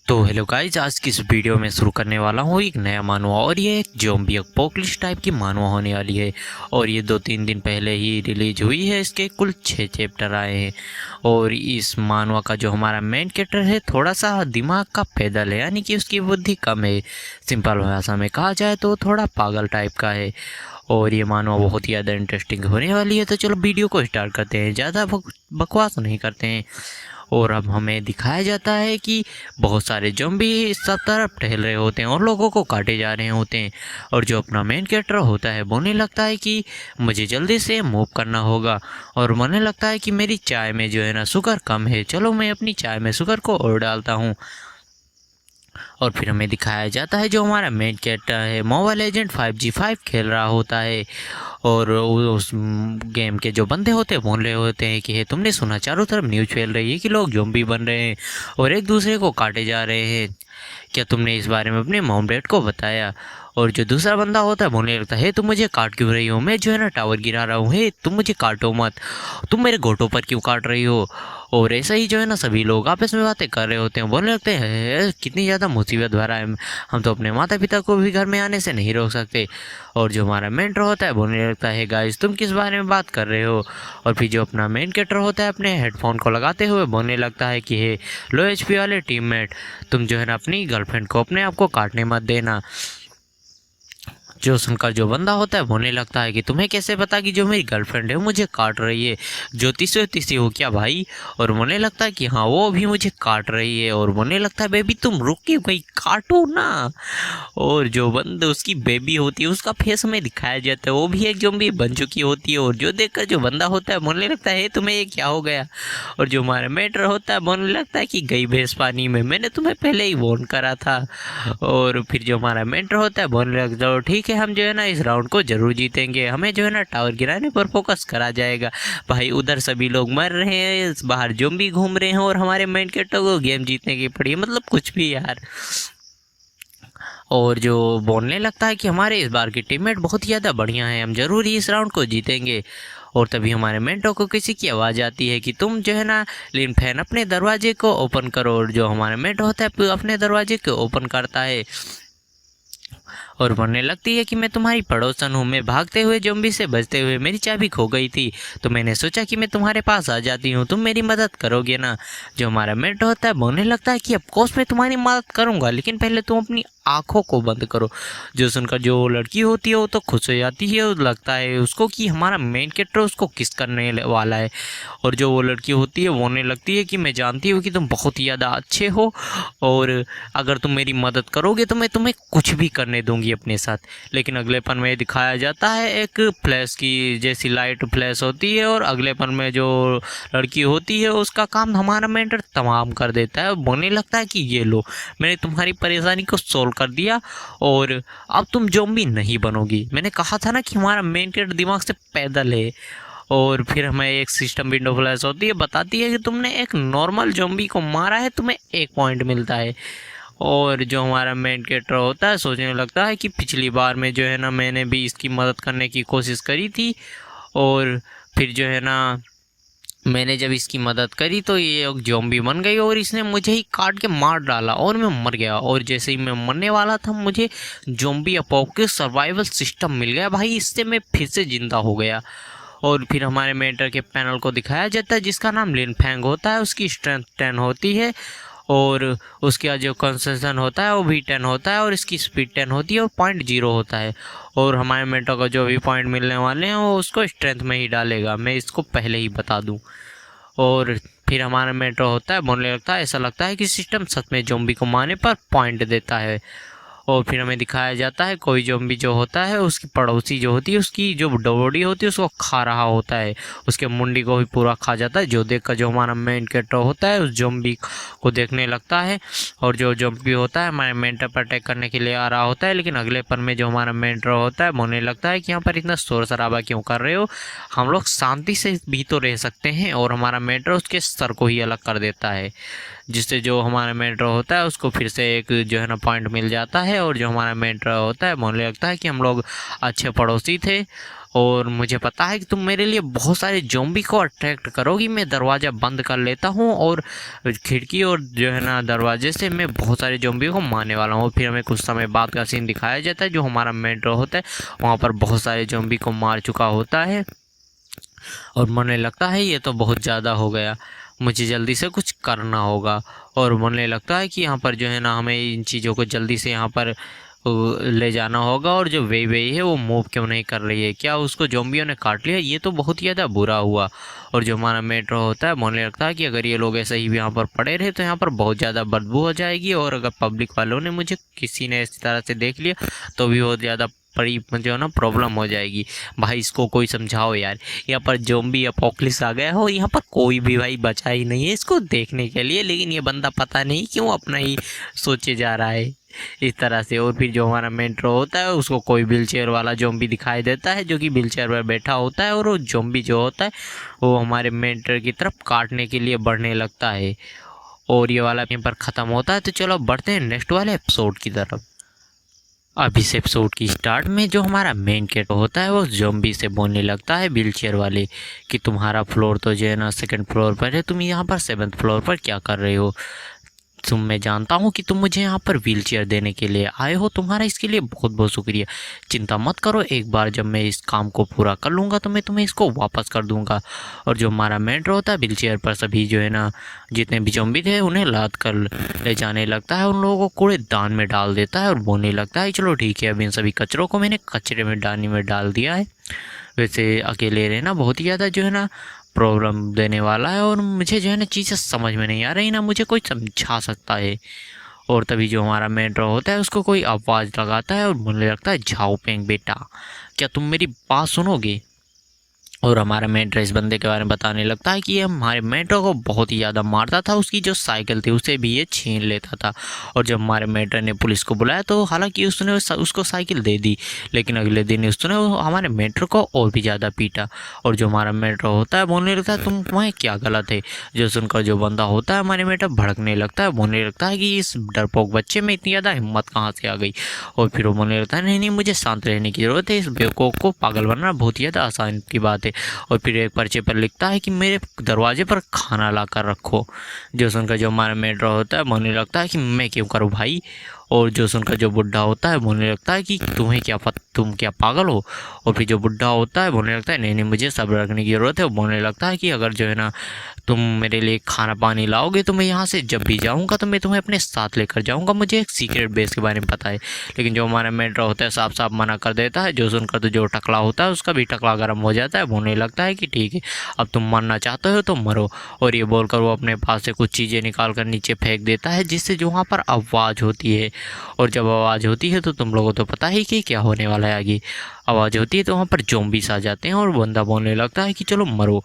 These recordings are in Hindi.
तो हेलो गाइज, आज की इस वीडियो में शुरू करने वाला हूँ एक नया मानवा और ये एक ज़ॉम्बी अपोकलिप्स टाइप की मानवा होने वाली है। और ये 2-3 दिन पहले ही रिलीज हुई है। इसके कुल 6 चैप्टर आए हैं। और इस मानवा का जो हमारा मेन कैरेक्टर है थोड़ा सा दिमाग का पैदल है, यानी कि उसकी बुद्धि कम है। सिंपल भाषा में कहा जाए तो थोड़ा पागल टाइप का है। और ये मानवा बहुत ही ज़्यादा इंटरेस्टिंग होने वाली है। तो चलो वीडियो को स्टार्ट करते हैं, ज़्यादा बकवास नहीं करते हैं। और अब हमें दिखाया जाता है कि बहुत सारे ज़ॉम्बी सब तरफ टहल रहे होते हैं और लोगों को काटे जा रहे होते हैं। और जो अपना मेन कैरेक्टर होता है बोलने लगता है कि मुझे जल्दी से मूव करना होगा। और मुझे लगता है कि मेरी चाय में जो है ना शुगर कम है, चलो मैं अपनी चाय में शुगर को और डालता हूँ। और फिर हमें दिखाया जाता है जो हमारा मेन कैरेक्टर है मोबाइल एजेंट 5G5 खेल रहा होता है। और उस गेम के जो बंदे होते हैं बोल रहे होते हैं कि तुमने सुना चारों तरफ न्यूज़ फैल रही है कि लोग ज़ॉम्बी बन रहे हैं और एक दूसरे को काटे जा रहे हैं, क्या तुमने इस बारे में अपने मॉम डैड को बताया? और जो दूसरा बंदा होता है बोलने लगता है तुम मुझे काट क्यों रही हो, मैं जो है ना टावर गिरा रहा हूँ, हे तुम मुझे काटो मत, तुम मेरे घोटों पर क्यों काट रही हो? और ऐसा ही जो है ना सभी लोग आपस में बातें कर रहे होते हैं, बोलने लगते हैं कितनी ज़्यादा मुसीबत भरा है, हम तो अपने माता पिता को भी घर में आने से नहीं रोक सकते। और जो हमारा मेंटर होता है बोलने लगता है गाइस तुम किस बारे में बात कर रहे हो? और फिर जो अपना मेन कैरेक्टर होता है अपने हेडफोन को लगाते हुए बोलने लगता है कि हे लो HP वाले टीममेट, तुम जो है ना अपनी गर्लफ्रेंड को अपने आप को काटने मत देना। जो सुनकर जो बंदा होता है बोलने लगता है कि तुम्हें कैसे पता कि जो मेरी गर्लफ्रेंड है वो मुझे काट रही है, ज्योतिषी हो क्या भाई? और मुझे लगता है कि हाँ वो भी मुझे काट रही है। और मुझे लगता है बेबी तुम रुक के भाई काटो ना। और जो बंदा उसकी बेबी होती है उसका फेस में दिखाया जाता है, वो भी एक ज़ॉम्बी बन चुकी होती है। और जो देखकर जो बंदा होता है बोलने लगता है तुम्हें ये क्या हो गया? और जो हमारा मैटर होता है बोलने लगता है कि गई भैंस पानी में, मैंने तुम्हें पहले ही वार्न करा था। और फिर जो हमारा मेंटर होता है बोलने लगता है ठीक है हम जो है ना इस राउंड को जरूर जीतेंगे, हमें जो है ना टावर गिराने पर फोकस करा जाएगा। भाई उधर सभी लोग मर रहे हैं, बाहर ज़ॉम्बी घूम रहे हैं और हमारे मेन कैरेक्टर को गेम जीतने की पड़ी है, मतलब कुछ भी यार। और जो बोलने लगता है कि हमारे इस बार की टीममेट बहुत ही ज़्यादा बढ़िया है, हम जरूर ही इस राउंड को जीतेंगे। और तभी हमारे मेंटो को किसी की आवाज़ आती है कि तुम जो है ना लिन फैन अपने दरवाजे को ओपन करो। और जो हमारा मेंटो होता है अपने दरवाजे को ओपन करता है और बोलने लगती है कि मैं तुम्हारी पड़ोसन हूँ, मैं भागते हुए ज़ॉम्बी से बचते हुए मेरी चाबी खो गई थी, तो मैंने सोचा कि मैं तुम्हारे पास आ जाती हूँ, तुम मेरी मदद करोगे ना? जो हमारा मेट होता है बोलने लगता है कि ऑफकोर्स मैं तुम्हारी मदद करूँगा, लेकिन पहले तुम अपनी आँखों को बंद करो। जो सुनकर जो लड़की होती है वो तो खुश हो जाती है और लगता है उसको कि हमारा मेन कैरेक्टर उसको किस करने वाला है। और जो वो लड़की होती है बोलने लगती है कि मैं जानती हूँ कि तुम बहुत ही ज़्यादा अच्छे हो और अगर तुम मेरी मदद करोगे तो मैं तुम्हें कुछ भी करने दूंगी अपने साथ। लेकिन अगले पल में दिखाया जाता है एक फ्लैश की जैसी लाइट फ्लैश होती है और अगले पल में जो लड़की होती है उसका काम हमारा मेंटर तमाम कर देता है। बोलने लगता है कि ये लो मैंने तुम्हारी परेशानी को सोल्व कर दिया और अब तुम ज़ॉम्बी नहीं बनोगी। मैंने कहा था ना कि हमारा मेन कैरेक्टर दिमाग से पैदल है। और फिर हमें एक सिस्टम विंडो फ्लैश होती है, बताती है कि तुमने एक नॉर्मल ज़ॉम्बी को मारा है, तुम्हें 1 पॉइंट मिलता है। और जो हमारा मेन कैरेक्टर होता है सोचने लगता है कि पिछली बार में जो है ना मैंने भी इसकी मदद करने की कोशिश करी थी और फिर जो है ना मैंने जब इसकी मदद करी तो ये एक ज़ॉम्बी बन गई और इसने मुझे ही काट के मार डाला और मैं मर गया। और जैसे ही मैं मरने वाला था मुझे ज़ॉम्बी अपोकलिप्स सर्वाइवल सिस्टम मिल गया, भाई इससे मैं फिर से ज़िंदा हो गया। और फिर हमारे मेंटर के पैनल को दिखाया जाता है जिसका नाम लिन फैंग होता है, उसकी स्ट्रेंथ 10 होती है और उसका जो कंसेशन होता है वो भी 10 होता है और इसकी स्पीड 10 होती है और 0.0 होता है। और हमारे मेंटर को जो भी पॉइंट मिलने वाले हैं वो उसको स्ट्रेंथ में ही डालेगा, मैं इसको पहले ही बता दूं। और फिर हमारा मेंटर होता है बोलने लगता है ऐसा लगता है कि सिस्टम सच में ज़ॉम्बी को मारने पर पॉइंट देता है। और फिर हमें दिखाया जाता है कोई ज़ॉम्बी जो होता है उसकी पड़ोसी जो होती है उसकी जो बॉडी होती है उसको खा रहा होता है, उसके मुंडी को भी पूरा खा जाता है। जो देखकर जो हमारा मेन कैरेक्टर होता है उस ज़ॉम्बी को देखने लगता है और जो ज़ॉम्बी होता है हमारे मेंटर पर अटैक करने के लिए आ रहा होता है। लेकिन अगले पल में जो हमारा मेंटर होता है बोलने लगता है कि यहाँ पर इतना शोर शराबा क्यों कर रहे हो, हम लोग शांति से भी तो रह सकते हैं। और हमारा मेंटर उसके सर को ही अलग कर देता है, जिससे जो हमारा मेंटर होता है उसको फिर से एक जो है ना पॉइंट मिल जाता है। और जो हमारा मेंटर होता है बोलने लगता है कि हम लोग अच्छे पड़ोसी थे और मुझे पता है कि तुम मेरे लिए बहुत सारे ज़ॉम्बी को अट्रैक्ट करोगी। मैं दरवाज़ा बंद कर लेता हूँ और खिड़की और जो है ना दरवाजे से मैं बहुत सारे ज़ॉम्बी को मारने वाला हूँ। फिर हमें कुछ समय बाद का सीन दिखाया जाता है, जो हमारा मेट्रो होता है वहाँ पर बहुत सारे ज़ॉम्बी को मार चुका होता है और मुझे लगता है ये तो बहुत ज़्यादा हो गया, मुझे जल्दी से कुछ करना होगा। और मुझे लगता है कि यहाँ पर जो है ना हमें इन चीज़ों को जल्दी से यहाँ पर ले जाना होगा। और जो वे वे है वो मूव क्यों नहीं कर रही है, क्या उसको ज़ॉम्बियों ने काट लिया? ये तो बहुत ही ज़्यादा बुरा हुआ। और जो हमारा मेट्रो होता है मुझे लगता है कि अगर ये लोग ऐसे ही भी यहाँ पर पड़े रहे तो यहाँ पर बहुत ज़्यादा बदबू हो जाएगी, और अगर पब्लिक वालों ने मुझे किसी ने इस तरह से देख लिया तो भी बहुत ज़्यादा बड़ी जो है ना प्रॉब्लम हो जाएगी। भाई इसको कोई समझाओ यार, यहाँ पर ज़ॉम्बी अपोकलिप्स आ गया हो, यहाँ पर कोई भी भाई बचा ही नहीं है इसको देखने के लिए, लेकिन ये बंदा पता नहीं क्यों अपना ही सोचे जा रहा है इस तरह से। और फिर जो हमारा मेट्रो होता है उसको कोई व्हील चेयर वाला ज़ॉम्बी दिखाई देता है, जो कि व्हील चेयर पर बैठा होता है, और वो ज़ॉम्बी जो होता है वो हमारे मेट्रो की तरफ काटने के लिए बढ़ने लगता है। और ये वाला यहीं पर ख़त्म होता है। तो चलो बढ़ते हैं नेक्स्ट वाले एपिसोड की तरफ। अब इस एपिसोड की स्टार्ट में जो हमारा मेन कैरेक्टर होता है वो ज़ॉम्बी से बोलने लगता है, व्हील चेयर वाले, कि तुम्हारा फ्लोर तो जो है ना 2nd फ्लोर पर है, तुम यहाँ पर 7th फ्लोर पर क्या कर रहे हो? मैं जानता हूँ कि तुम मुझे यहाँ पर व्हील चेयर देने के लिए आए हो, तुम्हारा इसके लिए बहुत बहुत शुक्रिया। चिंता मत करो, एक बार जब मैं इस काम को पूरा कर लूँगा तो मैं तुम्हें इसको वापस कर दूँगा। और जो हमारा मेट्रो होता है व्हील चेयर पर सभी जो है ना जितने भी ज़ॉम्बी थे उन्हें लाद कर ले जाने लगता है, उन लोगों को कूड़ेदान में डाल देता है और बोलने लगता है चलो ठीक है, अब इन सभी कचरों को मैंने कचरे में डालने में डाल दिया है। वैसे अकेले रहना बहुत ही ज़्यादा जो है ना प्रॉब्लम देने वाला है, और मुझे जो है ना चीज़ें समझ में नहीं आ रही ना मुझे कोई समझा सकता है। और तभी जो हमारा मेट्रो होता है उसको कोई आवाज़ लगाता है और मुझे लगता है झाओ पेंग बेटा, क्या तुम मेरी बात सुनोगे? और हमारा मेट्रो इस बंदे के बारे में बताने लगता है कि ये हमारे मेट्रो को बहुत ही ज़्यादा मारता था, उसकी जो साइकिल थी उसे भी ये छीन लेता था। और जब हमारे मेट्रो ने पुलिस को बुलाया तो हालांकि उसने उसको साइकिल दे दी, लेकिन अगले दिन उसने हमारे मेट्रो को और भी ज़्यादा पीटा। और जो हमारा मेट्रो होता है बोलने लगता है तुम्हें क्या गलत है? जो सुनकर जो बंदा होता है हमारे मेट्रो भड़कने लगता है, बोलने लगता है कि इस डरपोक बच्चे में इतनी ज़्यादा हिम्मत कहाँ से आ गई? और फिर वो बोलने लगता है नहीं नहीं, मुझे शांत रहने की ज़रूरत है, इस बेवकूफ़ को पागल बनना बहुत ही ज़्यादा आसान की बात है। और फिर एक पर्चे पर लिखता है कि मेरे दरवाजे पर खाना ला कर रखो। जो सुनकर जो हमारा मेट्रो होता है बोलने लगता है कि मैं क्यों करूँ भाई? और जो सुनकर जो बुढ़ा होता है बोलने लगता है कि तुम क्या पागल हो? और फिर जो बुढ़ा होता है बोलने लगता है नहीं नहीं, मुझे सब्र रखने की ज़रूरत है। वो बोलने लगता है कि अगर जो है ना तुम मेरे लिए खाना पानी लाओगे तो मैं यहाँ से जब भी जाऊँगा तो मैं तुम्हें अपने साथ लेकर जाऊँगा, मुझे एक सीक्रेट बेस के बारे में पता है। लेकिन जो हमारा मेट्रो होता है साफ साफ मना कर देता है। जो सुनकर तो जो टकला होता है उसका भी टकला गर्म हो जाता है, बोलने लगता है कि ठीक है अब तुम मरना चाहते हो तो मरो। और ये बोलकर वो अपने पास से कुछ चीज़ें निकाल कर नीचे फेंक देता है, जिससे जो वहाँ पर आवाज़ होती है। और जब आवाज़ होती है तो तुम लोगों को तो पता ही कि क्या होने वाला है आगे। आवाज़ होती है तो वहाँ पर ज़ॉम्बीज़ आ जाते हैं और बंदा बोलने लगता है कि चलो मरो,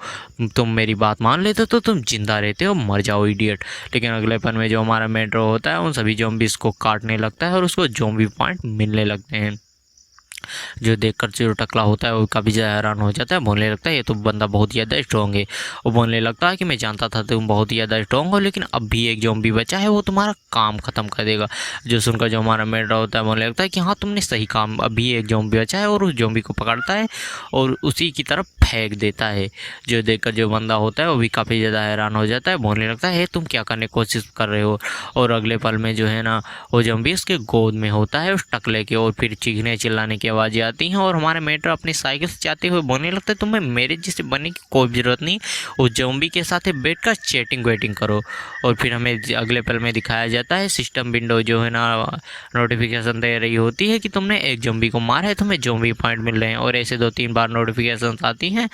तुम मेरी बात मान लेते तो तुम जिंदा रहते हो, मर जाओ इडियट। लेकिन अगले पल में जो हमारा मेट्रो होता है उन सभी ज़ॉम्बीज़ को काटने लगता है और उसको ज़ॉम्बी पॉइंट मिलने लगते हैं। जो देखकर जो टकला होता है वो काफ़ी ज़्यादा हैरान हो जाता है, बोलने लगता है ये तो बंदा बहुत ज़्यादा स्ट्रॉन्ग है। वो बोलने लगता है कि मैं जानता था तुम बहुत ही ज़्यादा स्ट्रॉन्ग हो, लेकिन अब भी एक ज़ॉम्बी बचा है, वो तुम्हारा काम ख़त्म कर देगा। जो सुनकर जो हमारा मेट्रो होता है बोलने लगता है कि हाँ तुमने सही काम, अभी एक ज़ॉम्बी बचा है, और उस ज़ॉम्बी को पकड़ता है और उसी की तरफ फेंक देता है। जो देखकर जो बंदा होता है वो भी काफ़ी ज़्यादा हैरान हो जाता है, बोलने लगता है तुम क्या करने की कोशिश कर रहे हो? और अगले पल में जो है ना वो ज़ॉम्बी उसके गोद में होता है उस टकले के, और फिर चीखने चिल्लाने की आवाज़ें आती हैं। और हमारे मेट्रो अपनी साइकिल से जाते हुए बोलने लगता है तुम्हें मेरे जैसे बनने की कोई ज़रूरत नहीं, उस ज़ॉम्बी के साथ बैठकर चैटिंग वेटिंग करो। और फिर हमें अगले पल में दिखाया जाता है सिस्टम विंडो जो है ना नोटिफिकेशन दे रही होती है कि तुमने एक ज़ॉम्बी को मारा है, तुम्हें ज़ॉम्बी पॉइंट मिल रहे हैं। और ऐसे 2-3 बार नोटिफिकेशन आती हैं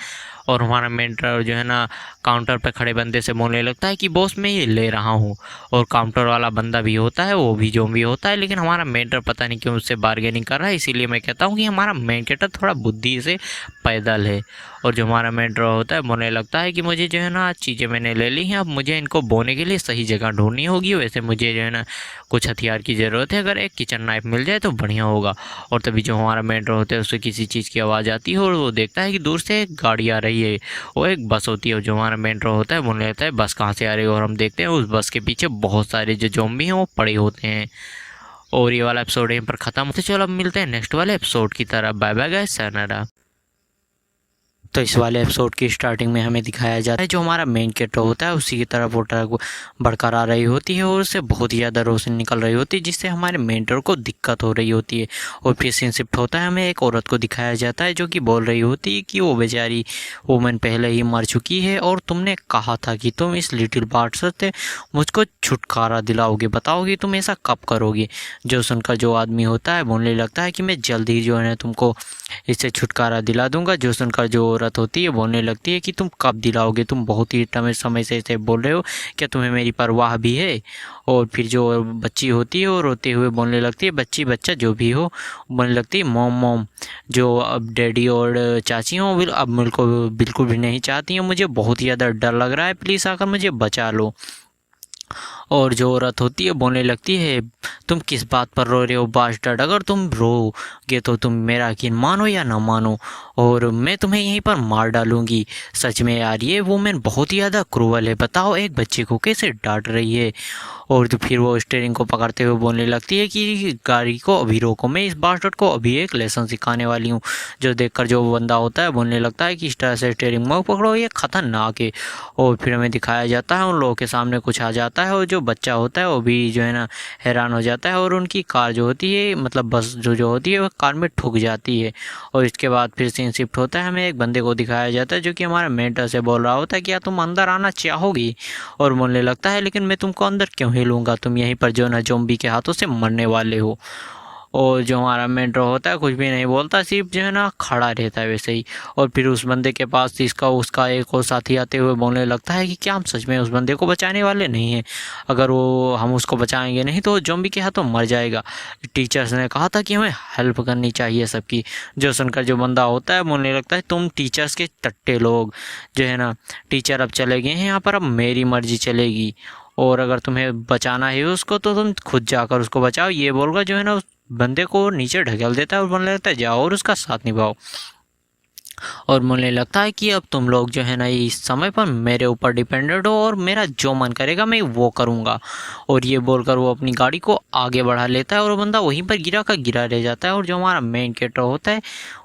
और हमारा मेंटर जो है ना काउंटर पर खड़े बंदे से बोलने लगता है कि बॉस मैं ये ले रहा हूँ। और काउंटर वाला बंदा भी होता है, वो भी ज़ॉम्बी होता है, लेकिन हमारा मेंटर पता नहीं क्यों उससे बार्गेनिंग कर रहा है। इसीलिए मैं कहता हूँ कि हमारा मेन कैरेक्टर थोड़ा बुद्धि से पैदल है। और जो हमारा मेंटर होता है बोलने लगता है कि मुझे जो है ना चीज़ें मैंने ले ली हैं, अब मुझे इनको बोने के लिए सही जगह ढूंढनी होगी। वैसे मुझे जो है ना कुछ हथियार की ज़रूरत है, अगर एक किचन नाइफ मिल जाए तो बढ़िया होगा। और तभी जो हमारा मेंटर होता है उससे किसी चीज़ की आवाज़ आती है और वो देखता है कि दूर से एक गाड़ी आ रही है, वो एक बस होती है। जो हमारा मेंटर होता है बोलने लगता है बस कहाँ से आ रही है? और हम देखते हैं उस बस के पीछे बहुत सारे जो ज़ॉम्बी हैं वो पड़े होते हैं। और ये वाला एपिसोड यहीं पर ख़त्म होता है। चलो अब मिलते हैं नेक्स्ट वाले एपिसोड की तरफ। Bye bye guys, sayonara। तो इस वाले एपिसोड की स्टार्टिंग में हमें दिखाया जाता है जो हमारा मेन कैरेक्टर होता है उसी की तरफ वो ट्रक बढ़कर आ रही होती है और उससे बहुत ही ज़्यादा रोशनी निकल रही होती है जिससे हमारे मेंटर को दिक्कत हो रही होती है। और फिर सीन शिफ्ट होता है, हमें एक औरत को दिखाया जाता है जो कि बोल रही होती है कि वो बेचारी वुमन पहले ही मर चुकी है और तुमने कहा था कि तुम इस लिटिल बास्टर्ड से मुझको छुटकारा दिलाओगे, बताओगे तुम ऐसा कब करोगे। जो सुनकर जो आदमी होता है बोलने लगता है कि मैं जल्द ही जो है तुमको इससे छुटकारा दिला दूंगा। जो सुनकर जो औरत होती है बोलने लगती है कि तुम कब दिलाओगे, तुम बहुत ही समय से ऐसे बोल रहे हो, क्या तुम्हें मेरी परवाह भी है। और फिर जो बच्ची होती है वो रोते हुए बोलने लगती है, बच्ची बच्चा जो भी हो, बोलने लगती है मॉम मॉम। जो अब डैडी और चाची हों अब मेरे को बिल्कुल भी नहीं चाहती हैं, मुझे बहुत ही ज़्यादा डर लग रहा है, प्लीज़ आकर मुझे बचा लो। और जो औरत होती है बोलने लगती है, तुम किस बात पर रो रहे हो बास्टर्ड, अगर तुम रोगे तो तुम मेरा यकीन मानो या ना मानो और मैं तुम्हें यहीं पर मार डालूंगी। सच में यार ये वुमेन बहुत ही ज़्यादा क्रूअल है, बताओ एक बच्चे को कैसे डांट रही है। और तो फिर वो स्टीयरिंग को पकड़ते हुए बोलने लगती है कि गाड़ी को अभी रोको, मैं इस बास्टर्ड को अभी एक लेसन सिखाने वाली हूँ। जो देखकर जो बंदा होता है बोलने लगता है कि इस तरह से स्टीयरिंग मत पकड़ो, ये खतरनाक है। और फिर हमें दिखाया जाता है उन लोगों के सामने कुछ आ जाता है और जो बच्चा होता है वो भी जो है ना हैरान हो जाता है और उनकी कार जो होती है मतलब बस जो होती है वो कार में ठुक जाती है। और इसके बाद फिर सीन शिफ्ट होता है, हमें एक बंदे को दिखाया जाता है जो कि हमारे मेंटर से बोल रहा होता है कि क्या तुम अंदर आना चाहोगी। और बोलने लगता है लेकिन मैं तुमको अंदर क्यों ही लूँगा, तुम यहीं पर जो है ना ज़ॉम्बी के हाथों से मरने वाले हो। और जो हमारा मेंटर होता है कुछ भी नहीं बोलता, सिर्फ जो है ना खड़ा रहता है वैसे ही। और फिर उस बंदे के पास इसका उसका एक और साथी आते हुए बोलने लगता है कि क्या हम सच में उस बंदे को बचाने वाले नहीं हैं, अगर वो हम उसको बचाएंगे नहीं तो ज़ॉम्बी के हाथों मर जाएगा। टीचर्स ने कहा था कि हमें हेल्प करनी चाहिए सबकी। जो सुनकर जो बंदा होता है बोलने लगता है, तुम टीचर्स के टट्टे लोग, जो है ना टीचर अब चले गए हैं यहाँ पर, अब मेरी मर्जी चलेगी और अगर तुम्हें बचाना है उसको तो तुम खुद जाकर उसको बचाओ। ये बोलकर जो है ना बंदे को नीचे ढकेल देता है और बोलने लगता है जाओ और उसका साथ निभाओ। और मुझे लगता है कि अब तुम लोग जो है ना इस समय पर मेरे ऊपर डिपेंडेंट हो और मेरा जो मन करेगा मैं वो करूँगा। और ये बोलकर वो अपनी गाड़ी को आगे बढ़ा लेता है और वो बंदा वहीं पर गिरा का गिरा रह जाता है। और जो हमारा मेन कैरेक्टर होता है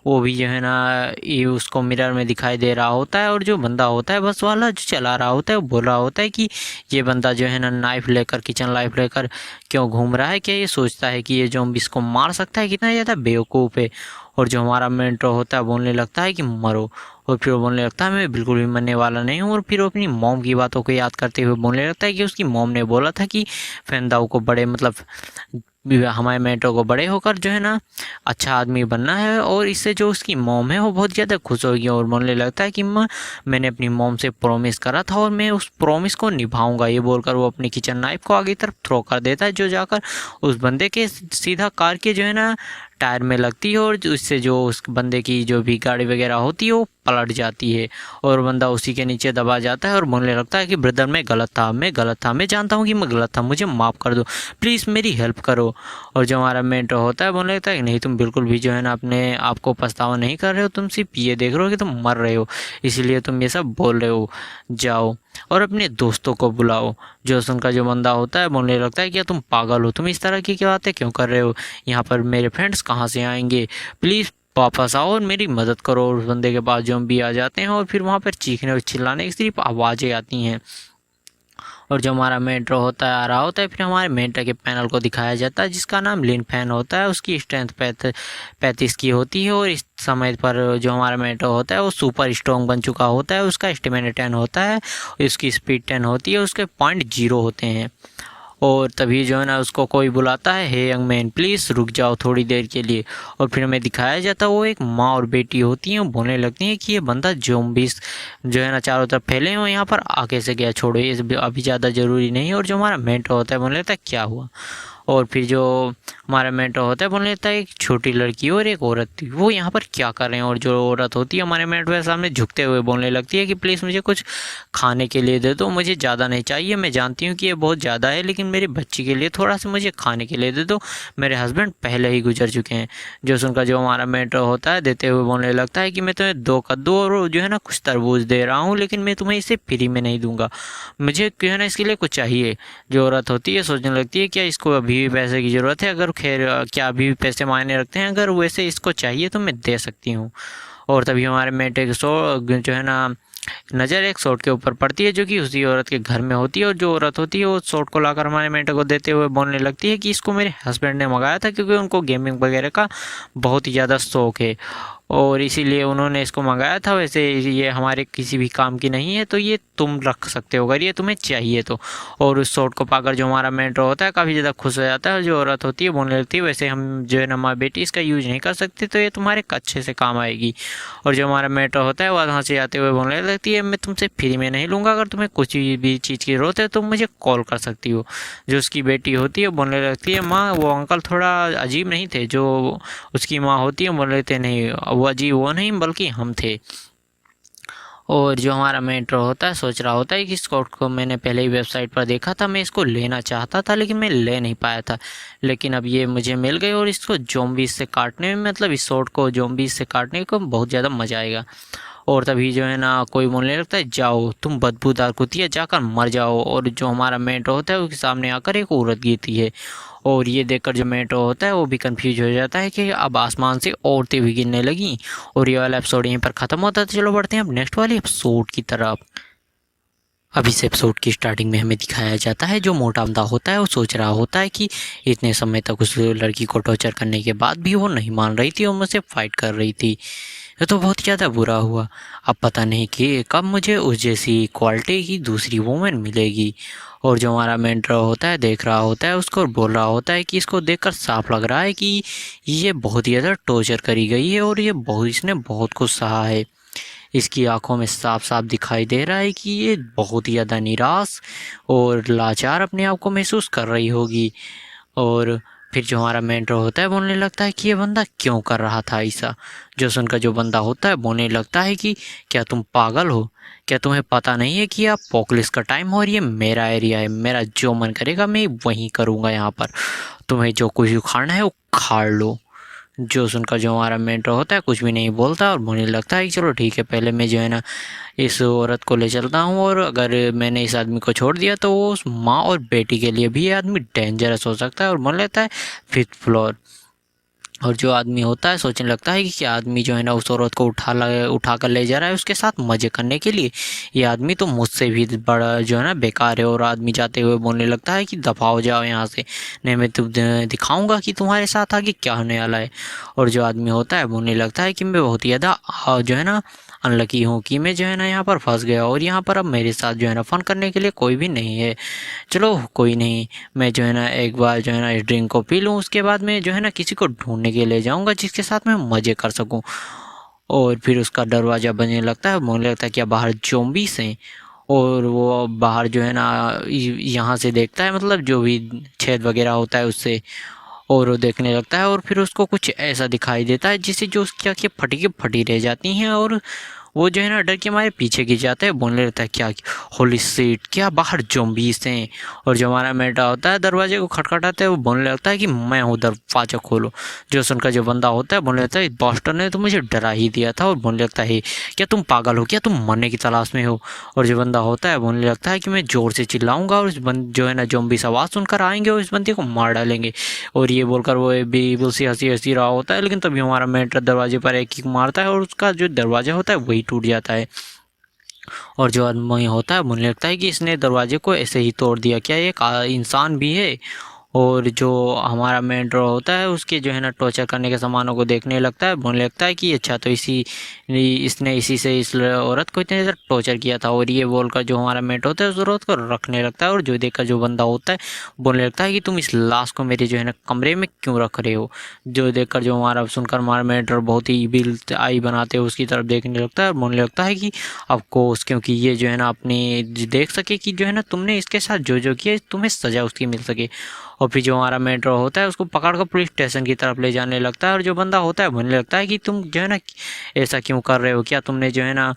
वो भी जो है ना ये उसको मिरर में दिखाई दे रहा होता है और जो बंदा होता है बस वाला जो चला रहा होता है वो बोल रहा होता है कि ये बंदा जो है ना नाइफ लेकर किचन नाइफ लेकर क्यों घूम रहा है, क्या ये सोचता है कि ये ज़ॉम्बीज़ को मार सकता है, कितना ज़्यादा बेवकूफ़ है। और जो हमारा मेंटर होता है बोलने लगता है कि मरो। और फिर वो बोलने लगता है मैं बिल्कुल भी मरने वाला नहीं हूँ। और फिर वो अपनी मॉम की बातों को याद करते हुए बोलने लगता है कि उसकी मॉम ने बोला था कि फेंदाओ को बड़े मतलब हमारे मेंटर को बड़े होकर जो है ना अच्छा आदमी बनना है और इससे जो उसकी मॉम है वो बहुत ज़्यादा खुश होगी। और बोलने लगता है कि मैंने अपनी मॉम से प्रॉमिस करा था और मैं उस प्रॉमिस को निभाऊंगा। ये बोलकर वो अपनी किचन नाइफ को आगे तरफ थ्रो कर देता है जो जाकर उस बंदे के सीधा कार के जो है ना टायर में लगती है और उससे जो उस बंदे की जो भी गाड़ी वगैरह होती है वो पलट जाती है और बंदा उसी के नीचे दबा जाता है और बोलने लगता है कि ब्रदर मैं गलत था, मैं जानता हूँ कि मैं गलत था, मुझे माफ़ कर दो, प्लीज़ मेरी हेल्प करो। और जो हमारा मेंटर होता है बोलने लगता है कि नहीं तुम बिल्कुल भी जो है ना अपने आप को पछतावा नहीं कर रहे हो, तुम सिर्फ ये देख रहे हो कि तुम मर रहे हो इसीलिए तुम ये सब बोल रहे हो, जाओ और अपने दोस्तों को बुलाओ। जो सुनकर जो बंदा होता है बोलने लगता है कि तुम पागल हो, तुम इस तरह की क्या बातें क्यों कर रहे हो, यहाँ पर मेरे फ्रेंड्स कहाँ से आएंगे, प्लीज़ वापस आओ और मेरी मदद करो। और उस बंदे के पास ज़ॉम्बी आ जाते हैं और फिर वहाँ पर चीखने और चिल्लाने की सिर्फ आवाज़ें आती हैं। और जो हमारा मेंटर होता है आ रहा होता है, फिर हमारे मेंटर के पैनल को दिखाया जाता है जिसका नाम लिन फैन होता है। उसकी स्ट्रेंथ 35 की होती है और इस समय पर जो हमारा मेंटर होता है वो सुपर स्ट्रॉन्ग बन चुका होता है। उसका स्टेमिना 10 होता है, उसकी स्पीड 10 होती है, उसके पॉइंट 0 होते हैं। और तभी जो है ना उसको कोई बुलाता है, हे यंग मैन प्लीज़ रुक जाओ थोड़ी देर के लिए। और फिर हमें दिखाया जाता है वो एक माँ और बेटी होती हैं, बोलने लगती हैं कि ये बंदा ज़ॉम्बीज़ जो है ना चारों तरफ फैले हुए यहाँ पर आगे से गया, छोड़ो ये अभी ज़्यादा ज़रूरी नहीं है। और जो हमारा मेंटर होता है बोलने लगता है क्या हुआ। और फिर जो हमारा मेंटर होता है बोलने लगता है एक छोटी लड़की और एक औरत थी, वो यहाँ पर क्या कर रहे हैं। और जो औरत होती है हमारे मेंटर के सामने झुकते हुए बोलने लगती है कि प्लीज़ मुझे कुछ खाने के लिए दे दो, मुझे ज़्यादा नहीं चाहिए, मैं जानती हूँ कि ये बहुत ज़्यादा है लेकिन मेरी बच्ची के लिए थोड़ा सा मुझे खाने के लिए दे दो, मेरे हस्बैंड पहले ही गुजर चुके हैं। जो सुनकर जो हमारा मेंटर होता है देते हुए बोलने लगता है कि मैं तुम्हें 2 कद्दू और जो है ना कुछ तरबूज दे रहा हूँ लेकिन मैं तुम्हें इसे फ्री में नहीं दूंगा, मुझे जो है ना इसके लिए कुछ चाहिए। जो औरत होती है सोचने लगती है क्या इसको अभी भी पैसे की ज़रूरत है, अगर खैर क्या अभी भी पैसे मायने रखते हैं, अगर वैसे इसको चाहिए तो मैं दे सकती हूँ। और तभी हमारे मेंटो की जो है ना नज़र एक शॉट के ऊपर पड़ती है जो कि उसी औरत के घर में होती है, और जो औरत होती है वो शॉट को लाकर हमारे मेंटो को देते हुए बोलने लगती है कि इसको मेरे हस्बैंड ने मंगाया था क्योंकि उनको गेमिंग वगैरह का बहुत ही ज़्यादा शौक है और इसीलिए उन्होंने इसको मंगाया था। वैसे ये हमारे किसी भी काम की नहीं है, तो ये तुम रख सकते हो अगर ये तुम्हें चाहिए तो। और उस शॉट को पाकर जो हमारा मेंटो होता है काफ़ी ज़्यादा खुश हो जाता है। जो औरत होती है बोलने लगती है वैसे हम जो है ना माँ बेटी इसका यूज़ नहीं कर सकते, तो ये तुम्हारे अच्छे से काम आएगी। और जो हमारा मेंटो होता है वो वहाँ से आते हुए बोलने लगती है मैं तुमसे फ्री में नहीं लूँगा, अगर तुम्हें कुछ भी चीज़ की ज़रूरत है तो मुझे कॉल कर सकती हो। जो उसकी बेटी होती है बोलने लगती है माँ वो अंकल थोड़ा अजीब नहीं थे। जो उसकी माँ होती है बोल लेते नहीं वो अजीब वो नहीं बल्कि हम थे। और जो हमारा मेंटो होता है सोच रहा होता है कि इस कोट को मैंने पहले ही वेबसाइट पर देखा था, मैं इसको लेना चाहता था लेकिन मैं ले नहीं पाया था, लेकिन अब ये मुझे मिल गई और इसको ज़ॉम्बीज से काटने में मतलब इस शॉट को ज़ॉम्बीज से काटने को बहुत ज़्यादा मज़ा आएगा। और तभी जो है ना कोई बोलने लगता है जाओ तुम बदबूदार कुतिया जाकर मर जाओ। और जो हमारा मेंटो होता है उसके सामने आकर एक औरत गिरती है और ये देखकर जो मेंटो होता है वो भी कंफ्यूज हो जाता है कि अब आसमान से औरतें भी गिरने लगी। और ये वाला एपिसोड यहीं पर ख़त्म होता है। तो चलो बढ़ते हैं अब नेक्स्ट वाले एपिसोड की तरफ। अब इस एपिसोड की स्टार्टिंग में हमें दिखाया जाता है जो मोटा बंदा होता है वो सोच रहा होता है कि इतने समय तक उस लड़की को टॉर्चर करने के बाद भी वो नहीं मान रही थी और मुझसे फाइट कर रही थी, ये तो बहुत ज़्यादा बुरा हुआ। अब पता नहीं कि कब मुझे उस जैसी क्वालिटी की दूसरी वूमेन मिलेगी। और जो हमारा मेंटर होता है देख रहा होता है उसको और बोल रहा होता है कि इसको देखकर साफ लग रहा है कि ये बहुत ही ज़्यादा टॉर्चर करी गई है और इसने बहुत कुछ सहा है। इसकी आंखों में साफ साफ दिखाई दे रहा है कि ये बहुत ही ज़्यादा निराश और लाचार अपने आप को महसूस कर रही होगी। और फिर जो हमारा मेंटर होता है बोलने लगता है कि ये बंदा क्यों कर रहा था ऐसा। जो सुनकर जो बंदा होता है बोलने लगता है कि क्या तुम पागल हो, क्या तुम्हें पता नहीं है कि अब पोकलिस का टाइम हो और ये मेरा एरिया है, मेरा जो मन करेगा मैं वहीं करूँगा, यहाँ पर तुम्हें जो कुछ उखाड़ना है वो उखाड़ लो। जो सुनकर जो हमारा मेंटर होता है कुछ भी नहीं बोलता और बोलने लगता है कि चलो ठीक है पहले मैं जो है ना इस औरत को ले चलता हूँ, और अगर मैंने इस आदमी को छोड़ दिया तो वो उस माँ और बेटी के लिए भी ये आदमी डेंजरस हो सकता है। और बोल लेता है 5th फ्लोर। और जो आदमी होता है सोचने लगता है कि क्या आदमी जो है ना उस औरत को उठा कर ले जा रहा है उसके साथ मज़े करने के लिए, ये आदमी तो मुझसे भी बड़ा जो है ना बेकार है। और आदमी जाते हुए बोलने लगता है कि दफ़ा हो जाओ यहाँ से, नहीं मैं तुम दिखाऊंगा कि तुम्हारे साथ आगे क्या होने वाला है। और जो आदमी होता है बोलने लगता है कि मैं बहुत ही ज़्यादा जो है ना अनलकी हूँ कि मैं जो है ना यहाँ पर फंस गया और यहाँ पर अब मेरे साथ जो है ना फ़न करने के लिए कोई भी नहीं है। चलो कोई नहीं, मैं जो है ना एक बार जो है ना इस ड्रिंक को पी लूँ, उसके बाद मैं जो है ना किसी को ढूंढने के लिए जाऊँगा जिसके साथ मैं मज़े कर सकूँ। और फिर उसका दरवाज़ा बनने लगता है, बोलने लगता है क्या बाहर ज़ॉम्बीज़ हैं। और वो बाहर जो है ना यहाँ से देखता है मतलब जो भी छेद वगैरह होता है उससे, और वो देखने लगता है और फिर उसको कुछ ऐसा दिखाई देता है जिससे जो उसकी आँखें फटी की फटी रह जाती हैं और वो जो है ना डर के मारे पीछे गिर जाता है। बोलने लगता है क्या होली सीट क्या बाहर ज़ॉम्बीज़ हैं। और जो हमारा मेटा होता है दरवाजे को खटखटाता है वो बोलने लगता है कि मैं हूँ दरवाजा खोलो। जो सुनकर जो बंदा होता है बोलने लगता है बॉस्टर ने तो मुझे डरा ही दिया था। और बोलने लगता है क्या तुम पागल हो, क्या तुम मरने की तलाश में हो। और जो बंदा होता है बोलने लगता है कि मैं ज़ोर से चिल्लाऊंगा और जो है ना ज़ॉम्बीज़ आवाज़ सुनकर आएंगे और इस बंदे को मार डालेंगे। और ये बोलकर वो भी सी हंसी रहा होता है, लेकिन तभी हमारा मेंटर दरवाजे पर एक किक मारता है और उसका जो दरवाजा होता है वही टूट जाता है। और जो आदमी होता है मुझे लगता है कि इसने दरवाजे को ऐसे ही तोड़ दिया, क्या ये एक इंसान भी है। और जो हमारा मेंटर होता है उसके जो है ना टॉर्चर करने के सामानों को देखने लगता है, बोलने लगता है कि अच्छा तो इसने इसी से इस औरत को इतने ज़्यादा टॉर्चर किया था। और ये बोलकर जो हमारा मेंटर होता है उस औरत को रखने लगता है। और जो देखकर जो बंदा होता है बोलने लगता है कि तुम इस लाश को मेरे जो है ना कमरे में क्यों रख रहे हो। जो देखकर जो हमारा सुनकर हमारा मेंटर बहुत ही बिल आई बनाते हुए उसकी तरफ देखने लगता है, बोलने लगता है कि ऑफकोर्स क्योंकि ये जो है ना अपनी देख सके कि जो है ना तुमने इसके साथ जो जो किया तुम्हें सज़ा उसकी मिल सके। और फिर जो हमारा मेट्रो होता है उसको पकड़ कर पुलिस स्टेशन की तरफ ले जाने लगता है। और जो बंदा होता है बोलने लगता है कि तुम जो है ना ऐसा क्यों कर रहे हो, क्या तुमने जो है ना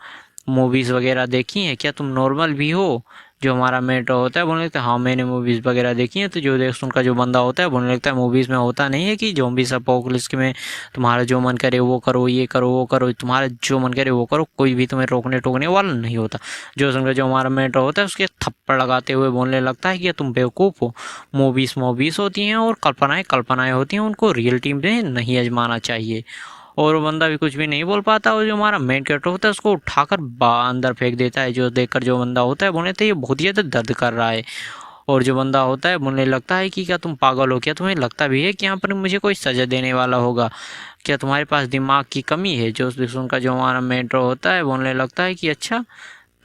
मूवीज़ वगैरह देखी हैं, क्या तुम नॉर्मल भी हो। जो हमारा मेट्रो होता है बोलने लगता है हाँ मैंने मूवीज़ वगैरह देखी हैं। तो जो देख सुनकर जो बंदा होता है बोलने लगता है मूवीज़ में होता नहीं है कि ज़ॉम्बीज़ अपोकलिप्स में तुम्हारा जो मन करे वो करो, ये करो वो करो, तुम्हारा जो मन करे वो करो, कोई भी तुम्हें रोकने टोकने वाला नहीं होता। जो सुनकर जो हमारा मेट्रो होता है उसके थप्पड़ लगाते हुए बोलने लगता है कि तुम बेवकूफ़ हो, मूवीज़ होती हैं और कल्पनाएँ होती हैं, उनको रियलिटी में नहीं आजमाना चाहिए। और वो बंदा भी कुछ भी नहीं बोल पाता, और जो हमारा मेन कैरेक्टर होता है उसको उठाकर अंदर फेंक देता है। जो देखकर जो बंदा होता है बोलने तो ये बहुत ही ज़्यादा दर्द कर रहा है। और जो बंदा होता है बोलने लगता है कि क्या तुम पागल हो, क्या तुम्हें लगता भी है कि यहाँ पर मुझे कोई सज़ा देने वाला होगा, क्या तुम्हारे पास दिमाग की कमी है। जो सुनकर जो हमारा मेंटर होता है बोलने लगता है कि अच्छा,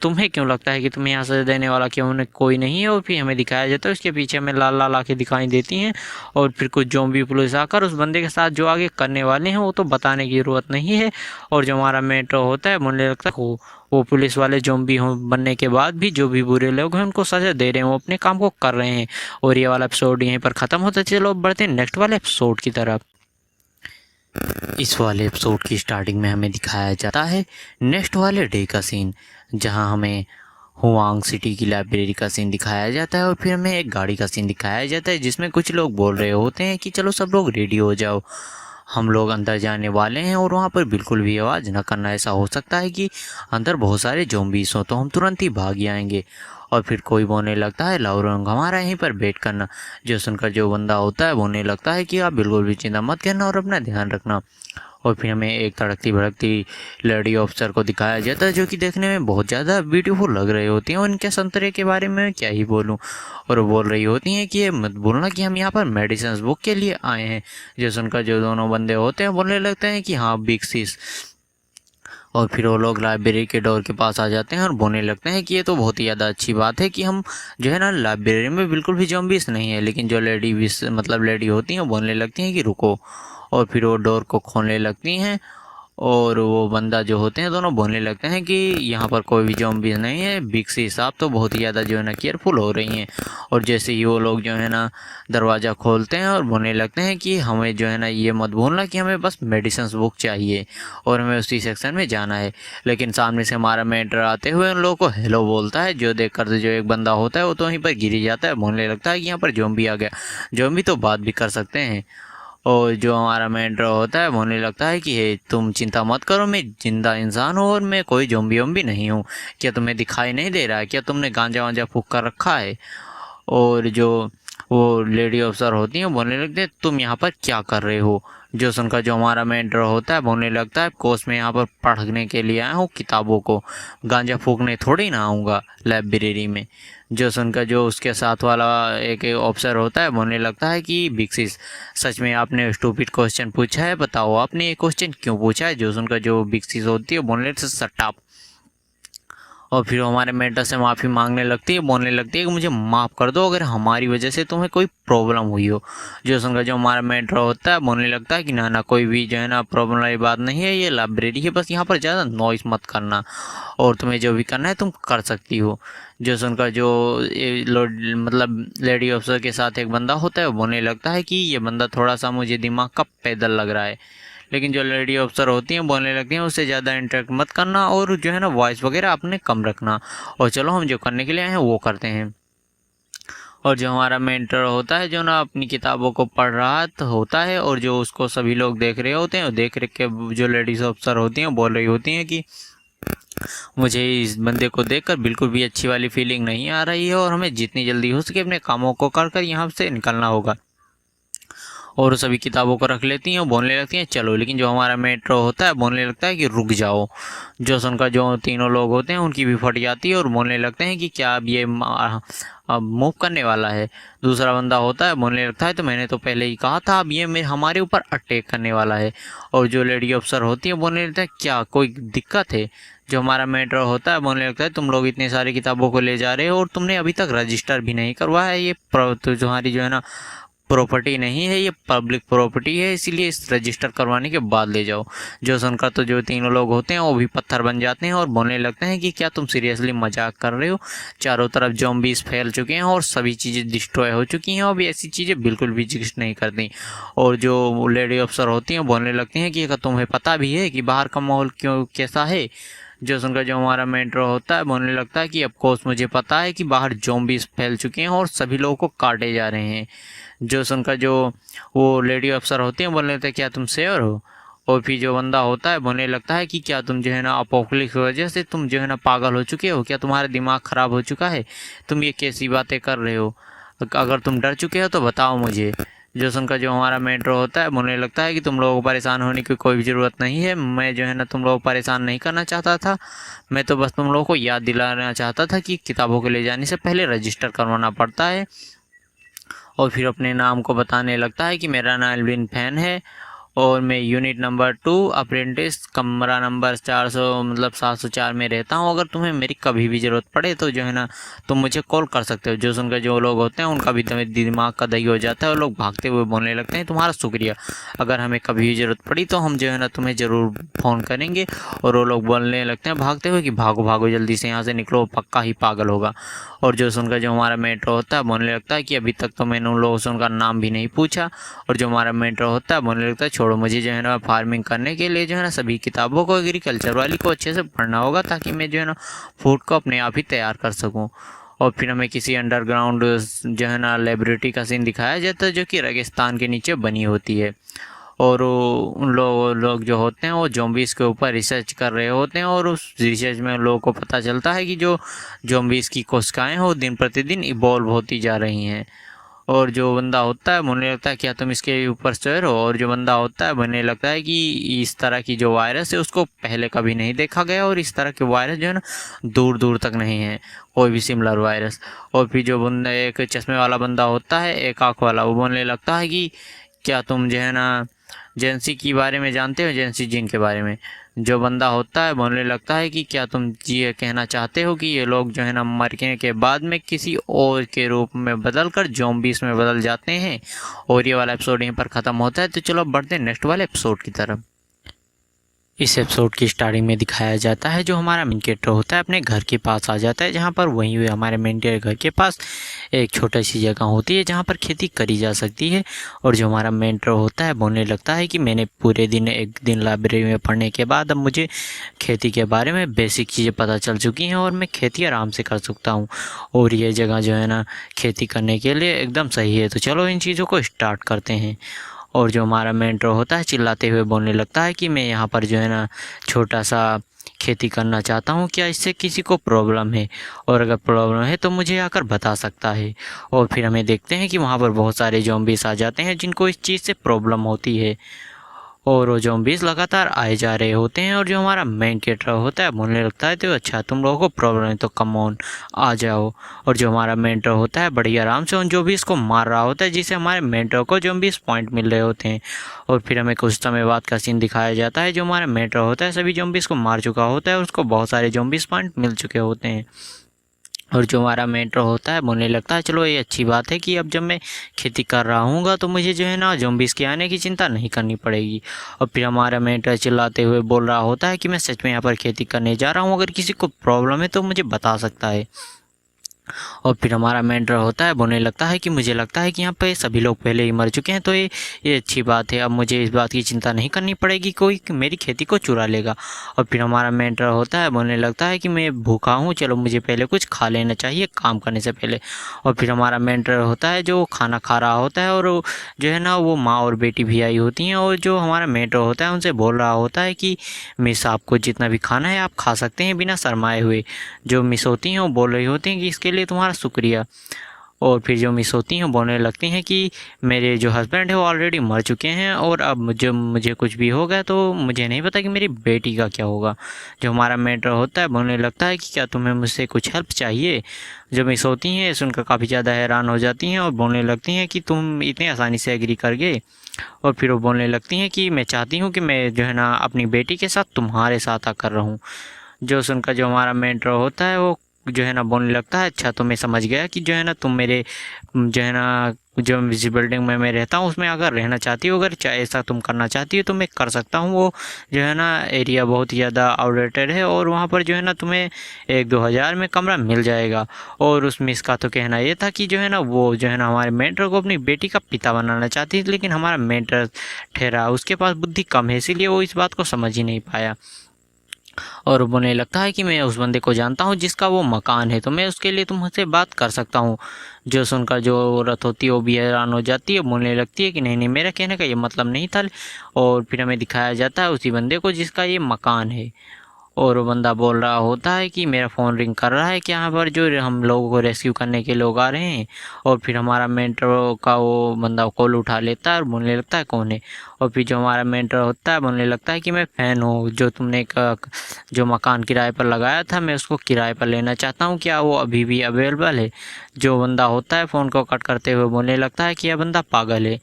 तुम्हें क्यों लगता है कि तुम्हें यहाँ सजा देने वाला क्यों उन्हें कोई नहीं है। और फिर हमें दिखाया जाता है उसके पीछे हमें लाल लाल आंखें दिखाई देती हैं, और फिर कुछ ज़ॉम्बी पुलिस आकर उस बंदे के साथ जो आगे करने वाले हैं वो तो बताने की ज़रूरत नहीं है। और जो हमारा मेंटर होता है बोलने लगता है वो पुलिस वाले ज़ॉम्बी बनने के बाद भी जो भी बुरे लोग हैं उनको सजा दे रहे हैं, वो अपने काम को कर रहे हैं। और ये वाला एपिसोड यहीं पर ख़त्म होता है। चलो बढ़ते हैं नेक्स्ट वाले एपिसोड की तरफ। इस वाले एपिसोड की स्टार्टिंग में हमें दिखाया जाता है नेक्स्ट वाले डे का सीन, जहां हमें हुआंग सिटी की लाइब्रेरी का सीन दिखाया जाता है। और फिर हमें एक गाड़ी का सीन दिखाया जाता है जिसमें कुछ लोग बोल रहे होते हैं कि चलो सब लोग रेडी हो जाओ, हम लोग अंदर जाने वाले हैं और वहाँ पर बिल्कुल भी आवाज़ न करना। ऐसा हो सकता है कि अंदर बहुत सारे ज़ॉम्बीज़ हो, तो हम तुरंत ही भाग आएंगे। और फिर कोई बोलने लगता है लाउरंग हमारा यहीं पर वेट करना। जो सुनकर जो बंदा होता है बोलने लगता है कि आप बिल्कुल भी चिंता मत करना और अपना ध्यान रखना। और फिर हमें एक तड़कती भड़कती लेडी ऑफिसर को दिखाया जाता है जो कि देखने में बहुत ज़्यादा ब्यूटीफुल लग रही होती हैं। और इनके संतरे के बारे में क्या ही बोलूं। और वो बोल रही होती हैं कि ये मत बोलना कि हम यहाँ पर मेडिसिन बुक के लिए आए हैं। जो सुनकर जो दोनों बंदे होते हैं बोलने लगते हैं कि हाँ बिग सिस। और फिर वो लोग लाइब्रेरी के डोर के पास आ जाते हैं और बोलने लगते हैं कि ये तो बहुत ही ज़्यादा अच्छी बात है कि हम जो है ना लाइब्रेरी में बिल्कुल भी ज़ॉम्बीज़ नहीं है। लेकिन जो लेडी मतलब लेडी होती हैं वो बोलने लगती हैं कि रुको। और फिर वो डोर को खोलने लगती हैं, और वो बंदा जो होते हैं दोनों बोलने लगते हैं कि यहाँ पर कोई भी ज़ॉम्बीज़ नहीं है। बिग सी साहब तो बहुत ही ज़्यादा जो है ना केयरफुल हो रही हैं। और जैसे ही वो लोग जो है ना दरवाज़ा खोलते हैं और बोलने लगते हैं कि हमें जो है ना ये मत भूलना कि हमें बस मेडिसिन बुक चाहिए और हमें उसी सेक्शन में जाना है। लेकिन सामने से हमारा मेंटर आते हुए उन लोगों को हेलो बोलता है, जो देख कर जो एक बंदा होता है वो तो वहीं पर गिर ही जाता है। बोलने लगता है कि यहाँ पर ज़ॉम्बी आ गया, ज़ॉम्बी तो बात भी कर सकते हैं। और जो हमारा मेंटर होता है बोलने लगता है कि हे तुम चिंता मत करो, मैं जिंदा इंसान हूँ और मैं कोई ज़ॉम्बी वॉम्बी नहीं हूँ। क्या तुम्हें दिखाई नहीं दे रहा है, क्या तुमने गांजा वांजा फूंक कर रखा है। और जो वो लेडी अफसर होती हैं बोलने लगते हैं तुम यहाँ पर क्या कर रहे हो। जो सुनकर जो हमारा मेंटर होता है बोलने लगता है कोर्स में यहाँ पर पढ़ने के लिए आया हूँ किताबों को, गांजा फूकने थोड़ी ना आऊँगा लाइब्रेरी में। जो सुनकर जो उसके साथ वाला एक ऑफिसर होता है बोलने लगता है कि बिक्सिस सच में आपने स्टूपिड क्वेश्चन पूछा है, बताओ आपने ये क्वेश्चन क्यों पूछा है। जो सुनकर जो बिक्सिस होती है बोलने लगती है शट अप। और फिर हमारे मेंटर से माफ़ी मांगने लगती है, बोलने लगती है कि मुझे माफ़ कर दो अगर हमारी वजह से तुम्हें कोई प्रॉब्लम हुई हो। जो सुनकर जो हमारा मेंटर होता है बोलने लगता है कि ना ना कोई भी जो है ना प्रॉब्लम वाली बात नहीं है, ये लाइब्रेरी है, बस यहाँ पर ज़्यादा नॉइस मत करना और तुम्हें जो भी करना है तुम कर सकती हो। जो सुनकर जो मतलब लेडी ऑफिसर के साथ एक बंदा होता है वो बोलने लगता है कि ये बंदा थोड़ा सा मुझे दिमाग का पैदल लग रहा है। लेकिन जो लेडी ऑफिसर होती हैं बोलने लगती हैं उससे ज़्यादा इंटरेक्ट मत करना और जो है ना वॉइस वगैरह अपने कम रखना, और चलो हम जो करने के लिए आए हैं वो करते हैं। और जो हमारा मेंटर होता है जो ना अपनी किताबों को पढ़ रहा होता है, और जो उसको सभी लोग देख रहे होते हैं, और देख रहे के जो लेडीज ऑफिसर होती हैं बोल रही होती हैं कि मुझे इस बंदे को देखकर बिल्कुल भी अच्छी वाली फीलिंग नहीं आ रही है और हमें जितनी जल्दी हो सके अपने कामों को कर कर यहाँ से निकलना होगा। और सभी किताबों को रख लेती हैं और बोलने लगती हैं चलो। लेकिन जो हमारा मेट्रो होता है बोलने लगता है कि रुक जाओ। जो सुनकर जो तीनों लोग होते हैं उनकी भी फट जाती है और बोलने लगते हैं कि क्या अब ये मूव करने वाला है। दूसरा बंदा होता है बोलने लगता है तो मैंने तो पहले ही कहा था अब ये हमारे ऊपर अटैक करने वाला है। और जो लेडी अफसर होती है बोलने लगता है क्या कोई दिक्कत है। जो हमारा मेट्रो होता है बोलने लगता है तुम लोग इतने सारी किताबों को ले जा रहे हो और तुमने अभी तक रजिस्टर भी नहीं करवाया है, ये तो तुम्हारी जो है ना प्रॉपर्टी नहीं है, ये पब्लिक प्रॉपर्टी है, इसीलिए इस रजिस्टर करवाने के बाद ले जाओ। जो सुनकर तो जो तीनों लोग होते हैं वो भी पत्थर बन जाते हैं और बोलने लगते हैं कि क्या तुम सीरियसली मजाक कर रहे हो। चारों तरफ ज़ॉम्बीज़ फैल चुके हैं और सभी चीज़ें डिस्ट्रॉय हो चुकी हैं, अभी ऐसी चीज़ें बिल्कुल भी एग्जिस्ट नहीं करती। और जो लेडी अफसर होती हैं बोलने लगती हैं कि तुम्हें पता भी है कि बाहर का माहौल क्यों कैसा है। जो सुनकर जो हमारा मेंटर होता है बोलने लगता है कि ऑफकोर्स मुझे पता है कि बाहर ज़ॉम्बीज़ फैल चुके हैं और सभी लोगों को काटे जा रहे हैं। जो सुनकर जो वो लेडी अफसर होती हैं बोलने लगता है क्या तुम श्योर हो। और फिर जो बंदा होता है बोलने लगता है कि क्या तुम जो है ना अपोकलिप्स की वजह से तुम जो है ना पागल हो चुके हो, क्या तुम्हारा दिमाग ख़राब हो चुका है, तुम ये कैसी बातें कर रहे हो, अगर तुम डर चुके हो तो बताओ मुझे। जो सुनकर जो हमारा मेंटर होता है बोलने लगता है कि तुम लोगों को परेशान होने की कोई भी ज़रूरत नहीं है, मैं जो है ना तुम लोगों को परेशान नहीं करना चाहता था, मैं तो बस तुम लोगों को याद दिलाना चाहता था कि किताबों को ले जाने से पहले रजिस्टर करवाना पड़ता है। और फिर अपने नाम को बताने लगता है कि मेरा नाम एल्विन फैन है और मैं यूनिट नंबर 2 अप्रेंटिस कमरा नंबर 400 मतलब 704 में रहता हूँ। अगर तुम्हें मेरी कभी भी ज़रूरत पड़े तो जो है ना तुम मुझे कॉल कर सकते हो। जो सुनकर जो लोग होते हैं उनका भी दिमाग का दही हो जाता है और लोग भागते हुए बोलने लगते हैं तुम्हारा शुक्रिया, अगर हमें कभी भी ज़रूरत पड़ी तो हम जो है ना तुम्हें ज़रूर फ़ोन करेंगे। और वो लोग बोलने लगते हैं भागते हुए कि भागो भागो जल्दी से यहाँ से निकलो, पक्का ही पागल होगा। और जो सुनकर जो हमारा मेंटर होता है बोलने लगता है कि अभी तक तो मैंने उन लोगों से उनका नाम भी नहीं पूछा। और जो हमारा मेंटर होता है बोलने लगता है छोड़ो, मुझे जो है ना फार्मिंग करने के लिए जो है ना सभी किताबों को एग्रीकल्चर वाली को अच्छे से पढ़ना होगा ताकि मैं जो है ना फूड को अपने आप ही तैयार कर सकूं। और फिर हमें किसी अंडरग्राउंड जो है ना लेबोरेटरी का सीन दिखाया जाता है जो कि रेगिस्तान के नीचे बनी होती है। और उन लोग जो होते हैं वो ज़ॉम्बीज़ के ऊपर रिसर्च कर रहे होते हैं और उस रिसर्च में लोगों को पता चलता है कि जो ज़ॉम्बीज़ की कोशिकाएं हैं वो दिन प्रतिदिन इवॉल्व होती जा रही हैं। और जो बंदा होता है बोलने लगता है क्या तुम इसके ऊपर श्योर हो। और जो बंदा होता है बोलने लगता है कि इस तरह की जो वायरस है उसको पहले कभी नहीं देखा गया और इस तरह के वायरस जो है ना दूर दूर तक नहीं है कोई भी सिमिलर वायरस। और फिर जो बंदा एक चश्मे वाला बंदा होता है एक आँख वाला, वो बोलने लगता है कि क्या तुम जो है ना जेंसी के बारे में जानते हो, जेंसी जिन के बारे में। जो बंदा होता है बोलने लगता है कि क्या तुम ये कहना चाहते हो कि ये लोग जो है ना मरने के बाद में किसी और के रूप में बदल कर ज़ॉम्बीज़ में बदल जाते हैं। और ये वाला एपिसोड यहीं पर ख़त्म होता है। तो चलो बढ़ते हैं नेक्स्ट वाले एपिसोड की तरफ। इस एपिसोड की स्टार्टिंग में दिखाया जाता है जो हमारा मेन कैरेक्टर होता है अपने घर के पास आ जाता है, जहाँ पर वहीं हुए हमारे मेन कैरेक्टर घर के पास एक छोटी सी जगह होती है जहाँ पर खेती करी जा सकती है। और जो हमारा मेंटर होता है बोलने लगता है कि मैंने पूरे दिन एक दिन लाइब्रेरी में पढ़ने के बाद अब मुझे खेती के बारे में बेसिक चीज़ें पता चल चुकी हैं और मैं खेती आराम से कर सकता हूँ और ये जगह जो है ना खेती करने के लिए एकदम सही है। तो चलो इन चीज़ों को स्टार्ट करते हैं। और जो हमारा मेंटर होता है चिल्लाते हुए बोलने लगता है कि मैं यहाँ पर जो है ना छोटा सा खेती करना चाहता हूँ, क्या इससे किसी को प्रॉब्लम है? और अगर प्रॉब्लम है तो मुझे आकर बता सकता है। और फिर हमें देखते हैं कि वहाँ पर बहुत सारे ज़ॉम्बीज़ आ जाते हैं जिनको इस चीज़ से प्रॉब्लम होती है और वो ज़ॉम्बीज़ लगातार आए जा रहे होते हैं। और जो हमारा मेन कैरेक्टर होता है बोलने लगता है तो अच्छा तुम लोगों को प्रॉब्लम है तो कम ऑन आ जाओ। और जो हमारा मेंटर होता है बड़ी आराम से उन ज़ॉम्बीज़ को मार रहा होता है जिससे हमारे मेंटर को ज़ॉम्बीज़ पॉइंट मिल रहे होते हैं। और फिर हमें कुछ समय बाद का सीन दिखाया जाता है जो हमारा मेंटर होता है सभी ज़ॉम्बीज़ को मार चुका होता है और उसको बहुत सारे ज़ॉम्बीज़ पॉइंट मिल चुके होते हैं। और जो हमारा मेंटर होता है बोलने लगता है चलो ये अच्छी बात है कि अब जब मैं खेती कर रहा हूँगा तो मुझे जो है ना ज़ॉम्बीज़ के आने की चिंता नहीं करनी पड़ेगी। और फिर हमारा मेंटर चिल्लाते हुए बोल रहा होता है कि मैं सच में यहाँ पर खेती करने जा रहा हूँ, अगर किसी को प्रॉब्लम है तो मुझे बता सकता है। और फिर हमारा मेंटर होता है बोलने लगता है कि मुझे लगता है कि यहाँ पे सभी लोग पहले ही मर चुके हैं तो ये अच्छी बात है, अब मुझे इस बात की चिंता नहीं करनी पड़ेगी कोई मेरी खेती को चुरा लेगा। और फिर हमारा मेंटर होता है बोलने लगता है कि मैं भूखा हूँ, चलो मुझे पहले कुछ खा लेना चाहिए काम करने से पहले। और फिर हमारा मेंटर होता है जो खाना खा रहा होता है और जो है ना वो माँ और बेटी भी आई होती हैं और जो हमारा मेंटर होता है उनसे बोल रहा होता है कि मिस आपको जितना भी खाना है आप खा सकते हैं बिना शर्माए हुए। जो मिस होती हैं वो बोल रही होती हैं कि इसके लिए तुम्हारा शुक्रिया। और फिर जो मिस होती हैं बोलने लगती हैं कि मेरे जो हस्बैंड है वो ऑलरेडी मर चुके हैं और अब मुझे कुछ भी हो गया तो मुझे नहीं पता कि मेरी बेटी का क्या होगा। जो हमारा मेंटर होता है बोलने लगता है कि क्या तुम्हें मुझसे कुछ हेल्प चाहिए। जो मिस होती हैं सुनकर काफ़ी ज़्यादा हैरान हो जाती हैं और बोलने लगती हैं कि तुम इतने आसानी से एग्री कर गए। और फिर वो बोलने लगती हैं कि मैं चाहती हूँ कि मैं जो है ना अपनी बेटी के साथ तुम्हारे साथ आकर रहूँ। जो सुनकर जो हमारा मेंटर होता है वो जो है ना बोलने लगता है अच्छा तो मैं समझ गया कि जो है ना तुम मेरे जो है ना जो जिस बिल्डिंग में मैं रहता हूँ उसमें अगर रहना चाहती हो, अगर चाहे ऐसा तुम करना चाहती हो तो मैं कर सकता हूँ। वो जो है ना एरिया बहुत ही ज़्यादा आउटडेटेड है और वहाँ पर जो है ना तुम्हें 1-2 हज़ार में कमरा मिल जाएगा। और उस मिस का तो कहना ये था कि जो है ना वो जो है ना हमारे मेंटर को अपनी बेटी का पिता बनाना चाहती थी, लेकिन हमारा मेंटर ठहरा उसके पास बुद्धि कम है इसीलिए वो इस बात को समझ ही नहीं पाया। और बोलने लगता है कि मैं उस बंदे को जानता हूँ जिसका वो मकान है तो मैं उसके लिए तुमसे बात कर सकता हूँ। जो सुनकर जो औरत होती है वो भी हैरान हो जाती है, बोलने लगती है कि नहीं नहीं मेरा कहने का ये मतलब नहीं था। और फिर हमें दिखाया जाता है उसी बंदे को जिसका ये मकान है। और वो बंदा बोल रहा होता है कि मेरा फ़ोन रिंग कर रहा है कि यहाँ पर जो हम लोगों को रेस्क्यू करने के लोग आ रहे हैं। और फिर हमारा मेंटर का वो बंदा कॉल उठा लेता है और बोलने लगता है कौन है। और फिर जो हमारा मेंटर होता है बोलने लगता है कि मैं फ़ैन हूँ, जो तुमने जो मकान किराए पर लगाया था मैं उसको किराए पर लेना चाहता हूँ, क्या वो अभी भी अवेलेबल है। जो बंदा होता है फ़ोन को कट करते हुए बोलने लगता है कि यह बंदा पागल है,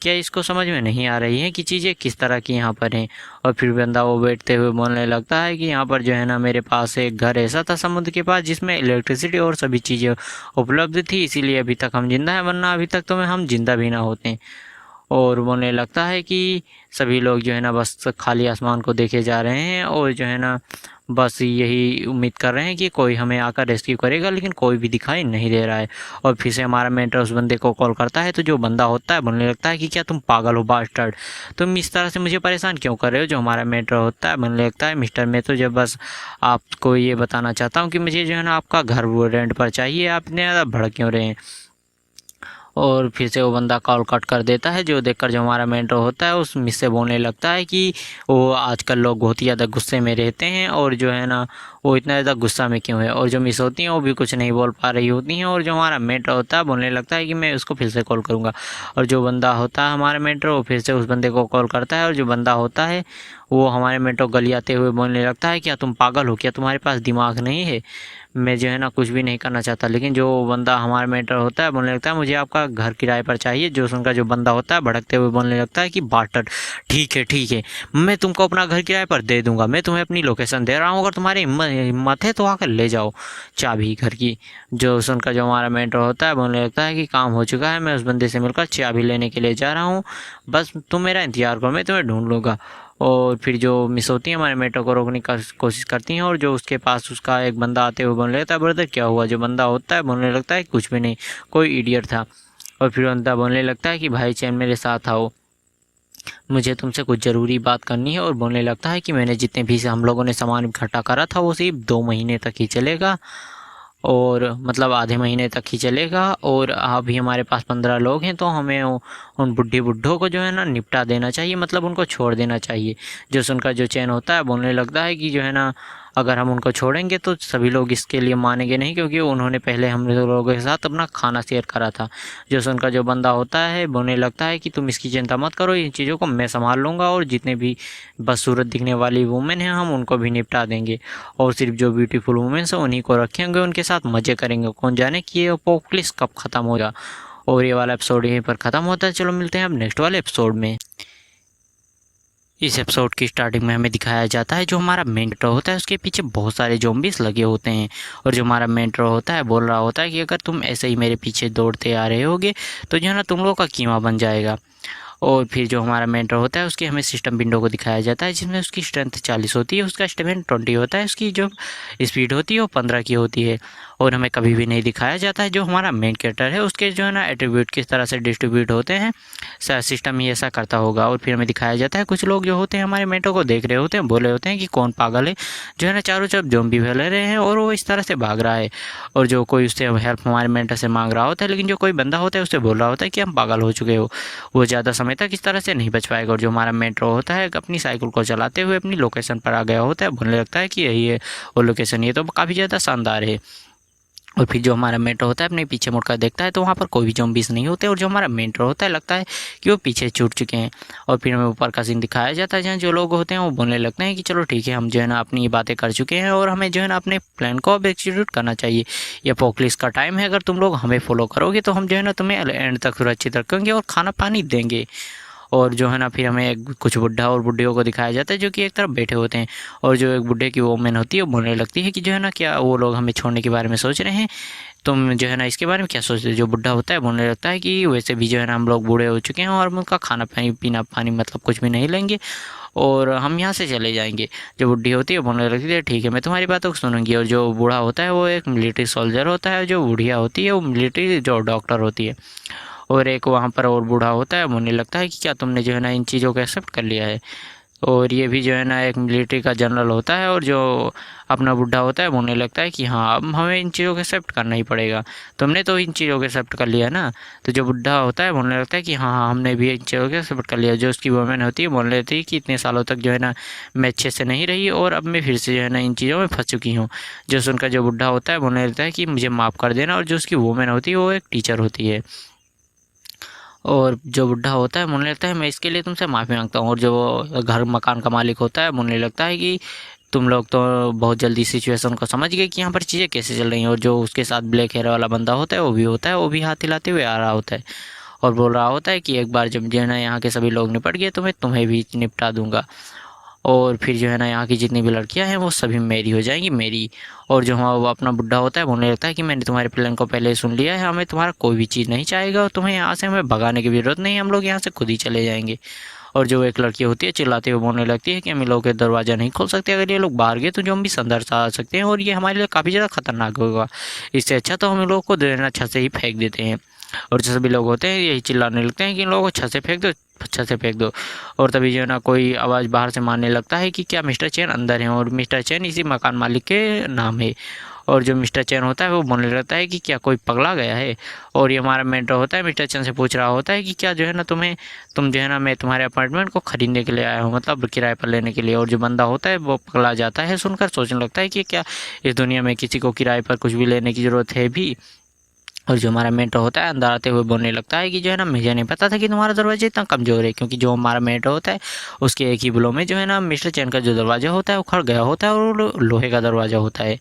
क्या इसको समझ में नहीं आ रही है कि चीज़ें किस तरह की यहाँ पर हैं। और फिर बंदा वो बैठते हुए बोलने लगता है कि यहाँ पर जो है ना मेरे पास एक घर ऐसा था समुद्र के पास जिसमें इलेक्ट्रिसिटी और सभी चीज़ें उपलब्ध थी, इसीलिए अभी तक हम जिंदा हैं, वरना अभी तक तो हम जिंदा भी ना होते। और बोलने लगता है कि सभी लोग जो है ना बस खाली आसमान को देखे जा रहे हैं और जो है ना बस यही उम्मीद कर रहे हैं कि कोई हमें आकर रेस्क्यू करेगा, लेकिन कोई भी दिखाई नहीं दे रहा है। और फिर से हमारा मेंटर उस बंदे को कॉल करता है, तो जो बंदा होता है बोलने लगता है कि क्या तुम पागल हो बास्टर्ड, तुम इस तरह से मुझे परेशान क्यों कर रहे हो। जो हमारा मेंटर होता है बोलने लगता है मिस्टर, मैं तो जब बस आपको ये बताना चाहता हूँ कि मुझे जो है ना आपका घर वो रेंट पर चाहिए, आप इतने ज़्यादा भड़क क्यों रहे हैं। और फिर से वो बंदा कॉल कट कर देता है। जो देखकर जो हमारा मेंटर होता है उस मिस से बोलने लगता है कि वो आजकल लोग बहुत ही ज़्यादा गुस्से में रहते हैं और जो है ना वो इतना ज़्यादा गुस्सा में क्यों है। और जो मिस होती हैं वो भी कुछ नहीं बोल पा रही होती हैं। और जो हमारा मेंटर होता है बोलने लगता है कि मैं उसको फिर से कॉल करूँगा। और जो बंदा होता है हमारा मेंटर वो फिर से उस बंदे को कॉल करता है। और जो बंदा होता है वो हमारे मेंटर को गलियाते हुए बोलने लगता है क्या तुम पागल हो, क्या तुम्हारे पास दिमाग नहीं है, मैं जो है ना कुछ भी नहीं करना चाहता। लेकिन जो बंदा हमारा मेंटर होता है बोलने लगता है मुझे आपका घर किराए पर चाहिए। जो सुनकर जो बंदा होता है भड़कते हुए बोलने लगता है कि बास्टर्ड, ठीक है मैं तुमको अपना घर किराए पर दे दूंगा, मैं तुम्हें अपनी लोकेशन दे रहा हूँ, अगर तुम्हारी हिम्मत है तो आकर ले जाओ चाबी घर की। जो सुनकर जो हमारा मेंटर होता है बोलने लगता है कि काम हो चुका है, मैं उस बंदे से मिलकर चाबी लेने के लिए जा रहा हूँ, बस तुम मेरा इंतजार करो, मैं तुम्हें ढूंढ लूँगा। और फिर जो मिस होती है हमारे मेंटर को रोकने की कोशिश करती हैं। और जो उसके पास उसका एक बंदा आते हुए बोलने लगता है ब्रदर क्या हुआ। जो बंदा होता है बोलने लगता है कुछ भी नहीं, कोई इडियट था। और फिर बंदा बोलने लगता है कि भाई चैन मेरे साथ आओ, मुझे तुमसे कुछ ज़रूरी बात करनी है। और बोलने लगता है कि मैंने जितने भी से हम लोगों ने सामान इकट्ठा करा था वो सिर्फ 2 महीने तक ही चलेगा, और मतलब आधे महीने तक ही चलेगा। और अभी हमारे पास 15 लोग हैं, तो हमें उन बुढ़ों को जो है ना निपटा देना चाहिए, मतलब उनको छोड़ देना चाहिए। जो सुनकर जो चैन होता है बोलने लगता है कि जो है ना अगर हम उनको छोड़ेंगे तो सभी लोग इसके लिए मानेंगे नहीं, क्योंकि उन्होंने पहले हम लोगों के साथ अपना खाना शेयर करा था। जो सुनकर जो बंदा होता है बोलने लगता है कि तुम इसकी चिंता मत करो, इन चीज़ों को मैं संभाल लूँगा, और जितने भी बदसूरत दिखने वाली वुमेन हैं हम उनको भी निपटा देंगे, और सिर्फ जो ब्यूटीफुल वुमेन्स हैं उन्हीं को रखेंगे, उनके साथ मज़े करेंगे। कौन जाने कि ये अपोकलिप्स कब ख़त्म हो जा। और ये वाला एपिसोड यहीं पर ख़त्म होता है। चलो मिलते हैं अब नेक्स्ट वाले एपिसोड में। इस एपिसोड की स्टार्टिंग में हमें दिखाया जाता है जो हमारा मेंटर होता है उसके पीछे बहुत सारे ज़ॉम्बीज़ लगे होते हैं। और जो हमारा मेंटर होता है बोल रहा होता है कि अगर तुम ऐसे ही मेरे पीछे दौड़ते आ रहे होगे तो जो है ना तुम लोगों का कीमा बन जाएगा। और फिर जो हमारा मेंटर होता है उसके हमें सिस्टम विंडो को दिखाया जाता है, जिसमें उसकी स्ट्रेंथ 40 होती है, उसका स्टेमिना 20 होता है, उसकी जो स्पीड होती है वो 15 की होती है। और हमें कभी भी नहीं दिखाया जाता है जो हमारा मेन कैरेक्टर है उसके जो है ना एट्रीब्यूट किस तरह से डिस्ट्रीब्यूट होते हैं, सिस्टम ही ऐसा करता होगा। और फिर हमें दिखाया जाता है कुछ लोग जो होते हैं हमारे मेंटर को देख रहे होते हैं, बोल रहे होते हैं कि कौन पागल है जो है ना चारों तरफ ज़ॉम्बी फैल रहे हैं और वो इस तरह से भाग रहा है। और जो कोई उससे हेल्प हमारे मेंटर से मांग रहा होता है, लेकिन जो कोई बंदा होता है उससे बोल रहा होता है कि हम पागल हो चुके हो, वो ज़्यादा समय तक इस तरह से नहीं बच पाएगा। और जो हमारा मेंटर होता है अपनी साइकिल को चलाते हुए अपनी लोकेशन पर आ गया होता है, बोलने लगता है कि यही है वो लोकेशन, ये तो काफ़ी ज़्यादा शानदार है। और फिर जो हमारा मेंटर होता है अपने पीछे मुड़कर देखता है तो वहाँ पर कोई भी ज़ॉम्बीज़ नहीं होते, और जो हमारा मेंटर होता है लगता है कि वो पीछे छूट चुके हैं। और फिर हमें ऊपर का सीन दिखाया जाता है जहाँ जो लोग होते हैं वो बोलने लगते हैं कि चलो ठीक है, हम जो है ना अपनी बातें कर चुके हैं और हमें जो है ना अपने प्लान को अब एग्जीक्यूट करना चाहिए। ये अपोकलिप्स का टाइम है, अगर तुम लोग हमें फॉलो करोगे तो हम जो है ना तुम्हें एंड तक सुरक्षित रखेंगे और खाना पानी देंगे। और जो है ना फिर हमें कुछ बुढ़ा और बुढ़ियों को दिखाया जाता है जो कि एक तरफ बैठे होते हैं। और जो एक बुढ़े की वोमेन होती है वो बोलने लगती है कि जो है ना क्या वो लोग हमें छोड़ने के बारे में सोच रहे हैं, तुम जो है ना इसके बारे में क्या सोचते हो। जो बुढ़ा होता है बोलने लगता है कि वैसे भी जो है ना हम लोग बूढ़े हो चुके हैं और हम उनका खाना पानी मतलब कुछ भी नहीं लेंगे और हम यहाँ से चले जाएंगे। जो बुढ़ी होती है बोलने लगती है ठीक है मैं तुम्हारी बातों को सुनूंगी। और जो बूढ़ा होता है वो एक मिलिट्री सोल्जर होता है, जो बुढ़िया होती है वो मिलिट्री जो डॉक्टर होती है। और एक वहाँ पर और बूढ़ा होता है, बोलने लगता है कि क्या तुमने जो है ना इन चीज़ों को एक्सेप्ट कर लिया है। और ये भी जो है ना एक मिलिट्री का जनरल होता है, और जो अपना बुढ़ा होता है बोलने लगता है कि हाँ अब हमें इन चीज़ों को एक्सेप्ट करना ही पड़ेगा, तुमने तो इन चीज़ों को एक्सेप्ट कर लिया ना। तो जो बुढ़ा होता है बोलने लगता है कि हाँ हाँ हमने भी इन चीज़ों को एक्सेप्ट कर लिया। जो उसकी वुमेन होती है बोलने लगती है कि इतने सालों तक जो है ना मैं अच्छे से नहीं रही, और अब मैं फिर से जो है ना इन चीज़ों में फंस चुकी हूँ। जो सुनकर जो बुढ़ा होता है बोलने लगता है कि मुझे माफ़ कर देना। और जो उसकी वुमेन होती है वो एक टीचर होती है, और जो बुढ़ा होता है बोलने लगता है मैं इसके लिए तुमसे माफ़ी मांगता हूँ। और जो घर मकान का मालिक होता है बोलने लगता है कि तुम लोग तो बहुत जल्दी सिचुएशन को समझ गए कि यहाँ पर चीज़ें कैसे चल रही हैं। और जो उसके साथ ब्लैक हेयर वाला बंदा होता है वो भी हाथ हिलाते हुए आ रहा होता है, और बोल रहा होता है कि एक बार जब जो है ना यहाँ के सभी लोग निपट गए तो मैं तुम्हें भी निपटा दूंगा, और फिर जो है ना यहाँ की जितनी भी लड़कियां हैं वो सभी मेरी हो जाएंगी, मेरी। और जो हमारा वो अपना बुढ़ा होता है बोलने लगता है कि मैंने तुम्हारे प्लान को पहले ही सुन लिया है, हमें तुम्हारा कोई भी चीज़ नहीं चाहेगा, और तुम्हें यहाँ से हमें भगाने की ज़रूरत नहीं, हम लोग यहाँ से खुद ही चले जाएंगे। और जो एक लड़की होती है चिल्लाते हुए बोलने लगती है कि हम इन लोगों के दरवाज़ा नहीं खोल सकते, अगर ये लोग बाहर गए तो जो हम भी अंदर से आ सकते हैं, और ये हमारे लिए काफ़ी ज़्यादा खतरनाक होगा, इससे अच्छा तो हम इन लोगों को छत से ही फेंक देते हैं। और जो सभी लोग होते हैं यही चिल्लाने लगते हैं कि इन लोगों को छत से फेंक दो, छत से फेंक दो। और तभी जो है ना कोई आवाज़ बाहर से मारने लगता है कि क्या मिस्टर चैन अंदर हैं, और मिस्टर चैन इसी मकान मालिक के नाम है। और जो मिस्टर चैन होता है वो बोलने लगता है कि क्या कोई पगला गया है। और ये हमारा मेंटर होता है मिस्टर चैन से पूछ रहा होता है कि क्या जो है ना तुम जो है ना मैं तुम्हारे अपार्टमेंट को खरीदने के लिए आया हूँ, मतलब किराए पर लेने के लिए। और जो बंदा होता है वो पगला जाता है सुनकर, सोचने लगता है कि क्या इस दुनिया में किसी को किराए पर कुछ भी लेने की ज़रूरत है भी। और जो हमारा मेंटर होता है अंदर आते हुए बोलने लगता है कि जो है ना मुझे नहीं पता था कि तुम्हारा दरवाजा इतना कमज़ोर है, क्योंकि जो हमारा मेंटर होता है उसके एक ही ब्लो में जो है ना मिस्टर चैन का जो दरवाज़ा होता है वो खड़ गया होता है, और लोहे का दरवाज़ा होता है।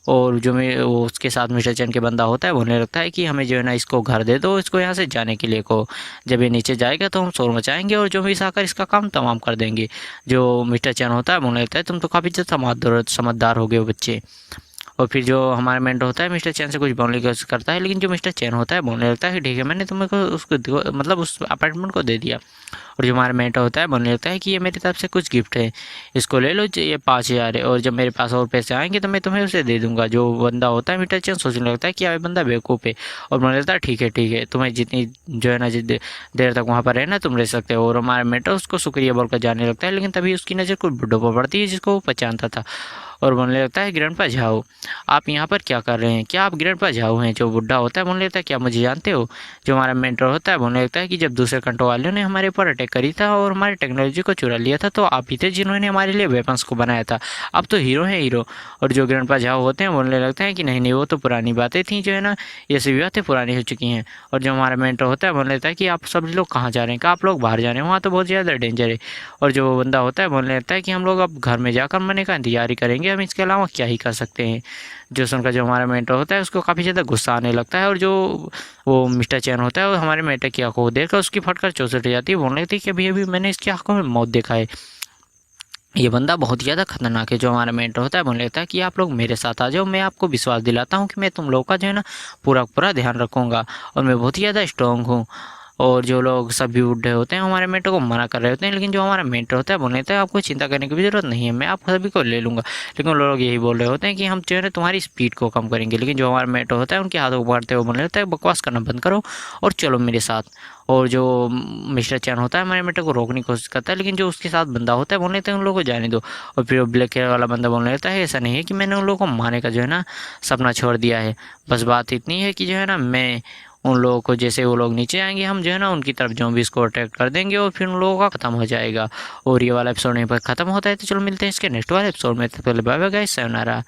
और जो मैं वो उसके साथ मिस्टर चैन के बंदा होता है बोलने लगता है कि हमें जो है ना इसको घर दे दो, इसको यहाँ से जाने के लिए को, जब ये नीचे जाएगा तो हम शोर मचाएंगे और जो भी आकर इसका काम तमाम कर देंगे। जो मिस्टर चैन होता है बोलने लगता है तुम तो काफ़ी ज़्यादा समझदार हो गए हो बच्चे। और फिर जो हमारा मेंटर होता है मिस्टर चैन से कुछ बोलने की कोशिश करता है, लेकिन जो मिस्टर चैन होता है बोलने लगता है कि ठीक है मैंने तुम्हें को उसको मतलब उस अपार्टमेंट को दे दिया। और जो हमारा मेंटर होता है बोलने लगता है कि ये मेरी तरफ से कुछ गिफ्ट है, इसको ले लो, ये 5,000 है, और जब मेरे पास और पैसे आएंगे तो मैं तुम्हें उसे दे दूंगा। जो बंदा होता है मिस्टर चैन सोचने लगता है कि ये बंदा बेवकूफ़ है, और बोलने लगता है ठीक है तुम्हें जितनी जो है ना जितनी देर तक वहाँ पर रहना तुम रह सकते हो। और हमारा मेंटर उसको शुक्रिया बोलकर जाने लगता है, लेकिन तभी उसकी नज़र कुछ बुड्ढों पर पड़ती है जिसको वो पहचानता था, और बोलने लगता है ग्रैंडपा झाओ आप यहाँ पर क्या कर रहे हैं, क्या आप ग्रैंडपा झाओ हैं। जो बुढ़ा होता है बोलने लगता है क्या मुझे जानते हो। जो हमारा मेंटर होता है बोलने लगता है कि जब दूसरे कंट्रोल वालों ने हमारे ऊपर अटैक करी था और हमारी टेक्नोलॉजी को चुरा लिया था तो आप ही थे जिन्होंने हमारे लिए वेपन्स को बनाया था, अब तो हीरो हैं हीरो। और जो ग्रैंडपा झाओ होते हैं बोलने लगते हैं कि नहीं वो तो पुरानी बातें थी, जो है ना ये सभी बातें पुरानी हो चुकी हैं। और जो हमारा मेंटर होता है बोलने लगता है कि आप सब लोग कहाँ जा रहे हैं, क्या आप लोग बाहर जा रहे हैं, वहाँ तो बहुत ज़्यादा डेंजर है। और जो बंदा होता है बोलने लगता है कि हम लोग अब घर में जाकर मरने का इंतजार ही करेंगे, हम इसके अलावा क्या ही कर सकते हैं। जो सुनकर जो हमारा मेंटर होता है उसको काफ़ी ज़्यादा गुस्सा आने लगता है, और जो वो मिस्टर चैन होता है वो हमारे मेंटर की आंखों को देखकर उसकी फटकर चौसट हो जाती है। बोलने लगती है कि अभी अभी मैंने इसकी आंखों में मौत देखा है, ये बंदा बहुत ज़्यादा खतरनाक है। जो हमारा मेंटर होता है बोलने लगता है कि आप लोग मेरे साथ आ जाओ, मैं आपको विश्वास दिलाता हूँ कि मैं तुम लोगों का जो है ना पूरा ध्यान रखूँगा, और मैं बहुत ही ज़्यादा स्ट्रॉन्ग हूँ। और जो लोग सभी बूढ़े होते हैं हमारे मेंटर को मना कर रहे होते हैं, लेकिन जो हमारा मेंटर होता है बोलने लगता है आपको चिंता करने की भी ज़रूरत नहीं है, मैं आप सभी को ले लूँगा। लेकिन लोग यही बोल रहे होते हैं कि हम जो है ना तुम्हारी स्पीड को कम करेंगे। लेकिन जो हमारा मेंटर होता है उनके हाथों को पकड़ते हुए बोलने लगता है बकवास करना बंद करो और चलो मेरे साथ। और जो मिस्टर चैन होता है हमारे मेंटर को रोकने की कोशिश करता है, लेकिन जो उसके साथ बंदा होता है बोलने लगता है उन लोगों को जाने दो। और फिर ब्लैक हेयर वाला बंदा बोलने लगता है ऐसा नहीं है कि मैंने उन लोगों को मारने का जो है ना सपना छोड़ दिया है, बस बात इतनी है कि जो है ना मैं उन लोगों को जैसे वो लोग नीचे आएंगे हम जो है ना उनकी तरफ ज़ॉम्बीज़ को अटैक कर देंगे और फिर उन लोगों का खत्म हो जाएगा। और ये वाला एपिसोड यहीं पर खत्म होता है, तो चलो मिलते हैं इसके नेक्स्ट वाले एपिसोड में। तब तक के लिए बाय बाय गाइस, sayonara।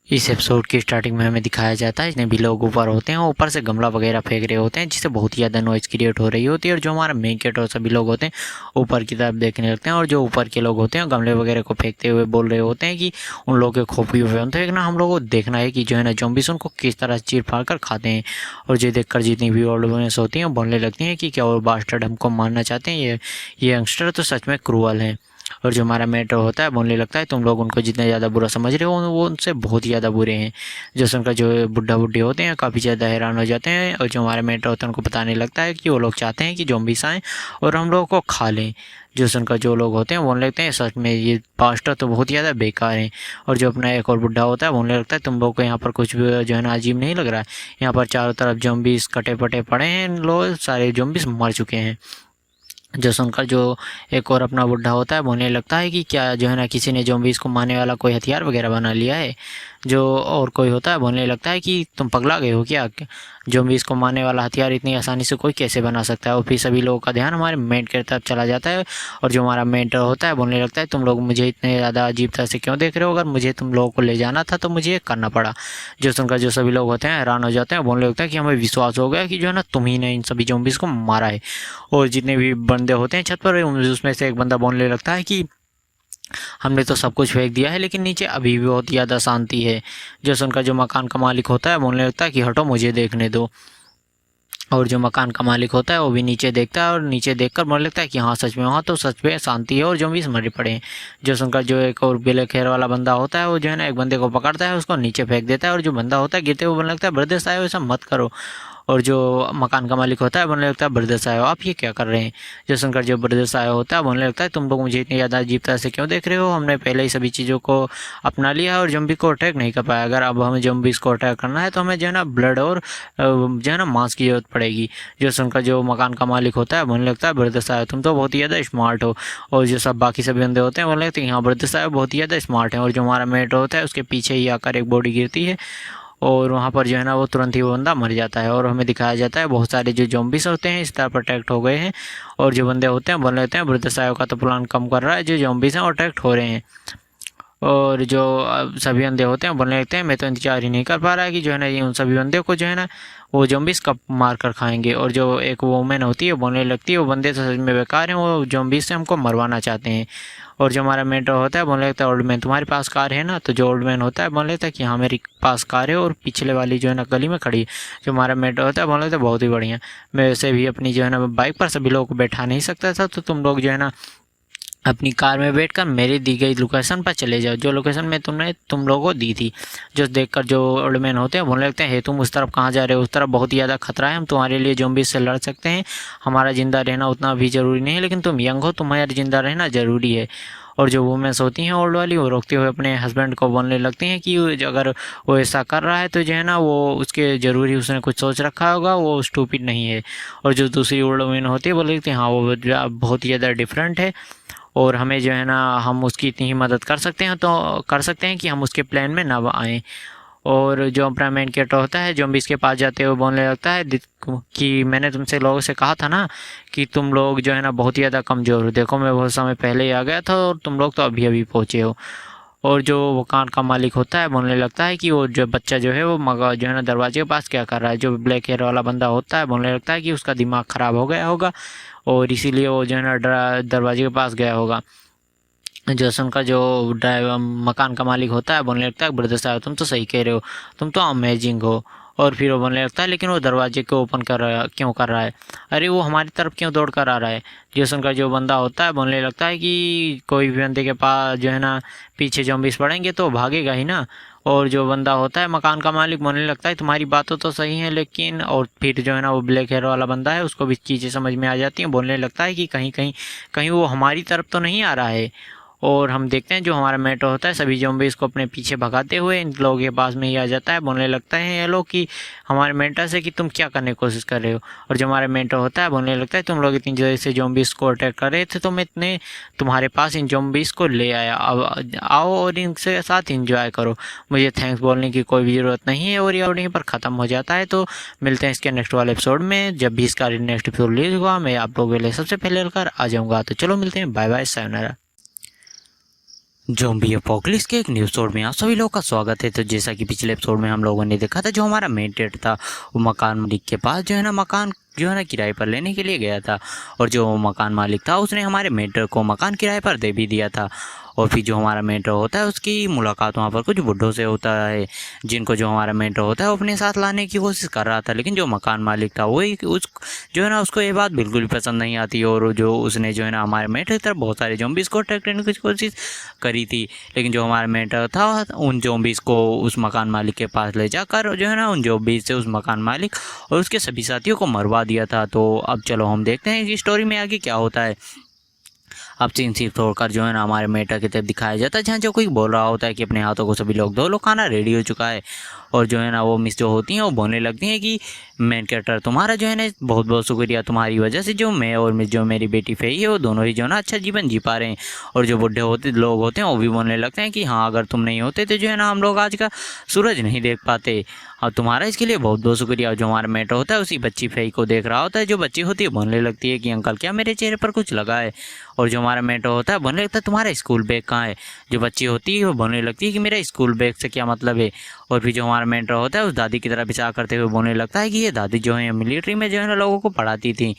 इस एपिसोड की स्टार्टिंग में हमें दिखाया जाता है जितने भी लोग ऊपर होते हैं ऊपर से गमला वगैरह फेंक रहे होते हैं जिससे बहुत ही ज़्यादा नॉइज़ क्रिएट हो रही होती है। और जो हमारा मेन कैरेक्टर सभी लोग होते हैं ऊपर की तरफ देखने लगते हैं, और जो ऊपर के लोग होते हैं गमले वगैरह को फेंकते हुए बोल रहे होते हैं कि उन लोगों के खोपड़ी हुए होते हैं ना हम लोगों को देखना है कि जो है ना ज़ॉम्बीज़ उनको किस तरह चीर फाड़ कर खाते हैं। और जो देखकर जितनी भी ऑडियंस होती हैं बोलने लगती हैं कि क्या वो बास्टर्ड हमको मारना चाहते हैं, ये यंगस्टर तो सच में क्रूअल हैं। और जो हमारा मेंटर होता है बोलने लगता है तुम लोग उनको जितने ज़्यादा बुरा समझ रहे हो वो उनसे बहुत ही ज़्यादा बुरे हैं। जो सुनकर जो बुढ़ा बुढ़ी होते हैं काफ़ी ज़्यादा हैरान हो जाते हैं, और जो हमारा मेंटर होता है उनको बताने लगता है कि वो लोग चाहते हैं कि ज़ॉम्बीज़ आएँ और हम लोगों को खा लें। जो सुनकर जो लोग होते हैं बोलने लगते हैं सच में ये पास्टर तो बहुत ही ज़्यादा बेकार हैं। और जो अपना एक और बुढ़ा होता है बोलने लगता है तुम लोग को यहाँ पर कुछ भी जो है ना अजीब नहीं लग रहा है, यहाँ पर चारों तरफ ज़ॉम्बीज़ कटे पटे पड़े हैं, लोग सारे ज़ॉम्बीज़ मर चुके हैं। जो सुनकर जो एक और अपना बुढ़ा होता है बोलने लगता है कि क्या जो है ना किसी ने ज़ॉम्बीज़ को मारने वाला कोई हथियार वगैरह बना लिया है। जो और कोई होता है बोलने लगता है कि तुम पगला गए हो क्या, ज़ॉम्बीज़ को मारने वाला हथियार इतनी आसानी से कोई कैसे बना सकता है। और फिर सभी लोगों का ध्यान हमारे मेंटर की तरफ चला जाता है और जो हमारा मेंटर होता है बोलने लगता है तुम लोग मुझे इतने ज़्यादा अजीब तरह से क्यों देख रहे हो, अगर मुझे तुम लोगों को ले जाना था तो मुझे ये करना पड़ा। जो सुनकर जो सभी लोग होते हैं हैरान हो जाते हैं, बोलने लगता है कि हमें विश्वास हो गया कि जो है ना तुम ही ने इन सभी ज़ॉम्बीज़ को मारा है। और जितने भी बंदे होते हैं छत पर उसमें से एक बंदा बोलने लगता है कि हमने तो सब कुछ फेंक दिया है लेकिन नीचे अभी भी बहुत ज़्यादा शांति है। जो सुनकर जो मकान का मालिक होता है बोलने लगता है कि हटो मुझे देखने दो। और जो मकान का मालिक होता है वो भी नीचे देखता है और नीचे देखकर बोलने लगता है कि हाँ सच में वहाँ तो सच में शांति है और ज़ॉम्बीज़ मरे पड़े हैं। जो सुनकर जो एक और ब्लैक हेयर वाला बंदा होता है वो जो है ना एक बंदे को पकड़ता है, उसको नीचे फेंक देता है और जो बंदा होता है गिरते हुए बोलने लगता है ब्रदर्स आए हो ऐसा मत करो। और जो मकान का मालिक होता है बोलने लगता है ब्रदर्स आए हो आप ये क्या कर रहे हैं। जो सुनकर जो ब्रदर्स आया होता है बोलने लगता है तुम लोग मुझे इतनी ज़्यादा अजीब तरह से क्यों देख रहे हो, हमने पहले ही सभी चीज़ों को अपना लिया और ज़ॉम्बी को अटैक नहीं कर पाया, अगर अब हमें ज़ॉम्बीज़ को अटैक करना है तो हमें जो है ना ब्लड और जो है ना मांस की ज़रूरत पड़ेगी। जो सुनकर जो मकान का मालिक होता है बोलने लगता है ब्रदर्स आए तुम तो बहुत ही ज़्यादा स्मार्ट हो। और जो सब बाकी सभी बंदे होते हैं बोलने लगते हैं हाँ ब्रदर्स आए बहुत ही ज़्यादा स्मार्ट हैं। और जो हमारा मेट होता है उसके पीछे ही आकर एक बॉडी गिरती है और वहाँ पर जो है ना वो तुरंत ही वो बंदा मर जाता है। और हमें दिखाया जाता है बहुत सारे जो ज़ॉम्बीज़ होते हैं इस तरह प्रोटेक्ट हो गए हैं और जो बंदे होते हैं बोल लेते हैं ब्रदर्स आयो का तो प्लान कम कर रहा है, जो ज़ॉम्बीज़ हैं वो अटैक्ट हो रहे हैं। और जो सभी बंदे होते हैं बोलने लगते हैं मैं तो इंतजार ही नहीं कर पा रहा है कि जो है ना ये उन सभी बंदे को जो है ना वो ज़ॉम्बीज़ कब मार कर खाएंगे। और जो एक वोमेन होती है बोलने लगती है वो बंदे तो सच में बेकार हैं, वो ज़ॉम्बीज़ से हमको मरवाना चाहते हैं। और जो हमारा मेंटर होता है बोलने लगता है ओल्ड मैन तुम्हारे पास कार है ना। तो जो ओल्ड मैन होता है बोलने लगता है कि हाँ मेरे पास कार है और पिछले वाली जो है ना गली में खड़ी है। जो हमारा मेंटर होता है बोलने लगता है बहुत ही बढ़िया, मैं वैसे भी अपनी जो है ना बाइक पर सभी लोगों को बैठा नहीं सकता था, तो तुम लोग जो है ना अपनी कार में बैठकर मेरी दी गई लोकेशन पर चले जाओ, जो लोकेशन मैं तुम लोगों को दी थी। जो देखकर जो ओल्ड मैन होते हैं बोलने लगते हैं तुम उस तरफ कहाँ जा रहे हो, उस तरफ बहुत ही ज़्यादा खतरा है, हम तुम्हारे लिए ज़ॉम्बीज़ से लड़ सकते हैं, हमारा ज़िंदा रहना उतना भी ज़रूरी नहीं है, लेकिन तुम यंग हो तुम्हारा ज़िंदा रहना ज़रूरी है। और जो वुमेन्स होती हैं ओल्ड वाली वो रोकते हुए अपने हस्बैंड को बोलने लगती हैं कि अगर वो ऐसा कर रहा है तो जो है ना वो उसके ज़रूरी उसने कुछ सोच रखा होगा, वो स्टूपिड नहीं है। और जो दूसरी ओल्ड वुमेन होती है बोल लगती है हाँ वो बहुत ही ज़्यादा डिफरेंट है और हमें जो है ना हम उसकी इतनी ही मदद कर सकते हैं, तो कर सकते हैं कि हम उसके प्लान में ना आएँ। और जो अपना मेन कैरेक्टर होता है जो भी इसके पास जाते हुए बोलने लगता है कि मैंने तुमसे लोगों से कहा था ना कि तुम लोग जो है ना बहुत ही ज़्यादा कमज़ोर हो, देखो मैं बहुत समय पहले ही आ गया था और तुम लोग तो अभी अभी पहुँचे हो। और जो मकान का मालिक होता है बोलने लगता है कि वो जो बच्चा जो है वो मगा जो है ना दरवाजे के पास क्या कर रहा है। जो ब्लैक हेयर वाला बंदा होता है बोलने लगता है कि उसका दिमाग ख़राब हो गया होगा और इसीलिए वो जो है ना दरवाजे के पास गया होगा। जो सुनकर जो ड्राइवर मकान का मालिक होता है बोलने लगता है ब्रदर साहब तुम तो सही कह रहे हो, तुम तो अमेजिंग हो। और फिर वो बोलने लगता है लेकिन वो दरवाजे को ओपन कर रहा क्यों कर रहा है, अरे वो हमारी तरफ क्यों दौड़ कर आ रहा है। जो सुनकर जो बंदा होता है बोलने लगता है कि कोई भी बंदे के पास जो है ना पीछे ज़ॉम्बीज़ पड़ेंगे तो भागेगा ही ना। और जो बंदा होता है मकान का मालिक बोलने लगता है तुम्हारी बातों तो सही है लेकिन, और फिर जो है ना वो ब्लैक हेयर वाला बंदा है उसको भी चीज़ें समझ में आ जाती हैं, बोलने लगता है कि कहीं कहीं कहीं वो हमारी तरफ तो नहीं आ रहा है। और हम देखते हैं जो हमारा मेट्रो होता है सभी ज़ॉम्बीज़ को अपने पीछे भगाते हुए इन लोगों के पास में ही आ जाता है, बोलने लगता है ये लोग कि हमारे मेंटर से कि तुम क्या करने की कोशिश कर रहे हो। और जो हमारा मेंटर होता है बोलने लगता है तुम लोग इतनी जल्दी से ज़ॉम्बीज़ को अटैक कर रहे थे तो मैं इतने तुम्हारे पास इन ज़ॉम्बीज़ को ले आया, अब आओ और इनसे साथ इंजॉय करो, मुझे थैंक्स बोलने की कोई भी ज़रूरत नहीं है। और ये यहीं पर ख़त्म हो जाता है। तो मिलते हैं इसके नेक्स्ट वाले एपिसोड में, जब भी इसका नेक्स्ट एपिसोड रिलीज हुआ मैं आप लोगों के लिए सबसे पहले लेकर आ जाऊँगा। तो चलो मिलते हैं, bye bye, sayonara. Zombie apocalypse के एक न्यू एपिसोड में आप सभी लोगों का स्वागत है। तो जैसा कि पिछले एपिसोड में हम लोगों ने देखा था जो हमारा मेन कैरेक्टर था वो मकान मालिक के पास जो है ना मकान जो है ना किराए पर लेने के लिए गया था। और जो मकान मालिक था उसने हमारे मेंटर को मकान किराए पर दे भी दिया था। और फिर जो हमारा मेंटर होता है उसकी मुलाकात वहाँ पर कुछ बुड्ढों से होता है जिनको जो हमारा मेंटर होता है वो अपने साथ लाने की कोशिश कर रहा था। लेकिन जो मकान मालिक था वही उस जो है ना उसको ये बात बिल्कुल भी पसंद नहीं आती और जो उसने जो है ना हमारे मेंटर की तरफ बहुत सारे ज़ॉम्बीज़ को अटैक करने की कोशिश करी थी। लेकिन जो हमारा मेंटर था उन ज़ॉम्बीज़ को उस मकान मालिक के पास ले जाकर जो है ना उन ज़ॉम्बीज़ से उस मकान मालिक और उसके सभी साथियों को मरवा दिया था। तो अब चलो हम देखते हैं कि स्टोरी में आगे क्या होता है। अब सीन सिर्फ छोड़कर जो है ना हमारे मेटा की तरफ दिखाया जाता है जहाँ जो कोई बोल रहा होता है कि अपने हाथों को सभी लोग धो लो, खाना रेडी हो चुका है। और जो है ना वो मिस जो होती हैं वो बोलने लगती हैं कि मेन कैरेक्टर तुम्हारा जो है ना बहुत बहुत शुक्रिया, तुम्हारी वजह से जो मैं और मिस जो मेरी बेटी फेई है वो दोनों ही जो है ना अच्छा जीवन जी पा रहे हैं। और जो बूढ़े होते लोग होते हैं वो भी बोलने लगते हैं कि हाँ अगर तुम नहीं होते तो जो है ना हम लोग आज का सूरज नहीं देख पाते, और तुम्हारा इसके लिए बहुत बहुत शुक्रिया। और जो हमारा मेटर होता है उसी बच्ची फेई को देख रहा होता है। जो बच्ची होती है बोलने लगती है कि अंकल क्या मेरे चेहरे पर कुछ लगा है। और जो हमारा मेटर होता है बोलने लगता है तुम्हारा स्कूल बैग कहाँ है। जो बच्ची होती है वो बोलने लगती है कि मेरा स्कूल बैग से क्या मतलब है। और फिर जो हमारा मेंटर होता है उस दादी की तरफ इशारा करते हुए बोलने लगता है कि ये दादी जो है मिलिट्री में जो है ना लोगों को पढ़ाती थी,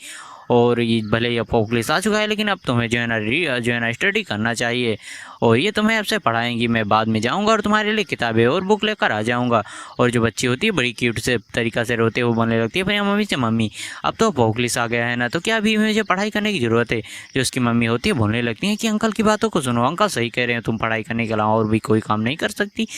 और ये भले ही अब पुलिस आ चुका है लेकिन अब तुम्हें जो है ना स्टडी करना चाहिए, और ये तुम्हें अब से पढ़ाएंगी। मैं बाद में जाऊंगा और तुम्हारे लिए किताबें और बुक लेकर आ जाऊंगा। और जो बच्ची होती है बड़ी क्यूट से तरीका से रोते हुए बोलने लगती है अपनी मम्मी से, मम्मी अब तो पुलिस आ गया है ना, तो क्या अभी मुझे पढ़ाई करने की ज़रूरत है। जो उसकी मम्मी होती है बोलने लगती है कि अंकल की बातों को सुनो, अंकल सही कह रहे हैं, तुम पढ़ाई करने के अलावा और भी कोई काम नहीं कर सकती।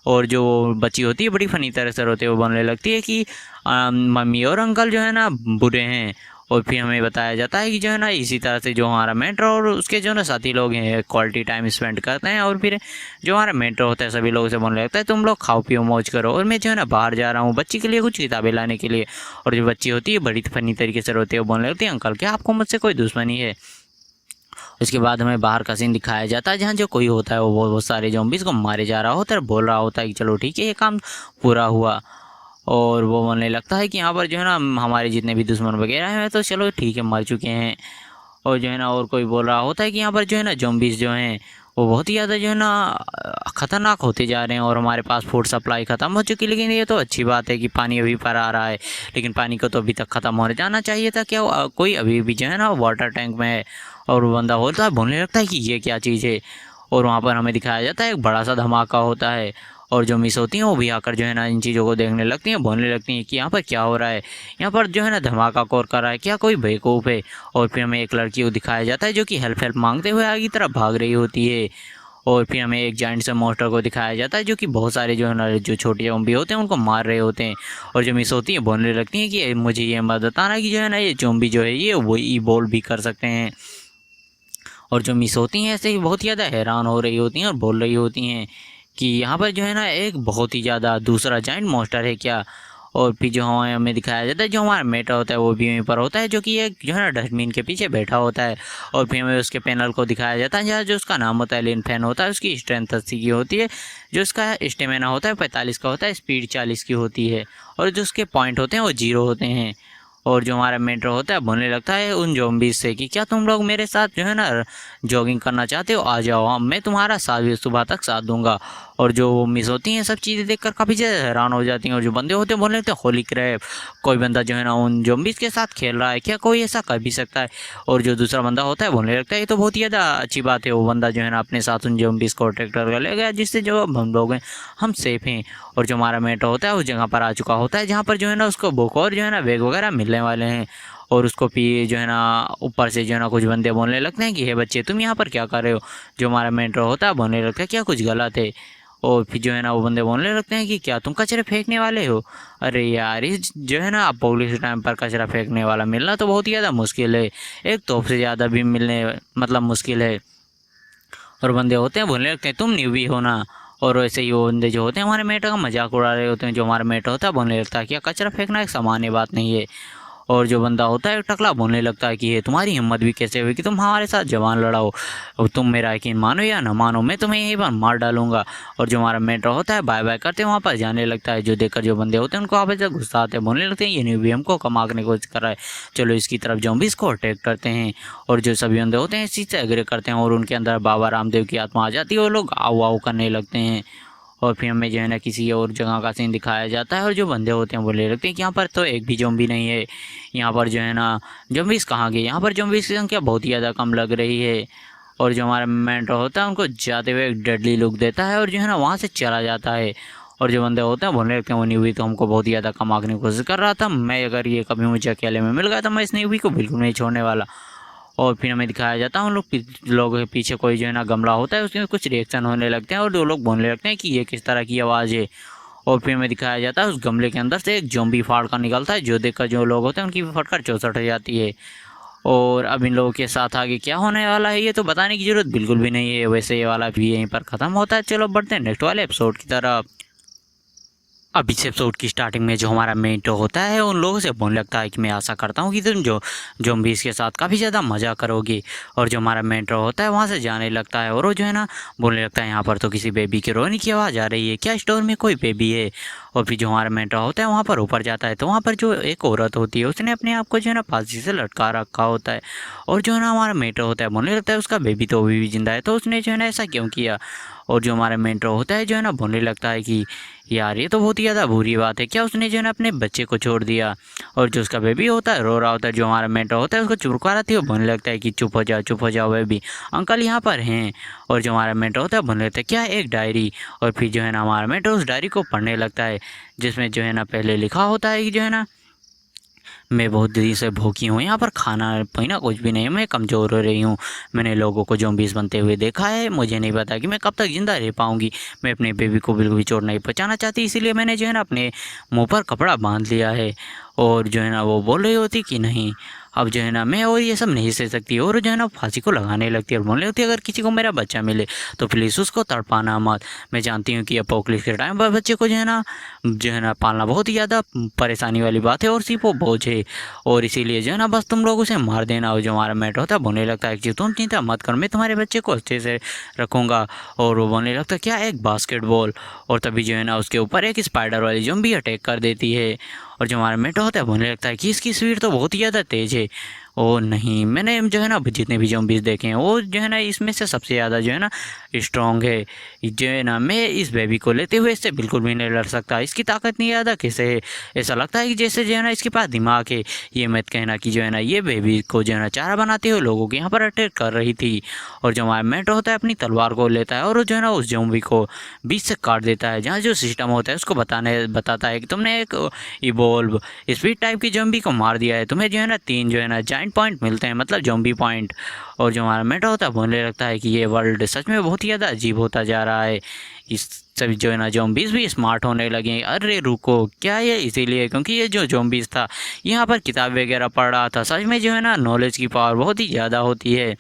और जो बच्ची होती है बड़ी फनी तरह से रोते हुए बोलने लगती है कि मम्मी और अंकल जो है ना बुरे हैं। और फिर हमें बताया जाता है कि जो है ना इसी तरह से जो हमारा मेंटर और उसके जो है ना साथी लोग हैं क्वालिटी टाइम स्पेंड करते हैं। और फिर जो हमारा मेंटर होता है सभी लोगों से बोलने लगता है तुम लोग खाओ पियो मौज करो, और मैं जो है ना बाहर जा रहा हूँ बच्ची के लिए कुछ किताबें लाने के लिए। और जो बच्ची होती है बड़ी फनी तरीके से रोते हुए बोलने लगती है अंकल क्या आपको मुझसे कोई दुश्मनी है। उसके बाद हमें बाहर का सीन दिखाया जाता है जहाँ जो कोई होता है वो बहुत सारे ज़ॉम्बीज़ को मारे जा रहा होता है, बोल रहा होता है कि चलो ठीक है ये काम पूरा हुआ। और वो बोलने लगता है कि यहाँ पर जो है ना हमारे जितने भी दुश्मन वगैरह हैं तो चलो ठीक है मर चुके हैं। और जो है ना और कोई बोल रहा होता है कि यहाँ पर जो है ना ज़ॉम्बीज़ जो हैं वो बहुत ही ज़्यादा जो है ना ख़तरनाक होते जा रहे हैं, और हमारे पास फूड सप्लाई ख़त्म हो चुकी है। लेकिन ये तो अच्छी बात है कि पानी अभी पर आ रहा है, लेकिन पानी को तो अभी तक ख़त्म हो जाना चाहिए था। क्या कोई अभी भी जो है ना वाटर टैंक में है। और वो बंदा होता है बोलने लगता है कि ये क्या चीज़ है। और वहाँ पर हमें दिखाया जाता है एक बड़ा सा धमाका होता है, और जो मिस होती हैं वो भी आकर जो है ना इन चीज़ों को देखने लगती हैं, बोलने लगती हैं कि यहाँ पर क्या हो रहा है, यहाँ पर जो है ना धमाका कौन कर रहा है, क्या कोई बेवकूफ़ है। और फिर हमें एक लड़की को दिखाया जाता है जो कि हेल्प मांगते हुए आगे की तरफ भाग रही होती है। और फिर हमें एक जाइंट से मॉन्स्टर को दिखाया जाता है जो कि बहुत सारे जो है ना जो छोटे ज़ॉम्बी होते हैं उनको मार रहे होते हैं। और जो मिस होती हैं बोलने लगती हैं कि मुझे ये मत बताना कि जो है ना ये ज़ॉम्बी जो है ये वो इवॉल्व भी कर सकते हैं। और जो मिस होती हैं ऐसे ही बहुत ज़्यादा हैरान हो रही होती हैं और बोल रही होती हैं कि यहाँ पर जो है ना एक बहुत ही ज़्यादा दूसरा जाइंट मॉन्स्टर है क्या। और फिर जो हमें दिखाया जाता है जो हमारा मेटा होता है वो भी वहीं पर होता है जो कि एक जो है ना डस्टबिन के पीछे बैठा होता है। और फिर हमें उसके पैनल को दिखाया जाता है जहाँ जो उसका नाम होता है लिन फैन होता है, उसकी स्ट्रेंथ 80 की होती है, जो उसका स्टेमिना होता है 45 का होता है, स्पीड 40 की होती है, और जो उसके पॉइंट होते हैं वो 0 होते हैं। और जो हमारा मेंटर होता है बोलने लगता है उन ज़ॉम्बीज़ से कि क्या तुम लोग मेरे साथ जो है ना जॉगिंग करना चाहते हो, आ जाओ, मैं तुम्हारा साथ भी सुबह तक साथ दूंगा। और जो मिस होती हैं सब चीज़ें देखकर काफ़ी ज़्यादा हैरान हो जाती हैं। और जो बंदे होते हैं बोलने लगते हैं होली क्रैप, कोई बंदा जो है ना उन ज़ॉम्बीज़ के साथ खेल रहा है, क्या कोई ऐसा कर भी सकता है। और जो दूसरा बंदा होता है बोलने लगता है ये तो बहुत ही ज़्यादा अच्छी बात है, वो बंदा जो है ना अपने साथ उन ज़ॉम्बीज़ को ट्रैक्टर कर ले गया जिससे जो हम लोग हैं हम सेफ़ हैं। और जो हमारा मेंटर होता है उस जगह पर आ चुका होता है जहाँ पर जो है ना उसको बुक और जो है ना बैग वगैरह मिलने वाले हैं। और उसको भी जो है ना ऊपर से जो है ना कुछ बंदे बोलने लगते हैं कि हे बच्चे तुम यहाँ पर क्या कर रहे हो। जो हमारा मेंटर होता है बोलने लगता है क्या कुछ गलत है। और फिर जो है ना वो बंदे बोलने लगते हैं कि क्या तुम कचरे फेंकने वाले हो। अरे यार इस जो है ना पुलिस टाइम पर कचरा फेंकने वाला मिलना तो बहुत ही ज़्यादा मुश्किल है, एक तोप से ज़्यादा भी मिलने मतलब मुश्किल है। और बंदे होते हैं बोलने लगते हैं तुम न्यूबी हो ना। और वैसे ही वो बंदे जो होते हैं हमारे मेटर का मजाक उड़ा रहे होते हैं। जो हमारा मेटर होता है बोलने लगता है क्या कचरा फेंकना एक सामान्य बात नहीं है। और जो बंदा होता है टकला बोलने लगता है कि ये तुम्हारी हिम्मत भी कैसे हुई कि तुम हमारे साथ जवान लड़ाओ, और तुम मेरा यकीन मानो या ना मानो मैं तुम्हें यहीं पर मार डालूंगा। और जो हमारा मेंटर होता है बाय बाय करते वहाँ पर जाने लगता है, जो देखकर जो बंदे होते हैं उनको आपस में गुस्सा आते हैं, बोलने लगते हैं ये न्यू भी हमको कमाने की कोशिश कर रहा है, चलो इसकी तरफ ज़ॉम्बीज़ को अटैक करते हैं। और जो सभी बंदे होते हैं इस चीज़ से एग्री करते हैं और उनके अंदर बाबा रामदेव की आत्मा आ जाती है, वो लोग आओ आओ करने लगते हैं। और फिर हमें जो है ना किसी और जगह का सीन दिखाया जाता है और जो बंदे होते हैं बोले लगते हैं कि यहाँ पर तो एक भी ज़ॉम्बी नहीं है, यहाँ पर जो है ना ज़ॉम्बीज़ कहाँ गए, यहाँ पर ज़ॉम्बीज़ की संख्या बहुत ही ज़्यादा कम लग रही है। और जो हमारा मेंटर होता है उनको जाते हुए एक डेडली लुक देता है और जो है ना वहाँ से चला जाता है। और जो बंदे होते हैं बोलने लगते हैं वो न्यूबी तो हमको बहुत ही ज़्यादा कमाने की कोशिश कर रहा था, मैं अगर ये कभी मुझे अकेले में मिल गया तो मैं इस न्यूबी को बिल्कुल नहीं छोड़ने वाला। और फिर हमें दिखाया जाता है उन लोग के पीछे कोई जो है ना गमला होता है उसमें कुछ रिएक्शन होने लगते हैं और 2 लोग बोलने लगते हैं कि ये किस तरह की आवाज़ है। और फिर हमें दिखाया जाता है उस गमले के अंदर से एक ज़ॉम्बी फाड़ कर निकलता है, जो देखकर जो लोग होते हैं उनकी भी फटकर चौसट हो जाती है। और अब इन लोगों के साथ आगे क्या होने वाला है ये तो बताने की ज़रूरत बिल्कुल भी नहीं है। वैसे ये वाला भी यहीं पर ख़त्म होता है। चलो बढ़ते हैं नेक्स्ट वाले एपिसोड की तरफ। अब इस एपिसोड की स्टार्टिंग में जो हमारा मेंटो होता है उन लोगों से बोलने लगता है कि मैं आशा करता हूँ कि तुम जो ज़ॉम्बीज़ के साथ काफ़ी ज़्यादा मज़ा करोगी। और जो हमारा मेंटो होता है वहाँ से जाने लगता है और वो जो है ना बोलने लगता है यहाँ पर तो किसी बेबी के रोने की आवाज़ आ रही है, क्या स्टोर में कोई बेबी है। और फिर जो हमारा मेंटो होता है वहाँ पर ऊपर जाता है तो वहाँ पर जो एक औरत होती है उसने अपने आप को जो है ना फांसी से लटका रखा होता है। और जो है ना हमारा मेंटो होता है बोलने लगता है उसका बेबी तो अभी भी जिंदा है तो उसने जो है ना ऐसा क्यों किया। और जो हमारा मेंटो होता है जो है ना बोलने लगता है कि यार ये तो बहुत ही ज़्यादा बुरी बात है, क्या उसने जो है ना अपने बच्चे को छोड़ दिया। और जो उसका बेबी होता है रो रहा होता है, जो हमारा मेंटो होता है उसको चुपका रहा थी, वो बोलने लगता है कि चुप हो जाओ बेबी, अंकल यहाँ पर हैं। और जो हमारा मेंटो होता है बोलने लगता है क्या एक डायरी। और फिर जो है ना हमारा मेंटो उस डायरी को पढ़ने लगता है जिसमें जो है ना पहले लिखा होता है कि जो है ना मैं बहुत देरी से भूखी हूँ, यहाँ पर खाना पीना कुछ भी नहीं, मैं कमज़ोर हो रही हूँ, मैंने लोगों को ज़ॉम्बीज़ बनते हुए देखा है, मुझे नहीं पता कि मैं कब तक ज़िंदा रह पाऊँगी। मैं अपने बेबी को बिल्कुल भी चोट नहीं पहुँचाना चाहती, इसीलिए मैंने जो है ना अपने मुँह पर कपड़ा बांध लिया है। और जो है ना वो बोल रही होती कि नहीं अब जो है ना मैं और ये सब नहीं सह सकती। और जो है ना फांसी को लगाने लगती है और बोलने लगती है अगर किसी को मेरा बच्चा मिले तो प्लीज़ उसको तड़पाना मत। मैं जानती हूँ कि अपोक्लिप्स के टाइम पर बच्चे को जो है ना पालना बहुत ही ज़्यादा परेशानी वाली बात है और सिर्फ वो बोझ है, और इसीलिए जो है ना बस तुम लोग उसे मार देना। और जो हमारा मेट होता है बोलने लगता है कि तुम चिंता मत कर, मैं तुम्हारे बच्चे को अच्छे से रखूँगा। और वो बोलने लगता है क्या एक बास्केटबॉल। और तभी जो है ना उसके ऊपर एक स्पाइडर वाली ज़ॉम्बी अटैक कर देती है। और जो हमारा मेट होता है बोलने लगता है कि इसकी स्पीड तो बहुत ही ज़्यादा तेज़ है। ओ नहीं, मैंने जो है ना जितने भी ज़ॉम्बीज़ देखे हैं वो जो है ना इसमें से सबसे ज़्यादा जो है ना स्ट्रॉन्ग है। जो है ना मैं इस बेबी को लेते हुए इससे बिल्कुल भी नहीं लड़ सकता, इसकी ताकत नहीं ज़्यादा कैसे है। ऐसा लगता है कि जैसे जो है ना इसके पास दिमाग है। ये मत कहना कि जो है ना ये बेबी को जो है ना चारा बनाते हुए लोगों के यहाँ पर अटैक कर रही थी। और जो हमारा मेट होता है अपनी तलवार को लेता है और जो है ना उस ज़ॉम्बी को बीच से काट देता है। जहाँ जो सिस्टम होता है उसको बताता है कि तुमने एक इवोल्व स्पीड टाइप की ज़ॉम्बी को मार दिया है, तुम्हें जो है ना 3 जो है ना जाइंट पॉइंट मिलते हैं, मतलब ज़ॉम्बी पॉइंट। और जो हमारा मेटा होता है बोलने लगता है कि ये वर्ल्ड सच में बहुत ही ज़्यादा अजीब होता जा रहा है, इस सभी जो है ना ज़ॉम्बीज़ भी स्मार्ट होने लगे। अरे रुको, क्या ये इसीलिए क्योंकि ये जो ज़ॉम्बीज़ था यहाँ पर किताब वगैरह पढ़ रहा था, सच में जो है ना नॉलेज की पावर बहुत ही ज़्यादा होती है।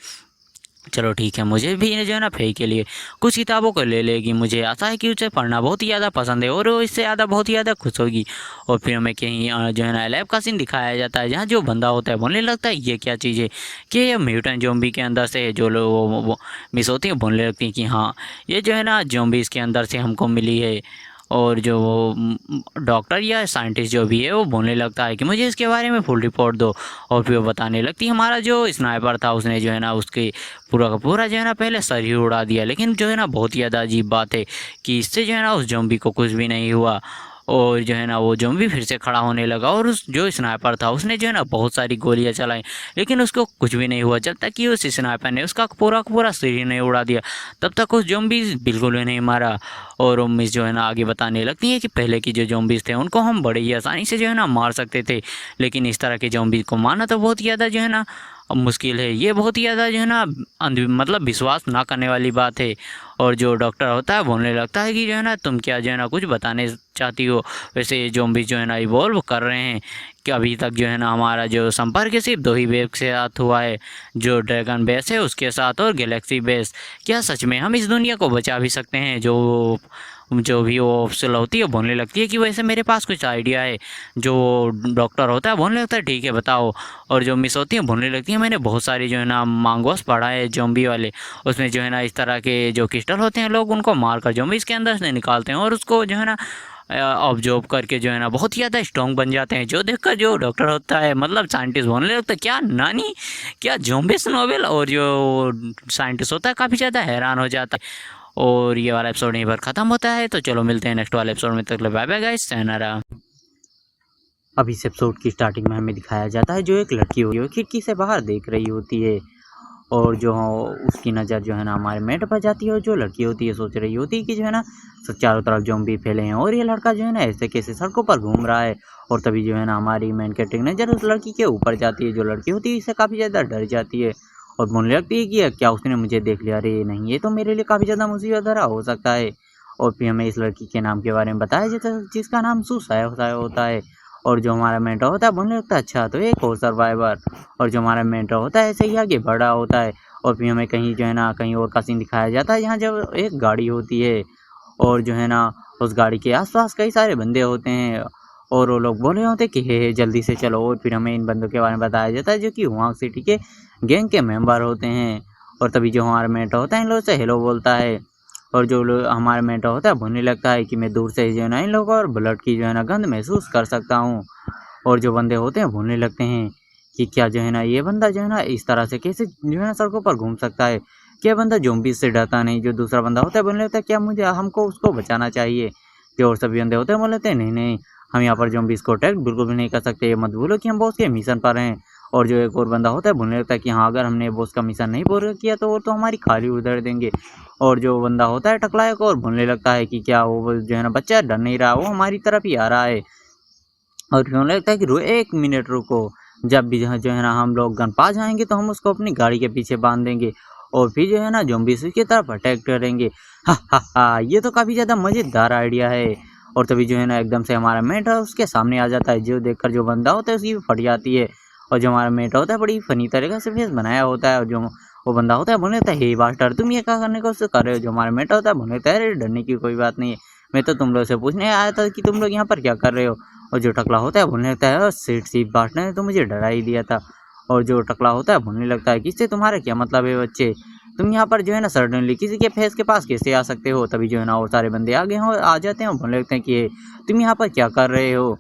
चलो ठीक है, मुझे भी जो है ना फेई के लिए कुछ किताबों को ले लेगी, मुझे आशा है कि उसे पढ़ना बहुत ही ज़्यादा पसंद है और वो इससे ज़्यादा बहुत ही ज़्यादा खुश होगी। और फिर हमें कहीं जो है ना लैब का सीन दिखाया जाता है जहाँ जो बंदा होता है बोलने लगता है ये क्या चीज़ है कि ये म्यूटेंट ज़ॉम्बी के अंदर से जो लोग वो मिस होती है बोलने लगती हैं कि हाँ ये जो है ना ज़ॉम्बीज़ के अंदर से हमको मिली है। और जो डॉक्टर या साइंटिस्ट जो भी है वो बोलने लगता है कि मुझे इसके बारे में फुल रिपोर्ट दो। और फिर वो बताने लगती है हमारा जो स्नाइपर था उसने जो है ना उसके पूरा का पूरा जो है ना पहले सर ही उड़ा दिया, लेकिन जो है ना बहुत ही ज़्यादा अजीब बात है कि इससे जो है ना उस ज़ॉम्बी को कुछ भी नहीं हुआ। और जो है ना वो ज़ॉम्बी फिर से खड़ा होने लगा और उस जो स्नाइपर था उसने जो है ना बहुत सारी गोलियां चलाई लेकिन उसको कुछ भी नहीं हुआ, जब तक कि उस स्नाइपर ने उसका पूरा का पूरा सिर ही नहीं उड़ा दिया तब तक उस ज़ॉम्बी बिल्कुल भी नहीं मारा। और वो मिस जो है ना आगे बताने लगती है कि पहले की जो ज़ॉम्बीज़ थे उनको हम बड़े ही आसानी से जो है ना मार सकते थे, लेकिन इस तरह के ज़ॉम्बी को मारना तो बहुत ज़्यादा जो है ना मुश्किल है, ये बहुत ही ज़्यादा जो है ना मतलब विश्वास ना करने वाली बात है। और जो डॉक्टर होता है बोलने लगता है कि जो है ना तुम क्या जो है ना कुछ बताने चाहती हो, वैसे ज़ॉम्बी जो है ना इवॉल्व कर रहे हैं कि अभी तक जो है ना हमारा जो संपर्क सिर्फ 2 ही वेब के साथ हुआ है, जो ड्रैगन बेस है उसके साथ और गैलेक्सी बेस। क्या सच में हम इस दुनिया को बचा भी सकते हैं। जो भी वो ऑफिसर होती है बोलने लगती है कि वैसे मेरे पास कुछ आइडिया है। जो डॉक्टर होता है बोलने लगता है ठीक है बताओ। और जो मिस होती है बोलने लगती है मैंने बहुत सारी जो है ना मांगोस पढ़ा है ज़ॉम्बी वाले, उसमें जो है ना इस तरह के जो क्रिस्टल होते हैं लोग उनको मार कर ज़ॉम्बी इसके अंदर से निकालते हैं और उसको जो है ना ऑब्जर्व करके जो है ना बहुत ही ज़्यादा स्ट्रॉन्ग बन जाते हैं। जो देखकर जो डॉक्टर होता है मतलब साइंटिस्ट बोलने लगता है क्या नानी, क्या ज़ॉम्बीज़ नोवेल। और जो साइंटिस्ट होता है काफ़ी ज़्यादा हैरान हो जाता है। और ये वाला एपिसोड यहीं पर ख़त्म होता है, तो चलो मिलते हैं नेक्स्ट वाले एपिसोड में, तक बाय बाय गाइस, sayonara। अब इस एपिसोड की स्टार्टिंग में हमें दिखाया जाता है जो एक लड़की हुई है खिड़की से बाहर देख रही होती है और जो उसकी नज़र जो है ना हमारे मेट पर जाती है और जो लड़की होती है सोच रही होती है कि जो है ना चारों तरफ ज़ॉम्बी फैले हैं और ये लड़का जो है ना ऐसे कैसे सड़कों पर घूम रहा है। और तभी जो है ना हमारी मेन कैरेक्टर नज़र उस लड़की के ऊपर जाती है, जो लड़की होती है इससे काफ़ी ज़्यादा डर जाती है और बोलने लगती है कि क्या उसने मुझे देख लिया, अरे नहीं ये तो मेरे लिए काफ़ी ज़्यादा मुसीबत भरा हो सकता है। और फिर हमें इस लड़की के नाम के बारे में बताया जाता है जिसका नाम सुसाय होता है। और जो हमारा मेंटर होता है बोलने लगता है अच्छा तो एक और सर्वाइवर। और जो हमारा मेंटर होता है ऐसे ही आगे बढ़ा होता है। और फिर हमें कहीं जो है ना कहीं और का सीन दिखाया जाता है जहाँ जब एक गाड़ी होती है और जो है ना उस गाड़ी के आसपास कई सारे बंदे होते हैं और वो लोग बोल रहे होते हैं कि हे जल्दी से चलो। और फिर हमें इन बंदों के बारे में बताया जाता है जो कि हुआंग सिटी के गैंग के मेंबर होते हैं। और तभी जो हमारा मेंटो होता है इन लोगों से हेलो बोलता है और जो लोग हमारा मेंटो होता है बोलने लगता है कि मैं दूर से ही जो है ना इन लोगों और ब्लड की जो है ना गंध महसूस कर सकता हूँ। और जो बंदे होते हैं बोलने लगते हैं कि क्या जो है ना ये बंदा जो है ना इस तरह से कैसे जो है ना सड़कों पर घूम सकता है, क्या बंदा ज़ॉम्बी से डरता नहीं। जो दूसरा बंदा होता है बोलने लगता है क्या मुझे हमको उसको बचाना चाहिए। जो और सभी बंदे होते हैं बोल लेते हैं नहीं नहीं हम यहाँ पर ज़ॉम्बीज़ को अटैक बिल्कुल भी नहीं कर सकते, ये मत भूलो कि हम बॉस के मिशन पर हैं। और जो एक और बंदा होता है बोलने लगता है कि हाँ अगर हमने बॉस का मिशन नहीं पूरा किया तो वो तो हमारी खाली उधर देंगे। और जो बंदा होता है टकला एक और बोलने लगता है कि क्या वो जो है ना बच्चा डर नहीं रहा, वो हमारी तरफ ही आ रहा है। और फिर उन्हें लगता है कि 1 मिनट रुको, जब भी जहाँ जो है ना हम लोग गन पा जाएँगे तो हम उसको अपनी गाड़ी के पीछे बाँध देंगे और फिर जो है ना ज़ॉम्बीज़ की तरफ अटैक करेंगे। हा हा हा! ये तो काफ़ी ज़्यादा मज़ेदार आइडिया है। और तभी जो है ना एकदम से हमारा मेट है उसके सामने आ जाता है, जो देखकर जो बंदा होता है उसकी भी फट जाती है। और जो हमारा मेट होता है बड़ी फ़नी तरीके से फेस बनाया होता है और जो वो बंदा होता है बोलने लगता है, हे बास्टर्ड तुम ये क्या करने की कोशिश कर रहे हो? जो हमारा मेट होता है बोलने लगता है, अरे डरने की कोई बात नहीं है। मैं तो तुम लोग से पूछने आया था कि तुम लोग यहाँ पर क्या कर रहे हो? और जो टकला होता है बोलने लगता है, शिट सी बास्टर्ड ने तो मुझे डरा ही दिया था। और जो टकला होता है बोलने लगता है कि इससे तुम्हारा क्या मतलब है बच्चे? तुम यहाँ पर जो है ना सडनली किसी के फेस के पास कैसे आ सकते हो? तभी जो है ना और सारे बंदे आगे हो आ जाते हैं और बोलने लगते हैं कि तुम यहाँ पर क्या कर रहे हो?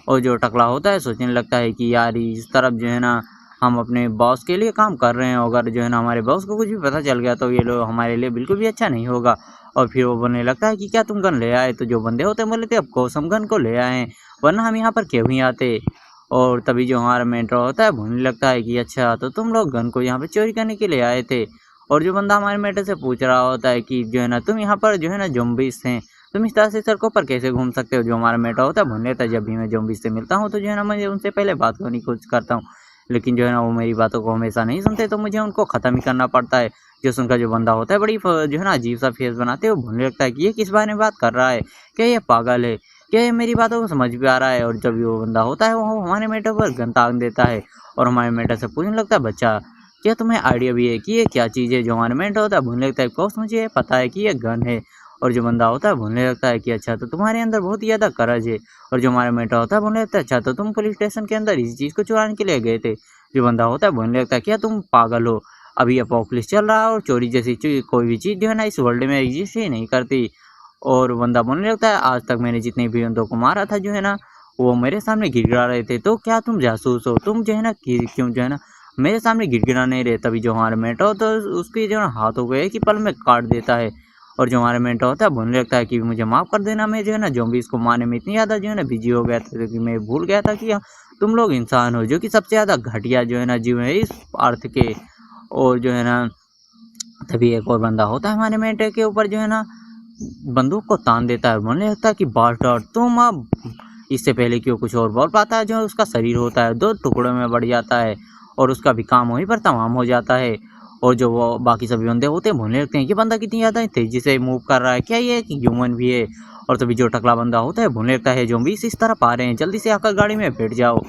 और जो टकला होता है सोचने लगता है कि यार इस तरफ जो है ना हम अपने बॉस के लिए काम कर रहे हैं, अगर जो है ना हमारे बॉस को कुछ भी पता चल गया तो ये लोग हमारे लिए बिल्कुल भी अच्छा नहीं होगा। और फिर वो बोलने लगता है कि क्या तुम गन ले आए? तो जो बंदे होते हैं बोले थे ऑफ कोर्स हम गन को ले आए हैं, वरना हम यहाँ पर क्यों ही आते। और तभी जो हमारा मेंटर होता है बोलने लगता है कि अच्छा तो तुम लोग गन को यहाँ पे चोरी करने के लिए आए थे। और जो बंदा हमारे मेंटर से पूछ रहा होता है कि जो है ना तुम यहाँ पर जो है ना ज़ॉम्बीज़ हैं, तुम इस तरह से सड़कों पर कैसे घूम सकते हो? जो हमारा मेंटर होता है बोलने लगता है जब भी मैं ज़ॉम्बीज़ से मिलता हूँ तो जो है ना मैं उनसे पहले बात करने की कोशिश करता हूँ, लेकिन जो है ना वो मेरी बातों को हमेशा नहीं सुनते तो मुझे उनको ख़त्म ही करना पड़ता है। जो सुनकर जो बंदा होता है बड़ी जो है ना अजीब-सा फेस बनाते हुए बोलने लगता है कि ये किस बारे में बात कर रहा है? क्या ये पागल है? क्या ये मेरी बातों को समझ भी आ रहा है? और जब भी वो बंदा होता है वो हमारे मेंटर पर गन तान देता है और हमारे मेंटर से पूछने लगता है बच्चा क्या तुम्हें आइडिया भी है कि ये क्या चीज़ है? जो हमारा मेंटर होता है बोलने लगता है ऑफ़ मुझे पता है कि ये गन है। और जो बंदा होता है बोलने लगता है कि अच्छा तो तुम्हारे अंदर बहुत ही ज़्यादा करेज है। और जो हमारा मेंटर होता है बोलने लगता है अच्छा तो तुम पुलिस स्टेशन के अंदर इस चीज़ को चुराने के लिए गए थे। जो बंदा होता है बोलने लगता है क्या तुम पागल हो? अभी अपोकलिप्स चल रहा है और चोरी जैसी कोई भी चीज़ जो है ना इस वर्ल्ड में एग्जिस्ट ही नहीं करती। और बंदा बोलने लगता है आज तक मैंने जितने भी बंदों को मारा था जो है ना वो मेरे सामने गिड़गिड़ा रहे थे, तो क्या तुम जासूस हो? तुम जो है ना क्यों जो है ना मेरे सामने गिड़गिड़ा नहीं रहे। तभी जो हमारा मेंटर होता है उसके जो है ना हाथ हो गए कि पल में काट देता है। और जो हमारा मेंटर होता है बोलने लगता है कि मुझे माफ़ कर देना, मैं जो है ना ज़ॉम्बीज़ को मारने में इतनी ज़्यादा जो है ना बिज़ी हो गया था कि मैं भूल गया था कि तुम लोग इंसान हो जो कि सबसे ज़्यादा घटिया जो है ना जीव है इस अर्थ के। और जो है ना तभी एक और बंदा होता है हमारे मेंटर के ऊपर जो है ना बंदूक को तान देता है, बोलने लगता है कि बास्टर्ड तुम अब इससे पहले कि वो कुछ और बोल पाता है जो उसका शरीर होता है 2 टुकड़ों में बढ़ जाता है और उसका भी काम वहीं पर तमाम हो जाता है। और जो वो बाकी सभी बंदे होते हैं बोलने लगते हैं कि बंदा कितनी ज़्यादा तेज़ी से मूव कर रहा है, क्या ये एक ह्यूमन भी है? और तभी जो टकला बंदा होता है बोलने लगता है ज़ॉम्बीज़ इस तरफ आ रहे हैं, जल्दी से आकर गाड़ी में बैठ जाओ।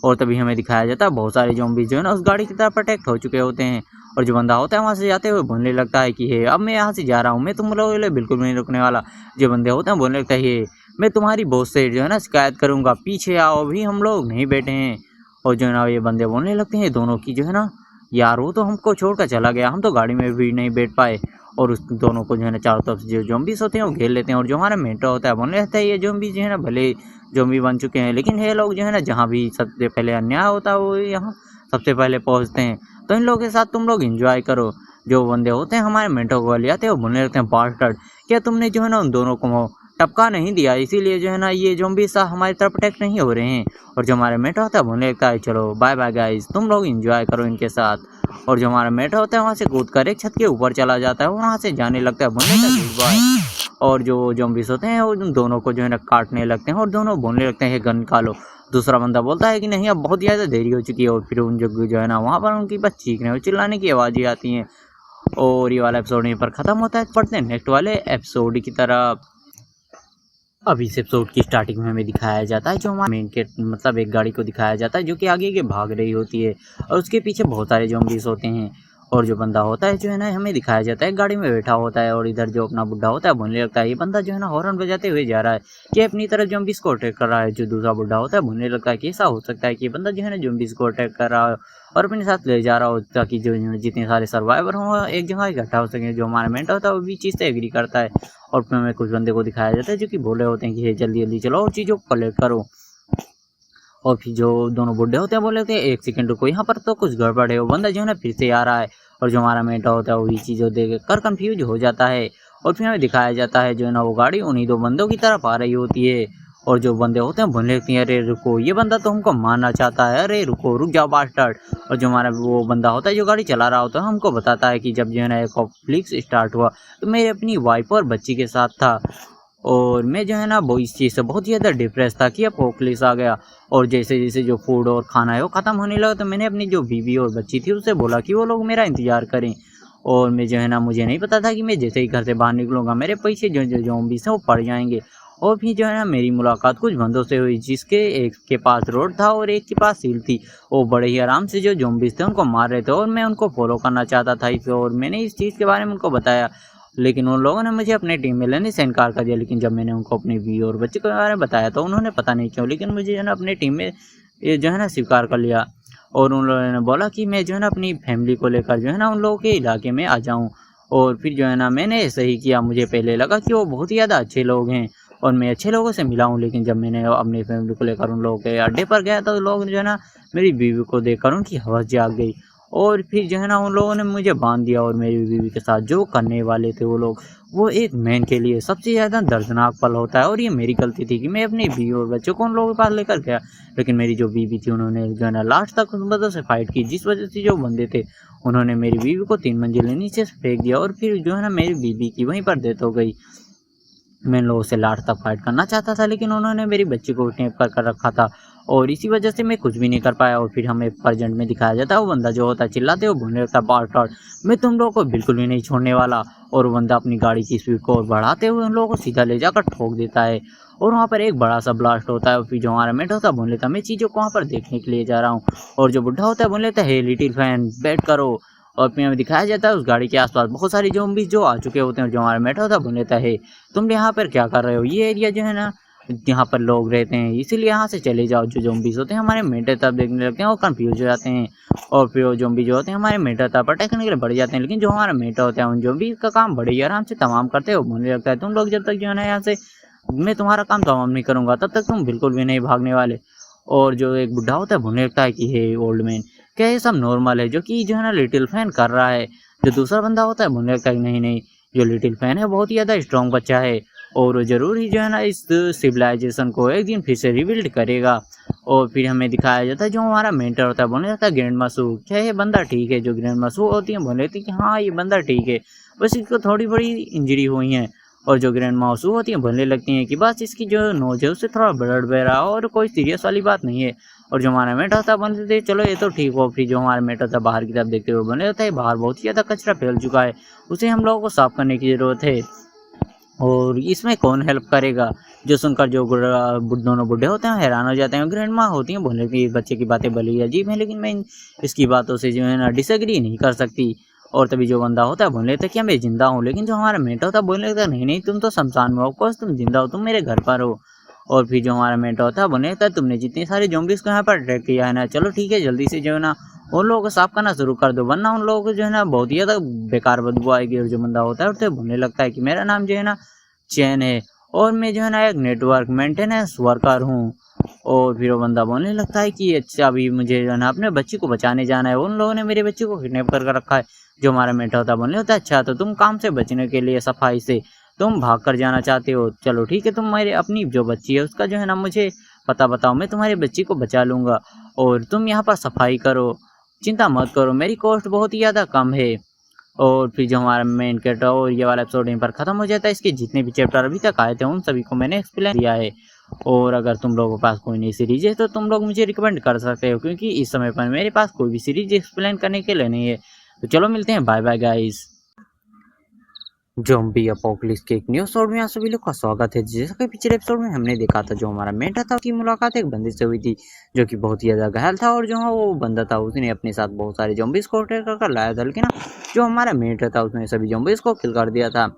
और तभी हमें दिखाया जाता है बहुत सारे ज़ॉम्बीज़ जो है ना उस गाड़ी की तरफ प्रोटेक्ट हो चुके होते हैं। और जो बंदा होता है वहाँ से जाते हुए बोलने लगता है कि हे अब मैं यहाँ से जा रहा हूँ, मैं तुम लोगों के लिए बिल्कुल भी नहीं रुकने वाला। जो बंदे होते हैं बोलने लगता है ये मैं तुम्हारी बॉस से जो है ना शिकायत करूँगा, पीछे आओ अभी हम लोग नहीं बैठे हैं। और जो है ना ये बंदे बोलने लगते हैं दोनों की जो है ना यार वो तो हमको छोड़कर चला गया, हम तो गाड़ी में भी नहीं बैठ पाए। और उस दोनों को जो है ना चारों तरफ से जो ज़ॉम्बीज़ होते हैं वो घेर लेते हैं। और जो हमारा मेंटर होता है बोलने लगता है ये ज़ॉम्बीज़ जो है ना भले ज़ॉम्बी बन चुके हैं लेकिन ये लोग जो है ना जहाँ भी सबसे पहले अन्याय होता है वो यहाँ सबसे पहले पहुँचते हैं, तो इन लोगों के साथ तुम लोग एंजॉय करो। जो बंदे होते हैं हमारे मेंटर को ले आते हैं वो बोलने लगते हैं बास्टर्ड क्या तुमने जो है ना उन दोनों को टपका नहीं दिया, इसीलिए जो है ना ये ज़ॉम्बी सा हमारी तरफ अटैक नहीं हो रहे हैं। और जो हमारा मेंटर होता है बोलने लगता है चलो बाय बाय गाइस, तुम लोग एंजॉय करो इनके साथ। और जो हमारा मेंटर होता है वहाँ से कूद कर एक छत के ऊपर चला जाता है और वहाँ से जाने लगता है बोलने का गुड बाय। और जो ज़ॉम्बीज़ होते हैं वो उन दोनों को जो है ना काटने लगते हैं और दोनों बोलने लगते हैं गन निकालो। दूसरा बंदा बोलता है कि नहीं अब बहुत ज़्यादा देरी हो चुकी है। और फिर उन जो है ना वहाँ पर उनकी बस चीखने और चिल्लाने की आवाज़ें आती हैं। और ये वाला एपिसोड यहीं पर ख़त्म होता है। पढ़ते हैं नेक्स्ट वाले एपिसोड की तरफ। अब इस एपिसोड की स्टार्टिंग में हमें दिखाया जाता है जो हमारे मेन के मतलब एक गाड़ी को दिखाया जाता है जो कि आगे भाग रही होती है और उसके पीछे बहुत सारे ज़ॉम्बीज़ होते हैं। और जो बंदा होता है जो है ना हमें दिखाया जाता है गाड़ी में बैठा होता है और इधर जो अपना बुढ़ा होता है बोलने लगता है, ये बंदा जो है ना हॉर्न बजाते हुए जा रहा है कि अपनी तरफ ज़ॉम्बीज़ को अटैक कर रहा है। जो दूसरा बुढ़ा होता है बोलने लगता है कि ऐसा हो सकता है कि ये बंदा जो है ना ज़ॉम्बीज़ को अटैक कर रहा है और अपने साथ ले जा रहा हो ताकि जो जितने सारे सर्वाइवर हों एक जगह इकट्ठा हो सकें। जो हमारा मेंटर होता है वो भी चीज़ से एग्री करता है और फिर हमें कुछ बंदे को दिखाया जाता है जो कि बोल रहे होते हैं कि जल्दी जल्दी चलो और चीज़ों को कलेक्ट करो। और फिर जो दोनों बुड्ढे होते हैं बोले होते हैं, एक सेकंड रुको, यहाँ पर तो कुछ गड़बड़ है। वो बंदा जो है ना फिर से आ रहा है और जो हमारा मेंटर होता है वो ये चीज़ों देख कर कंफ्यूज हो जाता है और फिर हमें दिखाया जाता है जो है ना वो गाड़ी उन्हीं दो बंदों की तरफ आ रही होती है। और जो बंदे होते हैं बोलने लगते हैं, अरे रुको, ये बंदा तो हमको मारना चाहता है, अरे रुको, रुक जाओ बास्टर्ड। और जो हमारा वो बंदा होता है जो गाड़ी चला रहा होता है हमको बताता है कि जब जो है ना कॉन्फ्लिक्ट स्टार्ट हुआ तो मैं अपनी वाइफ और बच्ची के साथ था और मैं जो है ना वो इस चीज़ से बहुत ही ज़्यादा डिप्रेस था कि अपोकलिप्स आ गया। और जैसे जैसे जो फूड और खाना है वो ख़त्म होने लगा तो मैंने अपनी जो बीवी और बच्ची थी उससे बोला कि वो लोग मेरा इंतज़ार करें। और मैं जो है ना मुझे नहीं पता था कि मैं जैसे ही घर से बाहर निकलूँगा मेरे पीछे जो जो ज़ॉम्बीज़ हैं वो पड़ जाएंगे। और फिर जो है ना मेरी मुलाकात कुछ बंदों से हुई जिसके एक के पास रोड था और एक के पास सील थी। वो बड़े ही आराम से जो ज़ॉम्बीज़ थे उनको मार रहे थे और मैं उनको फॉलो करना चाहता था और मैंने इस चीज़ के बारे में उनको बताया। लेकिन उन लोगों ने मुझे अपने टीम में लेने से इनकार कर दिया। लेकिन जब मैंने उनको अपनी बीवी और बच्चे के बारे में बताया तो उन्होंने पता नहीं क्यों लेकिन मुझे जो है ना अपनी टीम में ये जो है ना स्वीकार कर लिया। और उन लोगों ने बोला कि मैं जो है ना अपनी फैमिली को लेकर जो है ना उन लोगों के इलाके में आ जाऊँ। और फिर जो है ना मैंने ऐसे ही किया। मुझे पहले लगा कि वो बहुत ही ज़्यादा अच्छे लोग हैं और मैं अच्छे लोगों से मिला हूँ। लेकिन जब मैंने अपनी फैमिली को लेकर उन लोगों के अड्डे पर गया तो लोग जो है ना मेरी बीवी को देखकर उनकी हवस जाग गई। और फिर जो है ना उन लोगों ने मुझे बांध दिया और मेरी बीवी के साथ जो करने वाले थे वो लोग, वो एक मैन के लिए सबसे ज़्यादा दर्दनाक पल होता है। और ये मेरी गलती थी कि मैं अपनी बीवी और बच्चों को उन लोगों के पास लेकर गया। लेकिन मेरी जो बीवी थी उन्होंने जो है ना लास्ट तक उन बंदों से फाइट की जिस वजह से जो बंदे थे उन्होंने मेरी बीवी को 3 मंजिले नीचे से फेंक दिया और फिर जो है ना मेरी बीवी की वहीं पर डेथ हो गई। मैं इन लोगों से लास्ट तक फाइट करना चाहता था लेकिन उन्होंने मेरी बच्ची को किडनैप कर रखा था और इसी वजह से मैं कुछ भी नहीं कर पाया। और फिर हमें प्रेजेंट में दिखाया जाता है वो बंदा जो होता है चिल्लाते वो बोलने लगता है, बास्टर्ड, मैं तुम लोगों को बिल्कुल भी नहीं छोड़ने वाला। और वो बंदा अपनी गाड़ी की स्पीड को और बढ़ाते हुए उन लोगों को सीधा ले जाकर ठोक देता है और वहाँ पर एक बड़ा सा ब्लास्ट होता है। और फिर जो हमारा मेट होता है बोल लेता है, मैं चीज़ों को वहाँ पर देखने के लिए जा रहा हूँ। और जो बुढ़ा होता है बोल लेता है, हे लिटिल फैन बैठ करो। और फिर हमें दिखाया जाता है उस गाड़ी के आसपास बहुत सारी ज़ॉम्बीज़ जो आ चुके होते हैं। जो हमारा मेट होता है बोल लेता है, तुम यहाँ पर क्या कर रहे हो, ये एरिया जो है ना यहाँ पर लोग रहते हैं इसीलिए यहाँ से चले जाओ। जो ज़ॉम्बीज़ होते हैं हमारे मेंटर तब देखने लगते हैं वो कंफ्यूज हो जाते हैं और फिर वो ज़ॉम्बी जो होते हैं हमारे मेंटर तब अटैक करने के लिए बढ़ जाते हैं। लेकिन जो हमारा मेंटर होता है उन ज़ॉम्बीज़ का काम बड़े ही आराम से तमाम करते हैं। वो बोलने लगता है, तुम लोग जब तक जो है ना यहाँ से मैं तुम्हारा काम तमाम नहीं करूँगा तब तक तुम बिल्कुल भी नहीं भागने वाले। और जो एक बुढ़ा होता है बोलने लगता है कि हे ओल्ड मैन, क्या ये सब नॉर्मल है जो कि जो है ना लिटिल फैन कर रहा है। जो दूसरा बंदा होता है बोलने लगता है कि नहीं नहीं, जो लिटिल फैन है बहुत ही ज़्यादा स्ट्रॉन्ग बच्चा है और वो ज़रूर ही जो है ना इस सिविलाइजेशन को एक दिन फिर से रिबिल्ड करेगा। और फिर हमें दिखाया जाता है जो हमारा मेंटर होता है बोलने लगता है, ग्रैंड मासू, क्या ये बंदा ठीक है। जो ग्रैंड मासू होती है बोल लेती है कि हाँ ये बंदा ठीक है, बस इसको थोड़ी बड़ी इंजरी हुई है। और जो ग्रैंड मासू होती हैं बोलने लगती हैं कि बस इसकी जो नोज है उससे थोड़ा ब्लड बह रहा है और कोई सीरियस वाली बात नहीं है। और जो हमारा मेट होता है बोलते थे चलो ये तो ठीक हो। फिर जो हमारा मेट होता है बाहर की तरफ देखते हुए बोलने लगता है, बाहर बहुत ही ज़्यादा कचरा फैल चुका है, उसे हम लोगों को साफ करने की ज़रूरत है और इसमें कौन हेल्प करेगा। जो सुनकर जो दोनों बूढ़े होते हैं हैरान हो जाते हैं। ग्रैंड माँ होती हैं बोलने की बच्चे की बातें भले ही अजीब हैं लेकिन मैं इसकी बातों से जो है ना डिसएग्री नहीं कर सकती। और तभी जो बंदा होता है बोलने लगता है कि मैं जिंदा हूँ। लेकिन जो हमारा मेट होता है बोलने लगता है, नहीं नहीं तुम तो शमशान में हो, ऑफकोर्स तुम जिंदा हो, तुम मेरे घर पर हो। और फिर जो हमारा मेट होता है बोलने लगता है, तुमने जितने सारे ज़ॉम्बीज़ को यहाँ पर अटैक किया है ना, चलो ठीक है जल्दी से जो है ना उन लोगों को साफ करना शुरू कर दो वरना उन लोगों को जो है ना बहुत ही ज़्यादा बेकार बदबू आएगी। और जो बंदा होता है उससे बोलने लगता है कि मेरा नाम जो है ना चैन है और मैं जो है ना एक नेटवर्क मेंटेनेंस वर्कर हूँ। और फिर वो बंदा बोलने लगता है कि अच्छा अभी मुझे जो है ना अपने बच्ची को बचाने जाना है, उन लोगों ने मेरे बच्चे को किडनैप कर रखा है। जो हमारा मेंटर होता है बोलने होता है, अच्छा तो तुम काम से बचने के लिए सफाई से तुम भाग कर जाना चाहते हो, चलो ठीक है तुम मेरे अपनी जो बच्ची है उसका जो है ना मुझे पता बताओ, मैं तुम्हारी बच्ची को बचा लूँगा और तुम यहाँ पर सफाई करो, चिंता मत करो, मेरी कॉस्ट बहुत ही ज़्यादा कम है। और फिर जो हमारा मेन कैरेक्टर और ये वाला एपिसोड यहीं पर ख़त्म हो जाता है। इसके जितने भी चैप्टर अभी तक आए थे उन सभी को मैंने एक्सप्लेन किया है। और अगर तुम लोगों के पास कोई नई सीरीज है तो तुम लोग मुझे रिकमेंड कर सकते हो क्योंकि इस समय पर मेरे पास कोई भी सीरीज एक्सप्लेन करने के लिए नहीं है। तो चलो मिलते हैं, bye bye guys. Zombie apocalypse के एक न्यू एपिसोड में आप सभी लोग का स्वागत है। जैसा कि पिछले एपिसोड में हमने देखा था, जो हमारा मेंटर था उसकी मुलाकात एक बंदे से हुई थी जो कि बहुत ही ज़्यादा घायल था। और जो है वो बंदा था उसने अपने साथ बहुत सारे ज़ॉम्बीज़ को अटैक कर लाया था, लेकिन जो हमारा मेंटर था उसने सभी ज़ॉम्बीज़ को किल कर दिया था।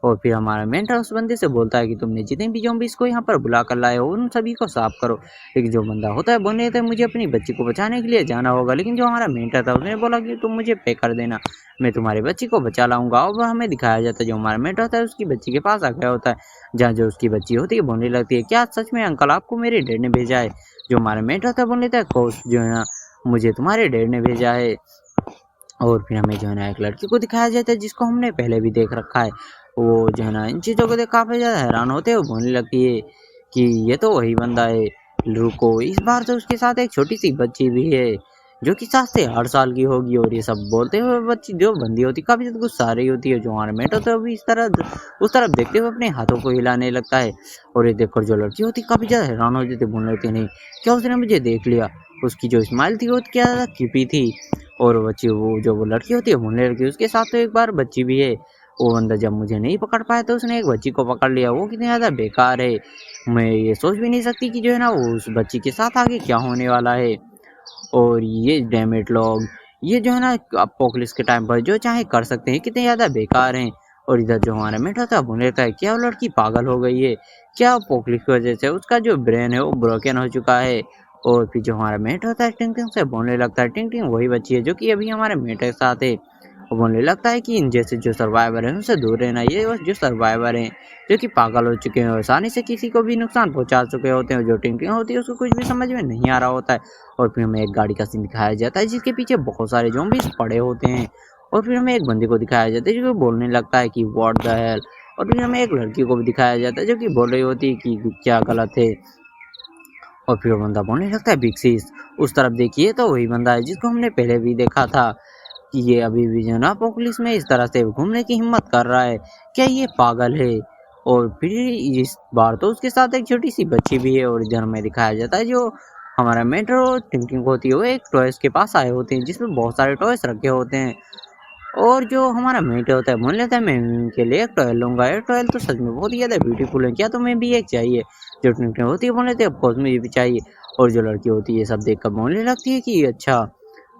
और फिर हमारा मेंटर उस बंदे से बोलता है कि तुमने जितने भी ज़ॉम्बीज़ को यहाँ पर बुला कर लाए हो उन सभी को साफ करो। लेकिन जो बंदा होता है बोलने देता है मुझे अपनी बच्ची को बचाने के लिए जाना होगा, लेकिन जो हमारा मेंटर था उसने बोला कि तुम मुझे पे कर देना, मैं तुम्हारी बच्ची को बचा लाऊंगा। और हमें दिखाया जाता है जो हमारा मेंटर होता है उसकी बच्ची के पास आ गया होता है, जहाँ जो उसकी बच्ची होती है बोलने लगती है, क्या सच में अंकल आपको मेरे डैड ने भेजा है? जो हमारा मेंटर होता है बोल लेता है, कोर्स जो है ना मुझे तुम्हारे डैड ने भेजा है। और फिर हमें जो है ना एक लड़की को दिखाया जाता है जिसको हमने पहले भी देख रखा है। वो जो है ना इन चीज़ों को देख काफ़ी ज़्यादा हैरान होते हैं। वो बोलने लगती है कि ये तो वही बंदा है, रुको। इस बार तो उसके साथ एक छोटी सी बच्ची भी है जो कि 7 से 8 साल की होगी। और ये सब बोलते हुए बच्ची जो बंदी होती है काफ़ी ज़्यादा गुस्सा आ रही होती है। जो हमारा मेंटर तो अभी इस तरह उस तरफ देखते हुए अपने हाथों को हिलाने लगता है। और ये देखकर जो लड़की होती है काफ़ी ज़्यादा हैरान हो जाती है, बोलने लगती है, नहीं क्या उसने मुझे देख लिया? उसकी जो स्माइल थी वो क्या ज़्यादा क्यूपी थी। और बच्ची वो लड़की होती है बोलने लगी, उसके साथ तो एक बार बच्ची भी है। वो बंदा जब मुझे नहीं पकड़ पाया तो उसने एक बच्ची को पकड़ लिया, वो कितनी ज़्यादा बेकार है। मैं ये सोच भी नहीं सकती कि जो है ना वो उस बच्ची के साथ आगे क्या होने वाला है। और ये डैमेट लोग ये जो है ना अपोकलिप्स के टाइम पर जो चाहे कर सकते हैं, कितने ज़्यादा बेकार हैं। और इधर जो हमारा मेंटर था बोलने लगता है, क्या वो लड़की पागल हो गई है? क्या अपोकलिप्स की वजह से उसका जो ब्रेन है वो ब्रोकन हो चुका है? और फिर जो हमारा मेंटर होता है टिंग टिंग से बोलने लगता है, टिंग टिंग वही बच्ची है जो कि अभी हमारे मेंटर के साथ है। वो बोलने लगता है कि इन जैसे जो सर्वाइवर हैं उनसे दूर रहना। ये बस जो सर्वाइवर हैं जो कि पागल हो चुके हैं और आसानी से किसी को भी नुकसान पहुंचा चुके होते हैं। जो टिंग टिंग होती है उसको कुछ भी समझ में नहीं आ रहा होता है। और फिर हमें एक गाड़ी का सीन दिखाया जाता है जिसके पीछे बहुत सारे ज़ॉम्बीज़ पड़े होते हैं। और फिर हमें एक बंदे को दिखाया जाता है जो कि बोलने लगता है कि व्हाट द हेल। और फिर हमें एक लड़की को भी दिखाया जाता है जो कि बोल रही होती है कि क्या गलत है। और फिर वो बंदा बोलने लगता है, बिग सीस उस तरफ देखिए तो वही बंदा है जिसको हमने पहले भी देखा था कि ये अभी भी जो है ना अपोकलिप्स में इस तरह से घूमने की हिम्मत कर रहा है, क्या ये पागल है? और फिर इस बार तो उसके साथ एक छोटी सी बच्ची भी है। और इधर हमें दिखाया जाता है जो हमारा मेंटर और टिंग होती है वो एक टॉयस के पास आए होते हैं जिसमें बहुत सारे टॉयस रखे होते हैं। और जो हमारा मेंटर होता है बोल लेता है, मैं इनके लिए एक टॉयल लूँगा, ये टॉयल तो सच में बहुत ही ज़्यादा ब्यूटीफुल है, क्या तुम्हें भी एक चाहिए? जो टिंग होती है बोल लेते हैं, ऑफकोर्स मुझे भी चाहिए। और जो लड़की होती है ये सब देख कर बोलने लगती है कि अच्छा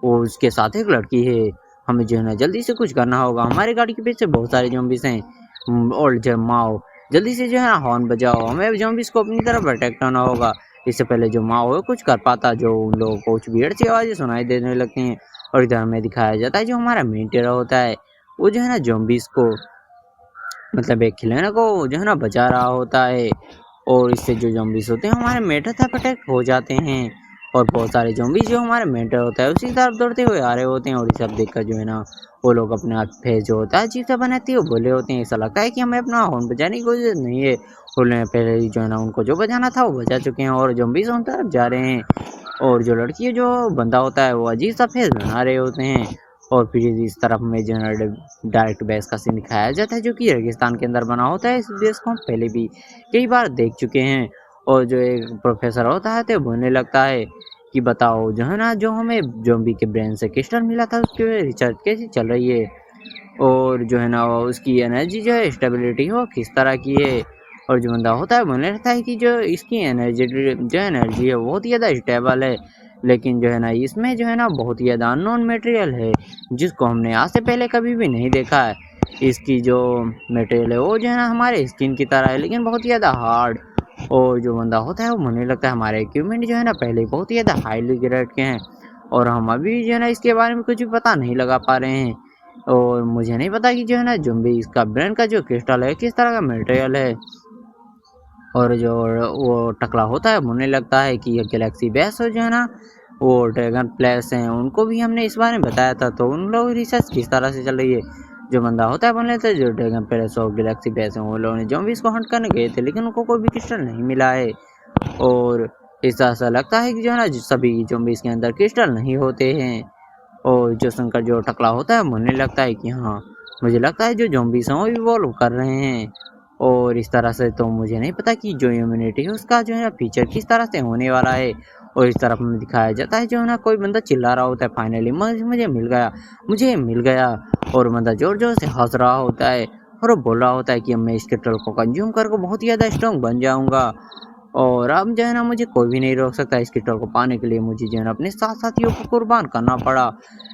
वो उसके साथ एक लड़की है, हमें जो है ना जल्दी से कुछ करना होगा, हमारी गाड़ी के पीछे बहुत सारे ज़ॉम्बीज़ हैं। और जमाओ जल्दी से जो है ना हॉर्न बजाओ, हमें ज़ॉम्बीज़ को अपनी तरफ अटैक करना होगा। इससे पहले जो माओ है कुछ कर पाता, जो उन लोगों को कुछ भीड़ सी आवाज़ें सुनाई देने लगती हैं। और इधर हमें दिखाया जाता है जो हमारा मेंटर होता है वो जो है ना ज़ॉम्बीज़ को मतलब एक खिलौने को जो है ना बचा रहा होता है। और इससे जो ज़ॉम्बीज़ होते हैं हमारे मेंटर तक अटैक हो जाते हैं। और बहुत सारे ज़ॉम्बीज़ जो हमारे मेंटर होता है उसी तरफ दौड़ते हुए आ रहे होते हैं। और ये सब देखकर जो है ना वो लोग अपना फेस जो होता है अजीब सा बनाते हुए बोले होते हैं, ऐसा लगता है कि हमें अपना हॉर्न बजाने की कोई ज़रूरत नहीं है। उन्होंने पहले ही जो है ना उनको जो बजाना था वो बजा चुके हैं और ज़ॉम्बीज़ उन तरफ जा रहे हैं। और जो लड़की है जो बंदा होता है वो अजीब सा फेस बना रहे होते हैं। और फिर इस तरफ में जो है डायरेक्ट बेस का सीन दिखाया जाता है जो कि रेगिस्तान के अंदर बना होता है। इस बेस को हम पहले भी कई बार देख चुके हैं। और जो एक प्रोफेसर होता है तो बोलने लगता है कि बताओ जो है ना जो हमें ज़ॉम्बी के ब्रेन से क्रिस्टल मिला था उसके रिसर्च कैसी चल रही है? और जो है ना वो उसकी एनर्जी जो है स्टेबिलिटी हो किस तरह की है? और जो बंदा होता है बोलने लगता है कि जो इसकी एनर्जी है वो बहुत ही ज़्यादा स्टेबल है, लेकिन जो है ना इसमें जो है ना बहुत ही ज़्यादा अननोन मटेरियल है जिसको हमने आज से पहले कभी भी नहीं देखा है। इसकी जो मटेरियल है वो जो है ना हमारे स्किन की तरह है लेकिन बहुत ही ज़्यादा हार्ड। और जो बंदा होता है वो मुझे लगता है हमारे इक्विपमेंट जो है ना पहले ही बहुत ही ज़्यादा हाईली ग्रेड के हैं और हम अभी जो है ना इसके बारे में कुछ भी पता नहीं लगा पा रहे हैं। और मुझे नहीं पता कि जो है ना ज़ॉम्बी इसका ब्रेन का जो क्रिस्टल है किस तरह का मटेरियल है। और जो वो टकला होता है मुझे लगता है कि ये गैलेक्सी बेस हो जो है ना वो ड्रैगन प्लेस हैं उनको भी हमने इस बारे में बताया था, तो उन लोग रिसर्च किस तरह से चल रही है। जो बंदा होता है बोल रहे थे जो ड्रैगन प्लेस और गैलेक्सी बेस हैं वो लोगों ने ज़ॉम्बीज़ को हंट करने गए थे लेकिन उनको कोई भी क्रिस्टल नहीं मिला है। और ऐसा ऐसा लगता है कि जो है ना सभी ज़ॉम्बीज़ के अंदर क्रिस्टल नहीं होते हैं। और जो शंकर जो टकला होता है मुझे लगता है कि हाँ मुझे लगता है जो ज़ॉम्बीज़ हैं वो इवॉल्व कर रहे हैं। और इस तरह से तो मुझे नहीं पता कि जो इम्यूनिटी है उसका जो है ना फीचर किस तरह से होने वाला है। और इस तरफ में दिखाया जाता है जो है ना कोई बंदा चिल्ला रहा होता है, फाइनली मुझे मिल गया, मुझे मिल गया। और बंदा जोर जोर से हंस रहा होता है। और वो बोल रहा होता है कि अब मैं इस केटल को कंज्यूम करके बहुत ही ज़्यादा स्ट्रॉन्ग बन जाऊँगा और अब जो है ना मुझे कोई भी नहीं रोक सकता। इस केटल को पाने के लिए मुझे जो है ना अपने साथ साथियों को कुर्बान करना पड़ा,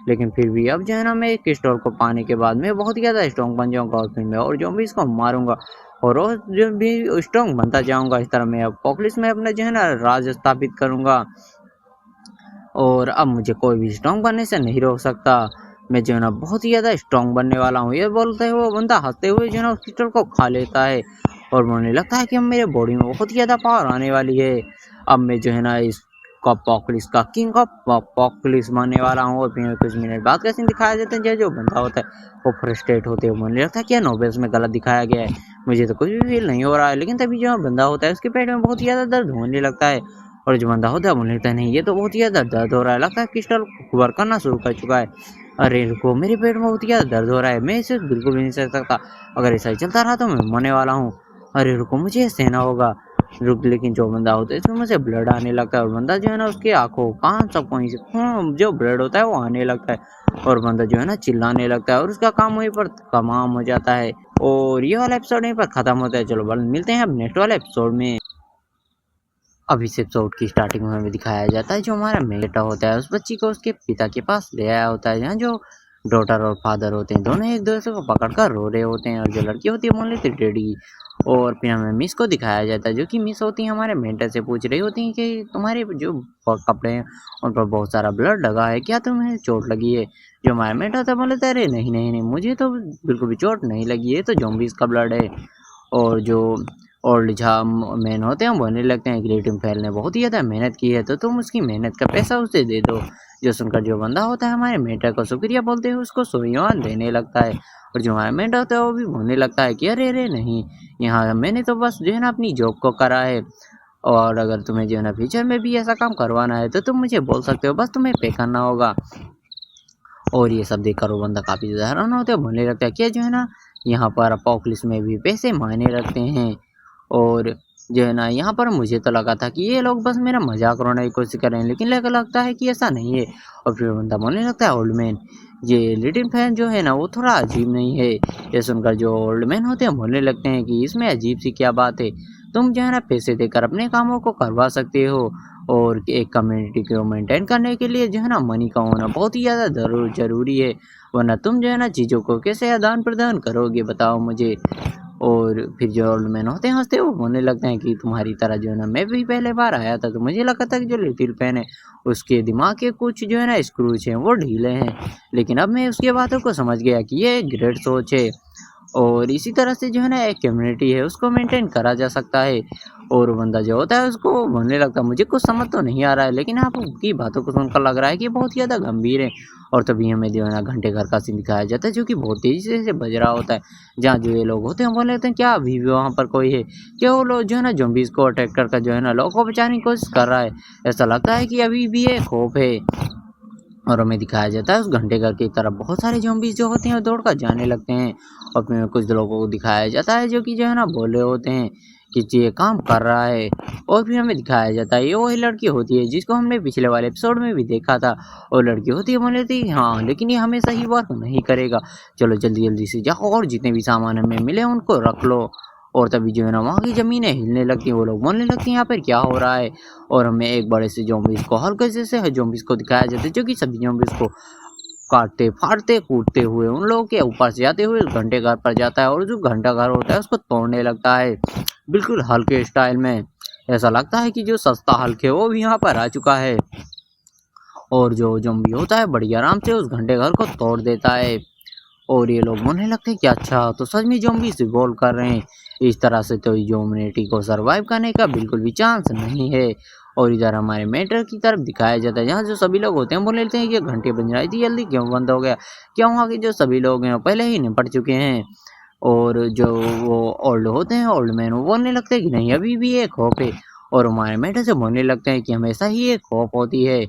लेकिन फिर भी अब जो है ना मैं इस केटल को पाने के बाद मैं बहुत ही ज़्यादा स्ट्रॉन्ग बन जाऊँगा और फिर मैं और ज़ॉम्बीज़ को मारूँगा और रोज़ जो भी स्ट्रॉन्ग बनता जाऊँगा। इस तरह मैं अपोकलिप्स में अपना जो है ना राज स्थापित करूँगा और अब मुझे कोई भी स्ट्रॉन्ग बनने से नहीं रोक सकता। मैं जो है ना बहुत ही ज़्यादा स्ट्रॉन्ग बनने वाला हूँ। ये बोलते हुए वो बंदा हँसते हुए जो है ना उस क्रिस्टल को खा लेता है और मुझे लगता है कि अब मेरे बॉडी में बहुत ही ज़्यादा पावर आने वाली है। अब मैं जो है ना इस अपोकलिप्स का किंग ऑफ अपोकलिप्स बनने वाला हूँ और फिर कुछ मिनट बाद का सीन दिखाया जाता है। जो बंदा होता है वो फ्रस्ट्रेट होते हुए मुझे लगता है कि नोबेल्स में गलत दिखाया गया है, मुझे तो कुछ भी फील नहीं हो रहा है। लेकिन तभी जो बंदा होता है उसके पेट में बहुत ही ज़्यादा दर्द होने लगता है और जो बंदा होता है मुझे लगता है नहीं ये तो बहुत ही ज़्यादा दर्द हो रहा है, लगता है क्रिस्टल वर्क करना शुरू कर चुका है। अरे रुको, मेरे पेट में बहुत ही ज़्यादा दर्द हो रहा है, मैं इसे बिल्कुल भी नहीं सह सकता, अगर ऐसा ही चलता रहा तो मैं मरने वाला हूँ। अरे रुको, मुझे ये सहना होगा। रुक, लेकिन जो बंदा होता है इसमें मुझे ब्लड आने लगता है और बंदा जो है ना उसके आंखों कान सब कहीं से जो ब्लड होता है वो आने लगता है और बंदा जो है ना चिल्लाने लगता है और उसका काम वहीं पर तमाम हो जाता है और ये वाला एपिसोड यहीं पर खत्म होता है। चलो मिलते हैं अब नेक्स्ट वाले एपिसोड में। अब इस एपिसोड की स्टार्टिंग में हमें दिखाया जाता है जो हमारा बेटा होता है उस बच्ची को उसके पिता के पास ले आया होता है, जहाँ जो डॉटर और फादर होते हैं दोनों एक दूसरे को पकड़कर रो रहे होते हैं और जो लड़की होती है बोल रही थी डैडी। और फिर हमें मिस को दिखाया जाता है जो कि मिस होती है हमारे मेंटर से पूछ रही होती हैं कि तुम्हारे जो कपड़े हैं उन पर बहुत सारा ब्लड लगा है, क्या तुम्हें चोट लगी है। जो हमारा मेंटर था बोले थे अरे नहीं नहीं नहीं, मुझे तो बिल्कुल भी चोट नहीं लगी है, तो ज़ॉम्बीज़ का ब्लड है। और जो ओल्ड जहाँ मैन होते हैं वो बोलने लगते हैं कि लिटिल फैल ने बहुत ही ज़्यादा मेहनत की है तो तुम उसकी मेहनत का पैसा उसे दे दो। जो सुनकर जो बंदा होता है हमारे मेंटर को शुक्रिया बोलते हुए उसको सोयान देने लगता है और जो हमारा मेंटर होता है वो भी बोलने लगता है कि अरे अरे नहीं, यहाँ मैंने तो बस जो है ना अपनी जॉब को करा है और अगर तुम्हें जो है ना फ्यूचर में भी ऐसा काम करवाना है तो तुम मुझे बोल सकते हो, बस तुम्हें पे करना होगा। और ये सब देखकर वो बंदा काफ़ी ज़्यादा हैरान होता है, बोलने लगता है कि जो है ना यहाँ पर अपोकलिप्स में भी पैसे मायने रखते हैं और जो है ना यहाँ पर मुझे तो लगा था कि ये लोग बस मेरा मजाक उड़ाने की कोशिश कर रहे हैं, लेकिन लगता है कि ऐसा नहीं है। और फिर बंदा बोलने लगता है ओल्ड मैन, ये लिटिल फैन जो है ना वो थोड़ा अजीब नहीं है। ये सुनकर जो ओल्ड मैन होते हैं बोलने लगते हैं कि इसमें अजीब सी क्या बात है, तुम जो है ना पैसे देकर अपने कामों को करवा सकते हो और एक कम्युनिटी को मेंटेन करने के लिए जो है ना मनी का होना बहुत ही ज़्यादा ज़रूरी है, वरना तुम जो है ना चीज़ों को कैसे आदान प्रदान करोगे बताओ मुझे। और फिर जो ओल्ड मैन होते हैं हंसते वो बोलने लगते हैं कि तुम्हारी तरह जो है ना मैं भी पहले बार आया था तो मुझे लगा था कि जो लिटिल फैन है उसके दिमाग के कुछ जो है ना स्क्रूज हैं वो ढीले हैं, लेकिन अब मैं उसकी बातों को समझ गया कि ये एक ग्रेट सोच है और इसी तरह से जो है ना एक कम्युनिटी है उसको मेंटेन करा जा सकता है। और वो बंदा जो होता है उसको बोलने लगता है मुझे कुछ समझ तो नहीं आ रहा है, लेकिन आपकी बातों को सुनकर लग रहा है कि बहुत ही ज़्यादा गंभीर है। और तभी हमें जो है ना घंटे घर का सीन दिखाया जाता है जो कि बहुत तेज़ी से बज रहा होता है, जहाँ जो ये लोग होते हैं बोल लेते हैं क्या अभी भी वहाँ पर कोई है, क्या वो लोग जो है ना ज़ॉम्बीज़ को अटैक कर जो है ना लोगों को बचाने की कोशिश कर रहा है। ऐसा लगता है कि अभी भी ये खौफ है और हमें दिखाया जाता है उस घंटे घर की तरफ बहुत सारे ज़ॉम्बीज़ जो होते हैं वो दौड़ कर जाने लगते हैं और फिर कुछ लोगों को दिखाया जाता है जो कि जो है ना बोले होते हैं कि ये काम कर रहा है। और फिर हमें दिखाया जाता है ये वही लड़की होती है जिसको हमने पिछले वाले एपिसोड में भी देखा था, और लड़की होती है बोले थी हाँ लेकिन ये हमेशा ही वर्क नहीं करेगा, चलो जल्दी जल्दी से जाओ और जितने भी सामान हमें मिले उनको रख लो। और तभी जो है ना वहाँ की ज़मीनें हिलने लगती हैं, वो लोग बोलने लगते हैं यहाँ पर क्या हो रहा है। और हमें एक बड़े से ज़ॉम्बीज़ को हल्के से ज़ॉम्बीज़ को दिखाया जाता है जो कि सभी ज़ॉम्बीज़ को काटते फाड़ते कूदते हुए उन लोगों के ऊपर से जाते हुए घंटे घर पर जाता है और जो घंटा घर होता है उसको तोड़ने लगता है बिल्कुल हल्के स्टाइल में। ऐसा लगता है कि जो सस्ता हल्के वो भी यहाँ पर आ चुका है और जो ज़ॉम्बी होता है बड़ी आराम से उस घंटे घर को तोड़ देता है। और ये लोग बोलने लगते हैं कि अच्छा तो सच में ज़ॉम्बीज़ इवॉल्व कर रहे हैं, इस तरह से तो ह्यूमैनिटी को सरवाइव करने का बिल्कुल भी चांस नहीं है। और इधर हमारे मेंटर की तरफ दिखाया जाता है जहाँ जो सभी लोग होते हैं बोल लेते हैं कि घंटे बज रही थी जल्दी क्यों बंद हो गया, क्या वहाँ के जो सभी लोग हैं वो पहले ही निपट चुके हैं। और जो वो ओल्ड होते हैं ओल्ड मैन वो बोलने लगते हैं कि नहीं अभी भी एक खौफ है, और हमारे मेंटर से बोलने लगते हैं कि हमेशा ही एक खौफ होती है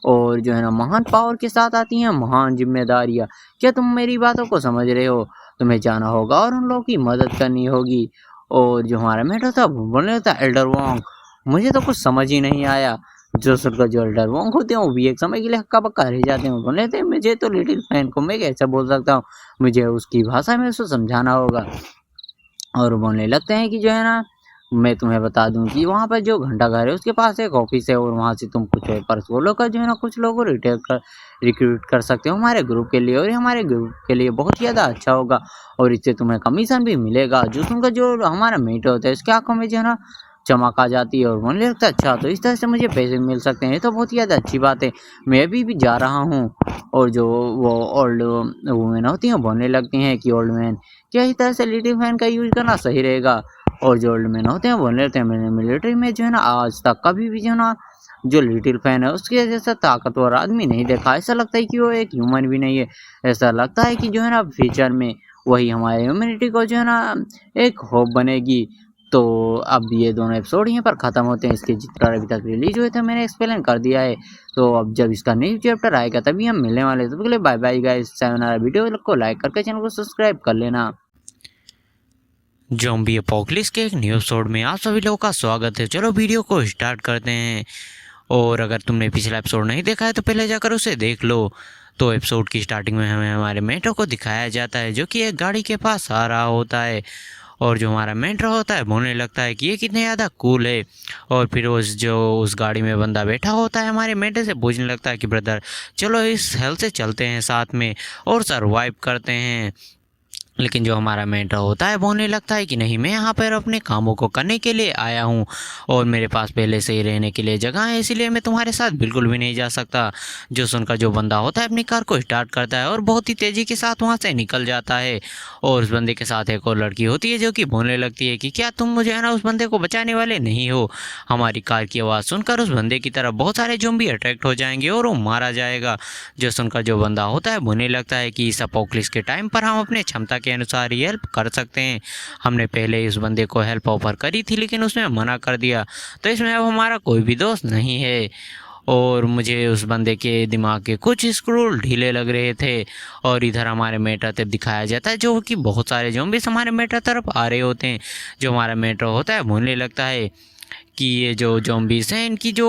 और जो है ना महान पावर के साथ आती हैं महान जिम्मेदारियाँ। क्या तुम मेरी बातों को समझ रहे हो, तुम्हें जाना होगा और उन लोगों की मदद करनी होगी। और जो हमारा मेंटर था वो बोलने लगता है एल्डर वोंग, मुझे तो कुछ समझ ही नहीं आया, जो सुनकर जो एल्डर वोंग होते हैं वो भी एक समय के लिए हक्का बक्का रह जाते हैं। वो बोले थे मुझे तो लिटिल फैन को मैं कैसे बोल सकता हूँ, मुझे उसकी भाषा में उसको समझाना होगा। और बोलने लगते हैं कि जो है ना मैं तुम्हें बता दूं कि वहाँ पर जो घंटाघर है उसके पास एक ऑफिस है और वहाँ से तुम कुछ पेपर्स बोलो कर जो है ना कुछ लोगों को रिक्रूट कर सकते हो हमारे ग्रुप के लिए, और ये हमारे ग्रुप के लिए बहुत ही ज़्यादा अच्छा होगा और इससे तुम्हें कमीशन भी मिलेगा। जो सुनकर जो हमारा मेट होता है उसकी आंखों में जो है ना चमक आ जाती है और बोलने लगता है अच्छा तो इस तरह से मुझे पैसे मिल सकते हैं, ये तो बहुत ही ज़्यादा अच्छी बात है, मैं अभी भी जा रहा हूँ। और जो वो ओल्ड वुमेन होती हैं बोलने लगती हैं कि ओल्ड मैन क्या इस तरह से लिटिल फैन का यूज़ करना सही रहेगा। और जो ओल्ड मैन होते हैं बोलने लगते हैं मैंने मिलिट्री में जो है ना आज तक कभी भी जो है ना जो लिटिल फैन है उसके जैसा ताकतवर आदमी नहीं देखा, ऐसा लगता है कि वो एक ह्यूमन भी नहीं है। ऐसा लगता है कि जो है ना फ्यूचर में वही हमारे ह्यूमैनिटी को जो है ना एक होप बनेगी। तो अब ये दोनों एपिसोड यहीं पर ख़त्म होते हैं। इसके जितना अभी तक रिलीज हुए थे मैंने एक्सप्लेन कर दिया है, तो अब जब इसका न्यू चैप्टर आएगा तभी हम मिलने वाले हैं। तो के लिए बाय बाय गाइस, वीडियो को लाइक करके चैनल को सब्सक्राइब कर लेना। ज़ॉम्बी अपोकलिप्स के एक न्यू एपिसोड में आप सभी लोगों का स्वागत है। चलो वीडियो को स्टार्ट करते हैं। और अगर तुमने पिछला एपिसोड नहीं देखा है तो पहले जाकर उसे देख लो। तो एपिसोड की स्टार्टिंग में हमें हमारे मेंटो को दिखाया जाता है जो कि एक गाड़ी के पास आ रहा होता है और जो हमारा मेंटर होता है बोलने लगता है कि ये कितने ज़्यादा कूल है। और फिर उस गाड़ी में बंदा बैठा होता है हमारे मेंटर से पूछने लगता है कि ब्रदर चलो इस हेल से चलते हैं साथ में और सर्वाइव करते हैं। लेकिन जो हमारा मेंटर होता है बोलने लगता है कि नहीं, मैं यहाँ पर अपने कामों को करने के लिए आया हूँ और मेरे पास पहले से ही रहने के लिए जगह है, इसीलिए मैं तुम्हारे साथ बिल्कुल भी नहीं जा सकता। जो सुनकर जो बंदा होता है अपनी कार को स्टार्ट करता है और बहुत ही तेज़ी के साथ वहाँ से निकल जाता है। और उस बंदे के साथ एक और लड़की होती है जो कि बोलने लगती है कि क्या तुम मुझे है ना उस बंदे को बचाने वाले नहीं हो। हमारी कार की आवाज़ सुनकर उस बंदे की तरफ बहुत सारे ज़ॉम्बी अट्रैक्ट हो जाएंगे और वो मारा जाएगा। जो सुनकर जो बंदा होता है बोलने लगता है कि इस अपोकलिप्स के टाइम पर हम अपने क्षमता के अनुसार ही हेल्प कर सकते हैं। हमने पहले इस बंदे को हेल्प ऑफर करी थी लेकिन उसने मना कर दिया, तो इसमें अब हमारा कोई भी दोस्त नहीं है। और मुझे उस बंदे के दिमाग के कुछ स्क्रू ढीले लग रहे थे। और इधर हमारे मेटर तरफ दिखाया जाता है जो कि बहुत सारे ज़ॉम्बीज़ हमारे मेटर तरफ आ रहे होते हैं। जो हमारा मेटर होता है बोलने लगता है कि ये जो ज़ॉम्बीज़ हैं इनकी जो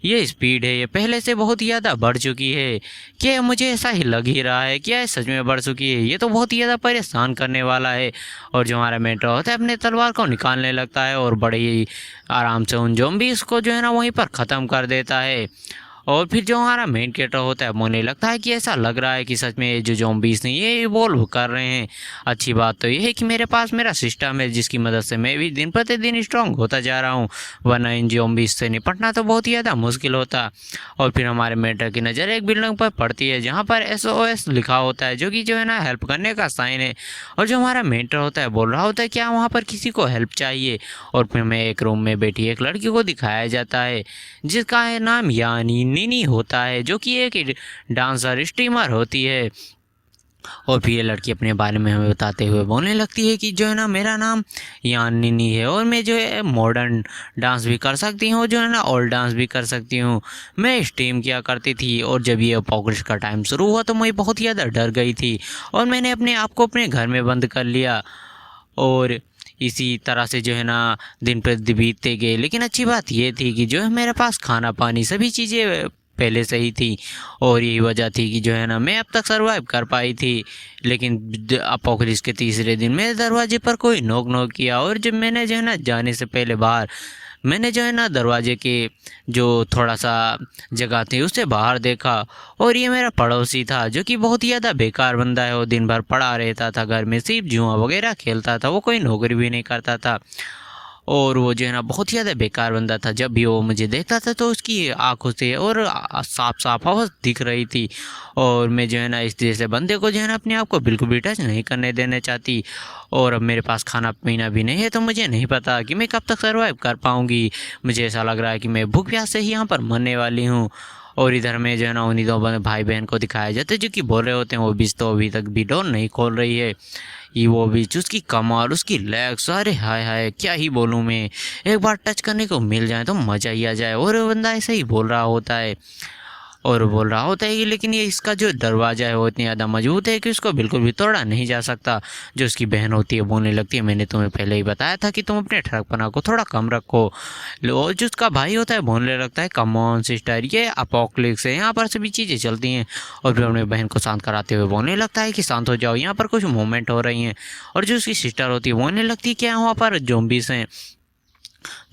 ये स्पीड है ये पहले से बहुत ज़्यादा बढ़ चुकी है। क्या मुझे ऐसा ही लग ही रहा है, क्या ये सच में बढ़ चुकी है? ये तो बहुत ही ज़्यादा परेशान करने वाला है। और जो हमारा मेंटर होता है अपने तलवार को निकालने लगता है और बड़े ही आराम से उन ज़ॉम्बीज़ को जो है ना वहीं पर ख़त्म कर देता है। और फिर जो हमारा मेन कैरेक्टर होता है मुझे लगता है कि ऐसा लग रहा है कि सच में ये जो ज़ॉम्बीज़ हैं ये इवॉल्व कर रहे हैं। अच्छी बात तो ये है कि मेरे पास मेरा सिस्टम है जिसकी मदद से मैं भी दिन प्रतिदिन स्ट्रॉन्ग होता जा रहा हूँ, वरना इन ज़ॉम्बीज़ से निपटना तो बहुत ही ज़्यादा मुश्किल होता। और फिर हमारे मेंटर की नज़र एक बिल्डिंग पर पड़ती है जहाँ पर SOS लिखा होता है जो कि जो है ना हेल्प करने का साइन है। और जो हमारा मेंटर होता है बोल रहा होता है क्या वहाँ पर किसी को हेल्प चाहिए। और फिर मैं एक रूम में बैठी एक लड़की को दिखाया जाता है जिसका है नाम यानी निनी होता है जो कि एक डांसर स्ट्रीमर होती है। और फिर ये लड़की अपने बारे में हमें बताते हुए बोलने लगती है कि जो है ना मेरा नाम यान निनी है और मैं जो है मॉडर्न डांस भी कर सकती हूँ, जो है ना ओल्ड डांस भी कर सकती हूँ। मैं स्ट्रीम किया करती थी और जब ये अपोकलिप्स का टाइम शुरू हुआ तो मैं बहुत ज़्यादा डर गई थी और मैंने अपने आप को अपने घर में बंद कर लिया। और इसी तरह से जो है ना दिन प्रतिदिन बीतते गए। लेकिन अच्छी बात ये थी कि जो है मेरे पास खाना पानी सभी चीज़ें पहले से ही थी और यही वजह थी कि जो है ना मैं अब तक सरवाइव कर पाई थी। लेकिन अपोकलिप्स के तीसरे दिन मेरे दरवाजे पर कोई नॉक नॉक किया और जब मैंने जो है ना जाने से पहले बाहर मैंने जो है ना दरवाजे के जो थोड़ा सा जगह थी उससे बाहर देखा और ये मेरा पड़ोसी था जो कि बहुत ही ज़्यादा बेकार बंदा है। वो दिन भर पड़ा रहता था घर में, सिर्फ जुआ वगैरह खेलता था, वो कोई नौकरी भी नहीं करता था। और वो जो है ना बहुत ही ज़्यादा बेकार बंदा था। जब भी वो मुझे देखता था तो उसकी आंखों से और साफ साफ आवाज़ दिख रही थी। और मैं जो है ना इस जैसे बंदे को जो है ना अपने आप को बिल्कुल भी टच नहीं करने देना चाहती। और अब मेरे पास खाना पीना भी नहीं है तो मुझे नहीं पता कि मैं कब तक सर्वाइव कर पाऊँगी। मुझे ऐसा लग रहा है कि मैं भूख प्यास से ही यहाँ पर मरने वाली हूँ। और इधर में जो है ना उन्हीं दो भाई बहन को दिखाया जाता है जो कि बोल रहे होते हैं वो बीच तो अभी तक भी डोर नहीं खोल रही है। ये वो बीच उसकी कमर उसकी लेग्स, अरे हाय हाय क्या ही बोलूँ मैं, एक बार टच करने को मिल जाए तो मज़ा ही आ जाए। और वो बंदा ऐसे ही बोल रहा होता है। और बोल रहा होता है कि लेकिन ये इसका जो दरवाज़ा है वो इतनी ज़्यादा मजबूत है कि उसको बिल्कुल भी तोड़ा नहीं जा सकता। जो उसकी बहन होती है बोलने लगती है, मैंने तुम्हें पहले ही बताया था कि तुम अपने ठरकपना को थोड़ा कम रखो। और जो उसका भाई होता है बोलने लगता है, कम ऑन सिस्टर, ये अपोक्लिप्स है, यहाँ पर सभी चीज़ें चलती हैं। और फिर अपने बहन को शांत कराते हुए बोलने लगता है कि शांत हो जाओ, यहाँ पर कुछ मूवमेंट हो रही हैं। और जो उसकी सिस्टर होती है बोलने लगती है कि यहाँ पर ज़ॉम्बीज़ हैं।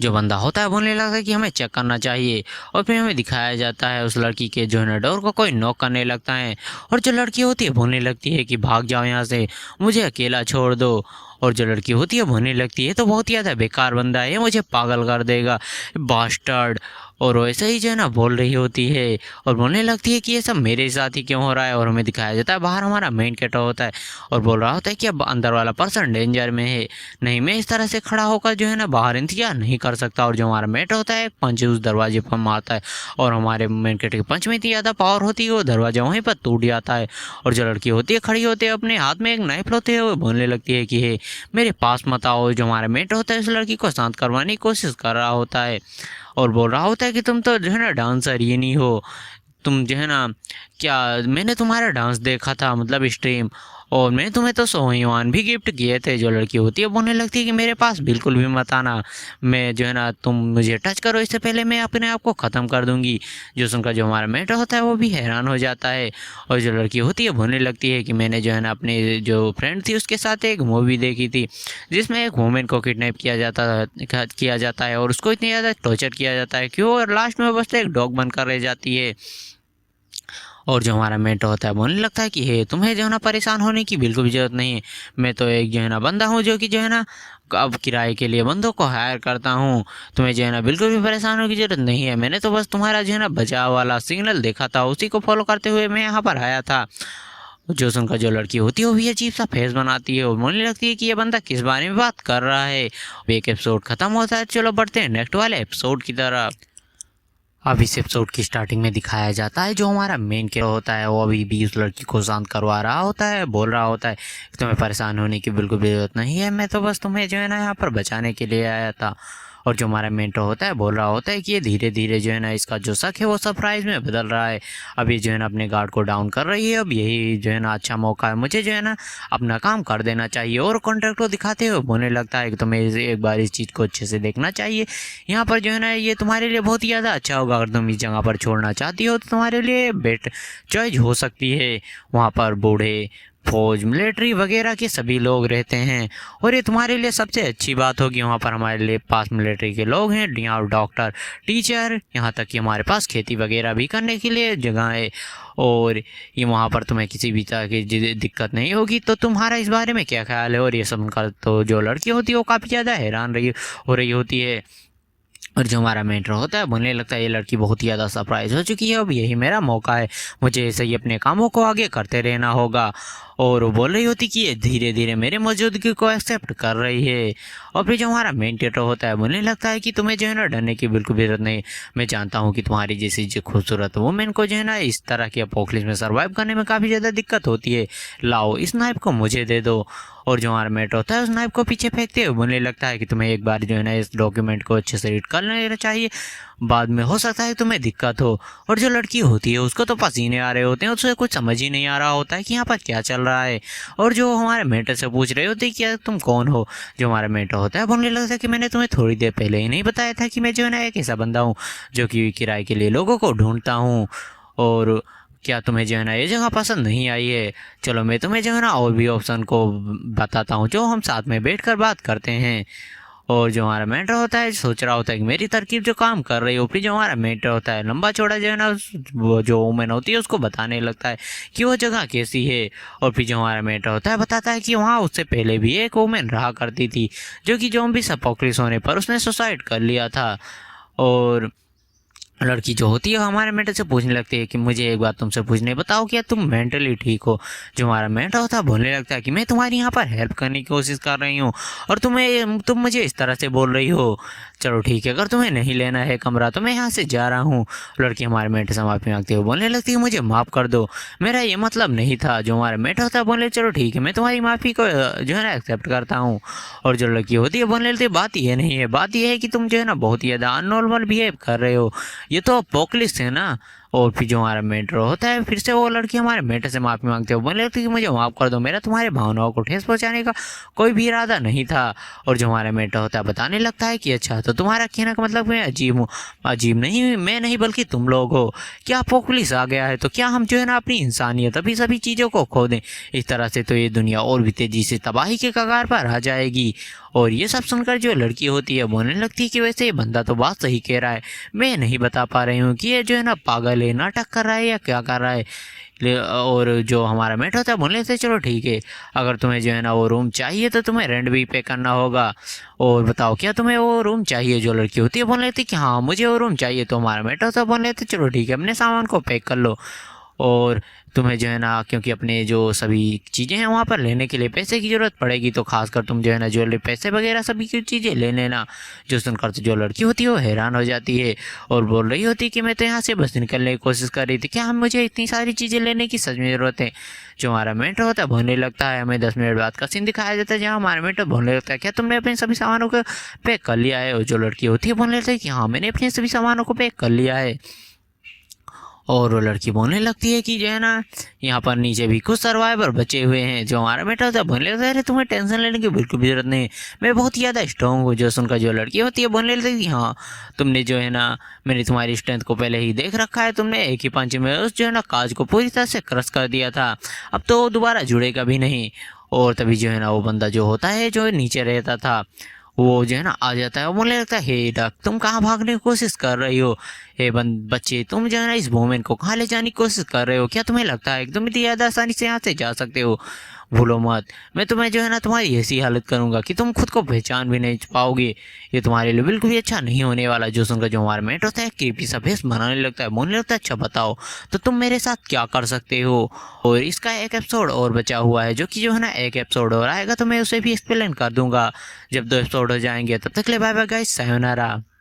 जो बंदा होता है बोलने लगता है कि हमें चेक करना चाहिए। और फिर हमें दिखाया जाता है उस लड़की के जो है ना डोर को कोई नॉक करने लगता है। और जो लड़की होती है बोलने लगती है कि भाग जाओ यहाँ से, मुझे अकेला छोड़ दो। और जो लड़की होती है बोलने लगती है, तो बहुत ही ज़्यादा बेकार बंदा है, ये मुझे पागल कर देगा, बास्टर्ड। और वो ऐसे ही जो है ना बोल रही होती है और बोलने लगती है कि ये सब मेरे साथ ही क्यों हो रहा है। और हमें दिखाया जाता है बाहर हमारा मेन कैरेक्टर होता है और बोल रहा होता है कि अब अंदर वाला पर्सन डेंजर में है, नहीं मैं इस तरह से खड़ा होकर जो है ना बाहर इंतजार नहीं कर सकता। और जो हमारा मेट होता है पंच उस दरवाजे पर मारता है और हमारे मेन कैरेक्टर के पंच में इतनी ज़्यादा पावर होती है वो दरवाजा वहीं पर टूट जाता है। और जो लड़की होती है खड़ी होती है, अपने हाथ में एक नाइफ होते हुए बोलने लगती है कि हे मेरे पास मत आओ। जो हमारा मेट होता है उस लड़की को शांत करवाने की कोशिश कर रहा होता है और बोल रहा होता है कि तुम तो जो है ना डांसर ये नहीं हो, तुम जो है ना क्या, मैंने तुम्हारा डांस देखा था, मतलब स्ट्रीम, और मैं तुम्हें तो 100 युआन भी गिफ्ट किए थे। जो लड़की होती है बोलने लगती है कि मेरे पास बिल्कुल भी मत आना, मैं जो है ना तुम मुझे टच करो इससे पहले मैं अपने आप को ख़त्म कर दूंगी। जो सुनकर जो हमारा मेटर होता है वो भी हैरान हो जाता है। और जो लड़की होती है बोलने लगती है कि मैंने जो है ना अपने जो फ्रेंड थी उसके साथ एक मूवी देखी थी जिसमें एक वुमेन को किडनैप किया जाता है और उसको इतनी ज़्यादा टॉर्चर किया जाता है कि वो लास्ट में बस एक डॉग बनकर रह जाती है। और जो हमारा मेंटर होता है बोलने लगता है कि हे तुम्हें जो है ना परेशान होने की बिल्कुल भी ज़रूरत नहीं है, मैं तो एक जो है ना बंदा हूँ जो कि जो है ना अब किराए के लिए बंदों को हायर करता हूँ, तुम्हें जो है ना बिल्कुल भी परेशान होने की ज़रूरत नहीं है, मैंने तो बस तुम्हारा जो है ना बचाव वाला सिग्नल देखा था, उसी को फॉलो करते हुए मैं यहाँ पर आया था। जो सुनकर जो लड़की होती है वो भी अजीब सा फेस बनाती है और बोलने लगती है कि ये बंदा किस बारे में बात कर रहा है। एक एपिसोड ख़त्म होता है, चलो बढ़ते हैं नेक्स्ट वाले एपिसोड की तरफ। अब इस एपिसोड की स्टार्टिंग में दिखाया जाता है जो हमारा मेन कैरेक्टर होता है वो अभी भी उस लड़की को शांत करवा रहा होता है, बोल रहा होता है कि तुम्हें परेशान होने की बिल्कुल भी जरूरत नहीं है, मैं तो बस तुम्हें जो है ना यहाँ पर बचाने के लिए आया था। और जो हमारा मेंटर होता है बोल रहा होता है कि ये धीरे धीरे जो है ना इसका जो शक है वो सरप्राइज में बदल रहा है, अब ये जो है ना अपने गार्ड को डाउन कर रही है, अब यही जो है ना अच्छा मौका है, मुझे जो है ना अपना काम कर देना चाहिए। और कॉन्ट्रैक्ट को दिखाते हुए बोलने लगता है कि तुम्हें एक बार इस चीज़ को अच्छे से देखना चाहिए, यहाँ पर जो है ना ये तुम्हारे लिए बहुत ही ज़्यादा अच्छा होगा, अगर तुम इस जगह पर छोड़ना चाहती हो तो तुम्हारे लिए बेट चॉइस हो सकती है। वहाँ पर बूढ़े फौज मिलिट्री वगैरह के सभी लोग रहते हैं और ये तुम्हारे लिए सबसे अच्छी बात होगी, वहाँ पर हमारे लिए पास मिलिट्री के लोग हैं, यहाँ डॉक्टर टीचर, यहाँ तक कि हमारे पास खेती वगैरह भी करने के लिए जगह है और ये वहाँ पर तुम्हें किसी भी तरह की दिक्कत नहीं होगी। तो तुम्हारा इस बारे में क्या ख्याल है। और ये सुनकर तो जो लड़की होती है वो काफ़ी ज़्यादा हैरान हो रही होती है। और जो हमारा मेंटर होता है बोलने लगता है ये लड़की बहुत ही ज़्यादा सरप्राइज हो चुकी है, अब यही मेरा मौका है, मुझे ऐसे ही अपने कामों को आगे करते रहना होगा। और वो बोल रही होती कि ये धीरे धीरे मेरे मौजूदगी को एक्सेप्ट कर रही है। और फिर जो हमारा मेन कैरेक्टर होता है बोलने लगता है कि तुम्हें जो है ना डरने की बिल्कुल भी जरूरत नहीं, मैं जानता हूँ कि तुम्हारी जैसी जो खूबसूरत वुमेन को जो है ना इस तरह की अपोक्लिप्स में सर्वाइव करने में काफ़ी ज़्यादा दिक्कत होती है, लाओ इस नाइफ को मुझे दे दो। और जो हमारा मेट होता है उस नाइफ को पीछे फेंकते हुए बोलने लगता है कि तुम्हें एक बार जो है ना इस डॉक्यूमेंट को अच्छे से रीड कर लेना चाहिए, बाद में हो सकता है तुम्हें दिक्कत हो। और जो लड़की होती है उसको तो पसीने आ रहे होते हैं, उसे कुछ समझ ही नहीं आ रहा होता है कि यहाँ पर क्या चल रहा है। और जो हमारे मेंटर से पूछ रहे होते हैं कि तुम कौन हो, जो हमारा मेंटर होता है बोलने लगता है कि मैंने तुम्हें थोड़ी देर पहले ही नहीं बताया था कि मैं जो है ना एक ऐसा बंदा हूँ जो कि किराए के लिए लोगों को ढूंढता हूँ। और क्या तुम्हें जो है ना ये जगह पसंद नहीं आई है, चलो मैं तुम्हें जो है ना और भी ऑप्शन को बताता हूँ जो हम साथ में बैठकर बात करते हैं। और जो हमारा मेंटर होता है सोच रहा होता है कि मेरी तरकीब जो काम कर रही हो, फिर जो हमारा मेंटर होता है लंबा चौड़ा जो है ना वो जो वुमेन होती है उसको बताने लगता है कि वो जगह कैसी है। और फिर जो हमारा मेंटर होता है बताता है कि वहाँ उससे पहले भी एक वुमेन रहा करती थी जो कि ज़ॉम्बी अपोक्लिप्स होने पर उसने सुसाइड कर लिया था। और लड़की जो होती है हमारे मेंटर से पूछने लगती है कि मुझे एक बात तुमसे पूछने बताओ क्या तुम मेंटली ठीक हो। जो हमारा मेंटर होता है बोलने लगता है कि मैं तुम्हारी यहाँ पर हेल्प करने की कोशिश कर रही हूँ और तुम मुझे इस तरह से बोल रही हो, चलो ठीक है अगर तुम्हें नहीं लेना है कमरा तो मैं यहाँ से जा रहा हूँ। लड़की हमारे मेंटर से माफ़ी मांगते हुए बोलने लगती है मुझे माफ़ कर दो, मेरा ये मतलब नहीं था। जो हमारा मेंटर होता है बोले चलो ठीक है मैं तुम्हारी माफ़ी को जो है ना एक्सेप्ट करता हूँ। और जो लड़की होती है बोलने लगती है बात ये नहीं है, बात ये है कि तुम जो है ना बहुत ही ज़्यादा अननॉर्मल बिहेव कर रहे हो, ये तो अपोक्लिप्स है ना। और फिर जो हमारा मेंटर होता है फिर से वो लड़की हमारे मेंटर से माफ़ी मांगते हो, बोलने लगती है कि मुझे माफ़ कर दो, मेरा तुम्हारे भावनाओं को ठेस पहुंचाने का कोई भी इरादा नहीं था। और जो हमारा मेंटर होता है बताने लगता है कि अच्छा तो तुम्हारा कहने का मतलब मैं अजीब हूँ, अजीब नहीं मैं नहीं बल्कि तुम लोग हो। क्या पुलिस आ गया है तो क्या हम जो है ना अपनी इंसानियत अभी सभी चीज़ों को खो दें? इस तरह से तो ये दुनिया और भी तेज़ी से तबाही के कगार पर आ जाएगी। और ये सब सुनकर जो लड़की होती है बोलने लगती है कि वैसे ये बंदा तो बात सही कह रहा है, मैं नहीं बता पा रही हूँ कि ये जो है ना पागल है, नाटक कर रहा है या क्या कर रहा है। और जो हमारा मेट होता है बोलने से चलो ठीक है, अगर तुम्हें जो है ना वो रूम चाहिए तो तुम्हें रेंट भी पे करना होगा। और बताओ क्या तुम्हें वो रूम चाहिए? जो लड़की होती है बोलने लगती है कि हाँ मुझे वो रूम चाहिए। तो हमारा मेट होता है बोलने लगता है चलो ठीक है, अपने सामान को पैक कर लो और तुम्हें जो है ना क्योंकि अपने जो सभी चीज़ें हैं वहाँ पर लेने के लिए पैसे की ज़रूरत पड़ेगी, तो खासकर तुम जो है ना ज्वेलरी पैसे वगैरह सभी की चीज़ें ले लेना। जो सुनकर तो जो लड़की होती है वो हैरान हो जाती है और बोल रही होती है कि मैं तो यहाँ से बस निकलने की कोशिश कर रही थी, क्या हम मुझे इतनी सारी चीज़ें लेने की सच में ज़रूरत है? जो हमारा मेंटर होता है बोलने लगता है, हमें 10 मिनट बाद का सीन दिखाया जाता है जहाँ हमारा मेंटर बोलने लगता है क्या तुमने अपने सभी सामानों को पैक कर लिया है? और जो लड़की होती है बोलने लगता है कि हाँ मैंने अपने सभी सामानों को पैक कर लिया है। और वो लड़की बोलने लगती है कि जो है ना यहाँ पर नीचे भी कुछ सर्वाइवर बचे हुए हैं। जो हमारा बेटा होता है बोलने लगता है अरे तुम्हें टेंशन लेने की बिल्कुल भी जरूरत नहीं, मैं बहुत ज़्यादा स्ट्रॉन्ग हूँ। जो सुनकर जो लड़की होती है बोलने लगती है कि हाँ तुमने जो है ना मैंने तुम्हारी स्ट्रेंथ को पहले ही देख रखा है, तुमने एक ही पंच में उस जो है ना काज को पूरी तरह से क्रश कर दिया था, अब तो वो दोबारा जुड़ेगा भी नहीं। और तभी जो है ना वो बंदा जो होता है जो नीचे रहता था वो जो है ना आ जाता है और बोलने लगता है हे डक तुम कहाँ भागने की कोशिश कर रही हो? हे बच्चे तुम जो है ना इस वुमेन को कहाँ ले जाने की कोशिश कर रहे हो? क्या तुम्हें लगता है तुम इतनी ज़्यादा आसानी से यहाँ से जा सकते हो? भूलो मत, मैं तुम्हें जो है ना तुम्हारी ऐसी हालत करूँगा कि तुम खुद को पहचान भी नहीं पाओगे, ये तुम्हारे लिए बिल्कुल भी अच्छा नहीं होने वाला। जो सुनकर जो हमारा मेट होता है क्रीपी सा फेस बनाने लगता है, बोलने लगता है अच्छा बताओ तो तुम मेरे साथ क्या कर सकते हो? और इसका एक एपिसोड और बचा हुआ है जो कि जो है ना एक एपिसोड और आएगा तो मैं उसे भी एक्सप्लेन कर दूंगा जब 2 एपिसोड हो जाएंगे। तब तक ले बाय बाय गाइस, सायोनारा।